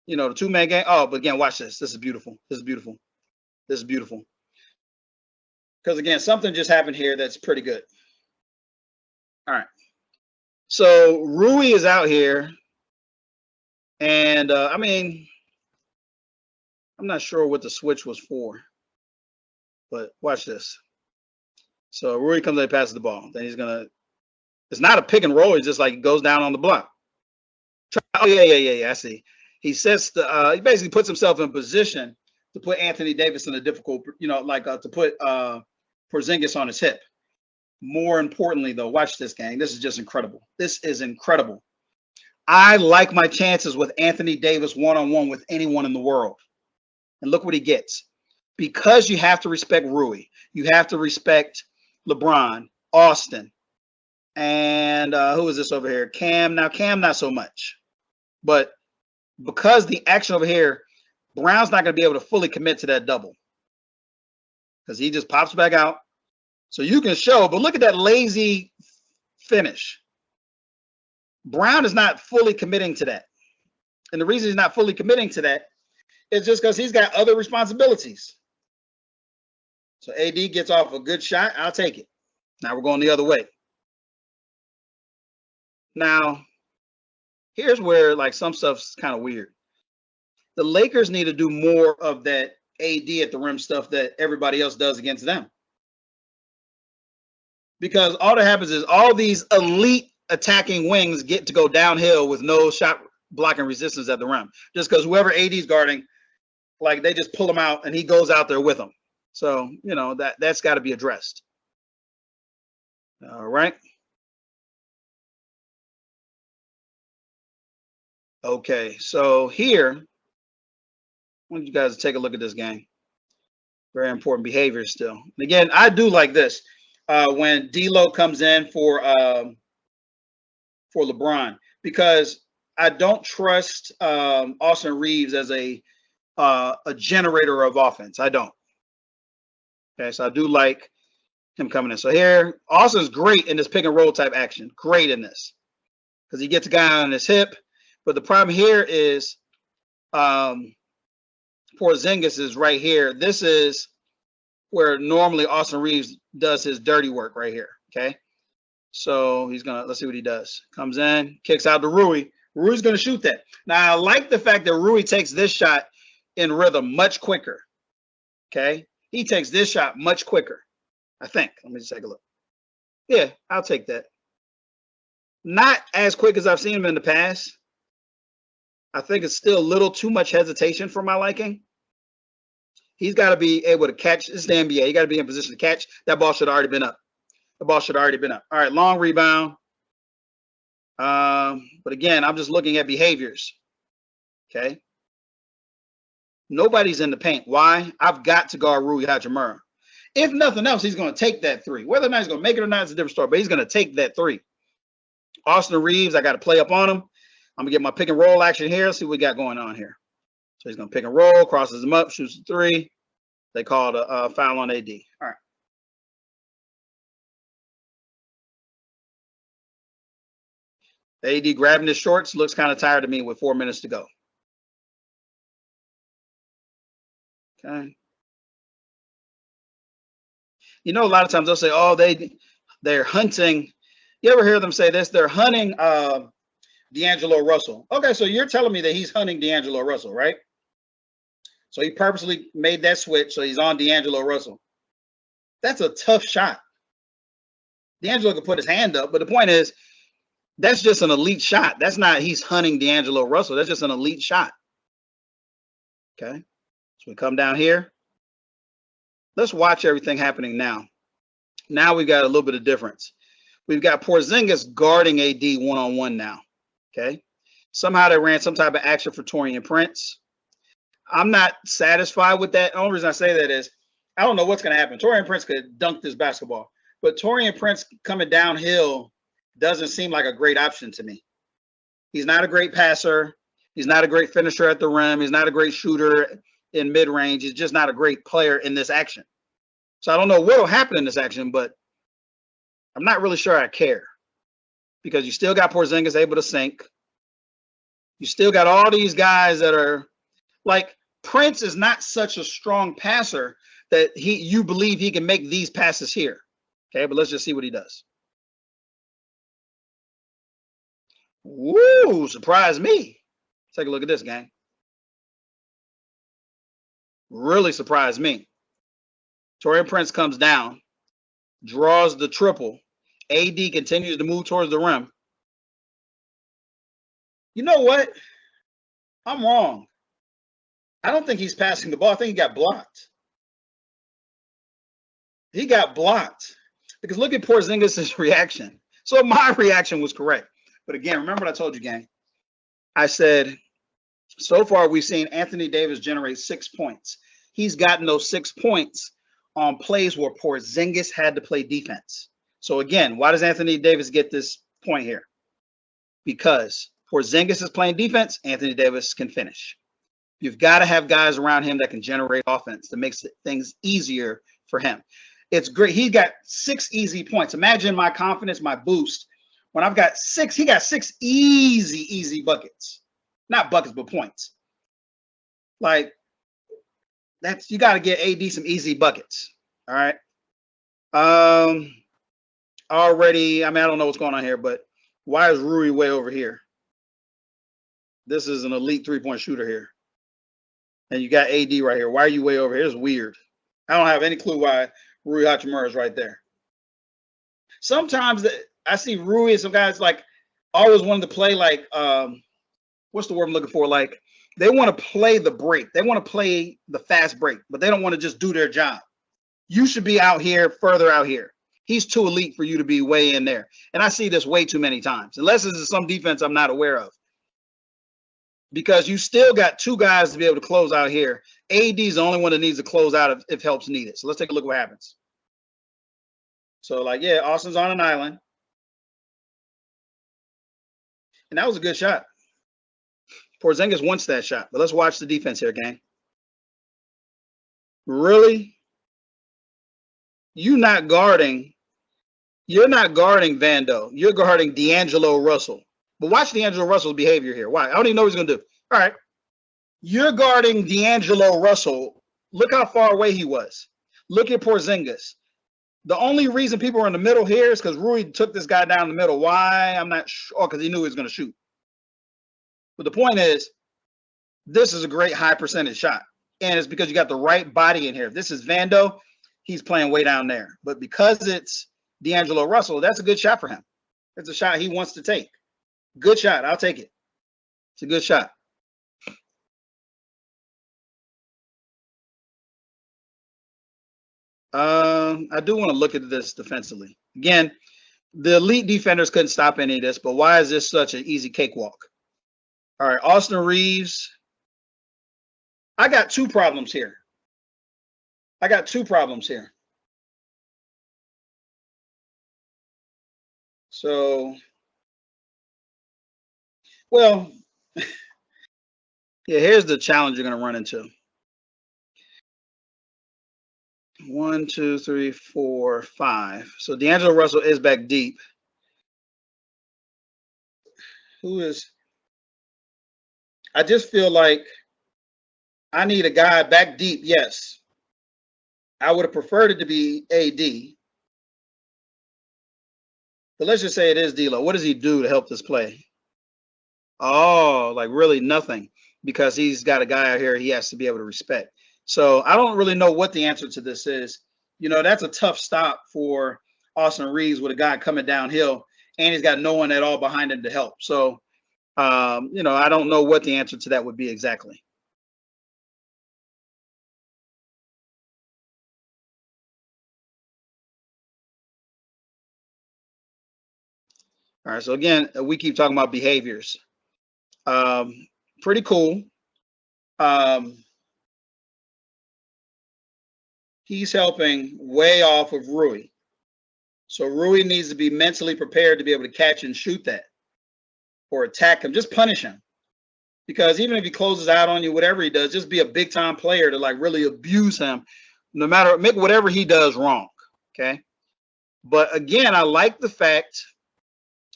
Speaker 1: the 2-man game. Oh, but again, watch this. This is beautiful. This is beautiful. This is beautiful. Because again, something just happened here that's pretty good. All right. So Rui is out here. And I'm not sure what the switch was for, but watch this. So Rui comes in and passes the ball. Then it's not a pick and roll. It's just like, goes down on the block. Oh, yeah. I see. He sets he basically puts himself in position to put Anthony Davis in a difficult, to put Porzingis on his hip. More importantly, though, watch this, gang. This is just incredible. This is incredible. I like my chances with Anthony Davis one-on-one with anyone in the world. And look what he gets. Because you have to respect Rui. You have to respect LeBron, Austin, and who is this over here? Cam. Now, Cam, not so much. But because the action over here, Brown's not going to be able to fully commit to that double, because he just pops back out. So you can show, but look at that lazy finish. Brown is not fully committing to that. And the reason he's not fully committing to that is just because he's got other responsibilities. So AD gets off a good shot. I'll take it. Now we're going the other way. Now, here's where some stuff's kind of weird. The Lakers need to do more of that AD at the rim stuff that everybody else does against them. Because all that happens is all these elite attacking wings get to go downhill with no shot blocking resistance at the rim. Just because whoever AD's guarding, they just pull him out and he goes out there with them. So, that's got to be addressed. All right. Okay, so here, I want you guys to take a look at this game. Very important behavior still. And again, I do like this. When D'Lo comes in for LeBron, because I don't trust Austin Reeves as a generator of offense. I don't. Okay, so I do like him coming in. So here, Austin's great in this pick and roll type action. Great in this, because he gets a guy on his hip. But the problem here is Porzingis is right here. This is where normally Austin Reeves does his dirty work right here. Okay. So let's see what he does. Comes in, kicks out to Rui. Rui's going to shoot that. Now, I like the fact that Rui takes this shot in rhythm much quicker. Okay. He takes this shot much quicker, I think. Let me just take a look. Yeah, I'll take that. Not as quick as I've seen him in the past. I think it's still a little too much hesitation for my liking. He's got to be able to catch. This is the NBA. You got to be in position to catch. That ball should have already been up. The ball should have already been up. All right, long rebound. But again, I'm just looking at behaviors. Okay. Nobody's in the paint. Why? I've got to guard Rui Hachimura. If nothing else, he's going to take that three. Whether or not he's going to make it or not is a different story, but he's going to take that three. Austin Reeves, I got to play up on him. I'm going to get my pick and roll action here. See what we got going on here. So he's going to pick and roll, crosses him up, shoots the three. They called a foul on AD. All right. AD grabbing his shorts. Looks kind of tired to me with 4 minutes to go. Okay. A lot of times they'll say, oh, they're hunting. You ever hear them say this? They're hunting D'Angelo Russell. Okay, so you're telling me that he's hunting D'Angelo Russell, right? So he purposely made that switch, so he's on D'Angelo Russell. That's a tough shot. D'Angelo can put his hand up, but the point is, that's just an elite shot. That's not he's hunting D'Angelo Russell. That's just an elite shot. Okay, so we come down here. Let's watch everything happening now. Now we've got a little bit of difference. We've got Porzingis guarding AD one-on-one now. Okay. Somehow they ran some type of action for Taurean Prince. I'm not satisfied with that. The only reason I say that is I don't know what's going to happen. Taurean Prince could dunk this basketball, but Taurean Prince coming downhill doesn't seem like a great option to me. He's not a great passer. He's not a great finisher at the rim. He's not a great shooter in mid-range. He's just not a great player in this action. So I don't know what will happen in this action, but I'm not really sure I care because you still got Porzingis able to sink. You still got all these guys that are like Prince is not such a strong passer that you believe he can make these passes here. Okay, but let's just see what he does. Woo, surprised me. Take a look at this, gang. Really surprised me. Taurean Prince comes down, draws the triple. AD continues to move towards the rim. You know what? I'm wrong. I don't think he's passing the ball. I think he got blocked. He got blocked. Because look at Porzingis' reaction. So my reaction was correct. But again, remember what I told you, gang. I said, so far we've seen Anthony Davis generate 6 points. He's gotten those 6 points on plays where Porzingis had to play defense. So again, why does Anthony Davis get this point here? Because Porzingis is playing defense, Anthony Davis can finish. You've got to have guys around him that can generate offense that makes things easier for him. It's great. He got 6 easy points. Imagine my confidence, my boost. When I've got 6, he got 6 easy buckets. Not buckets, but points. Like, you got to get AD some easy buckets. All right. Already, I don't know what's going on here, but why is Rui way over here? This is an elite 3-point shooter here. And you got AD right here. Why are you way over here? It's weird. I don't have any clue why Rui Hachimura is right there. Sometimes I see Rui and some guys like always wanted to play like, what's the word I'm looking for? Like they want to play the break. They want to play the fast break, but they don't want to just do their job. You should be out here, further out here. He's too elite for you to be way in there. And I see this way too many times, unless this is some defense I'm not aware of. Because you still got 2 guys to be able to close out here. AD is the only one that needs to close out if help's needed. So let's take a look at what happens. So, like, yeah, Austin's on an island. And that was a good shot. Porzingis wants that shot. But let's watch the defense here, gang. Really? You're not guarding Vando. You're guarding D'Angelo Russell. But watch D'Angelo Russell's behavior here. Why? I don't even know what he's going to do. All right. You're guarding D'Angelo Russell. Look how far away he was. Look at Porzingis. The only reason people are in the middle here is because Rui took this guy down the middle. Why? I'm not sure. Because he knew he was going to shoot. But the point is, this is a great high percentage shot. And it's because you got the right body in here. If this is Vando, he's playing way down there. But because it's D'Angelo Russell, that's a good shot for him. It's a shot he wants to take. Good shot. I'll take it. It's a good shot. I do want to look at this defensively. Again, the elite defenders couldn't stop any of this, but why is this such an easy cakewalk? All right, Austin Reeves. I got 2 problems here. So, well, yeah, here's the challenge you're going to run into. 1, 2, 3, 4, 5. So D'Angelo Russell is back deep. I just feel like I need a guy back deep. Yes. I would have preferred it to be AD. But let's just say it is D'Lo. What does he do to help this play? Oh, like really nothing, because he's got a guy out here he has to be able to respect. So I don't really know what the answer to this is. That's a tough stop for Austin Reeves with a guy coming downhill, and he's got no one at all behind him to help. So, I don't know what the answer to that would be exactly. All right. So again, we keep talking about behaviors. Pretty cool. He's helping way off of Rui. So Rui needs to be mentally prepared to be able to catch and shoot that or attack him. Just punish him. Because even if he closes out on you, whatever he does, just be a big time player to like really abuse him, no matter, make whatever he does wrong. Okay. But again, I like the fact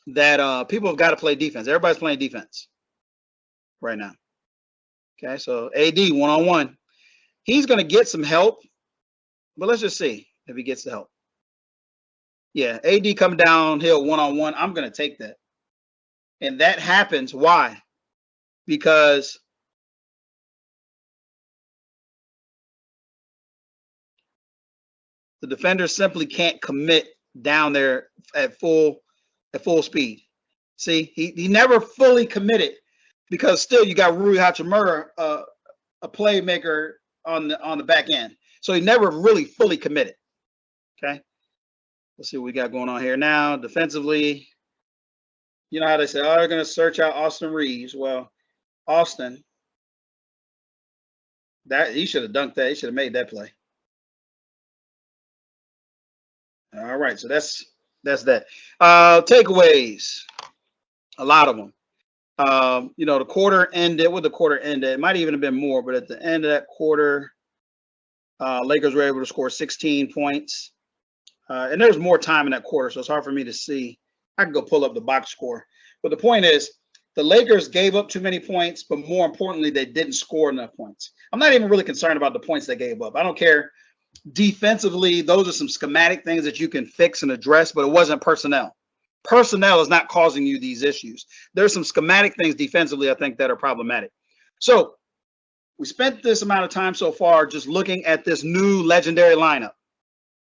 Speaker 1: that people have got to play defense. Everybody's playing defense right now. Okay. So AD one-on-one, he's going to get some help, but let's just see if he gets the help. Yeah. AD coming downhill one-on-one. I'm going to take that. And that happens. Why? Because the defender simply can't commit down there at full speed. See, he never fully committed because still you got Rui Hachimura, a playmaker on the back end. So he never really fully committed. Okay. Let's see what we got going on here now. Defensively, you know how they say, oh, they're going to search out Austin Reeves. Well, Austin, that he should have dunked that. He should have made that play. All right, so that's that. Takeaways, a lot of them. You know, the quarter ended. With the quarter ended, it might even have been more, but at the end of that quarter, Lakers were able to score 16 points, and there's more time in that quarter, so it's hard for me to see. I can go pull up the box score, but the point is, the Lakers gave up too many points, but more importantly, they didn't score enough points. I'm not even really concerned about the points they gave up. I don't care. Defensively, those are some schematic things that you can fix and address, but it wasn't personnel. Personnel is not causing you these issues. There's some schematic things defensively, I think, that are problematic. So we spent this amount of time so far just looking at this new legendary lineup.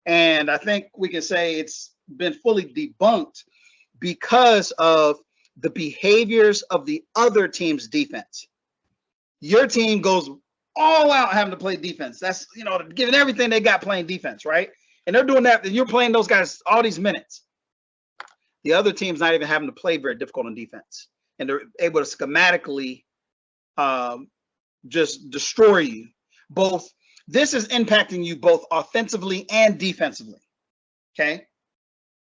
Speaker 1: And I think we can say it's been fully debunked because of the behaviors of the other team's defense. Your team goes all out having to play defense. That's, you know, giving everything they got playing defense, right? And they're doing that. And you're playing those guys all these minutes. The other team's not even having to play very difficult on defense. And they're able to schematically just destroy you. Both, this is impacting you both offensively and defensively, okay?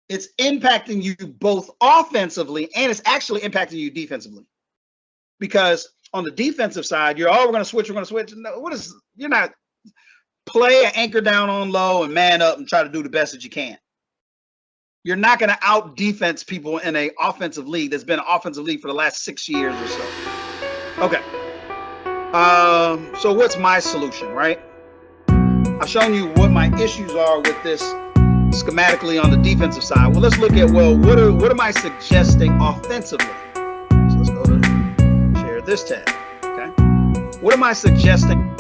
Speaker 1: It's impacting you both offensively and it's actually impacting you defensively. Because on the defensive side, you're, oh, we're going to switch. No, you're not play an anchor down on low and man up and try to do the best that you can. You're not going to out defense people in an offensive league that's been an offensive league for the last 6 years or so. Okay. So what's my solution, right? I've shown you what my issues are with this schematically on the defensive side. Well, let's look at, well, what am I suggesting offensively? So let's go to share this tab. Okay. What am I suggesting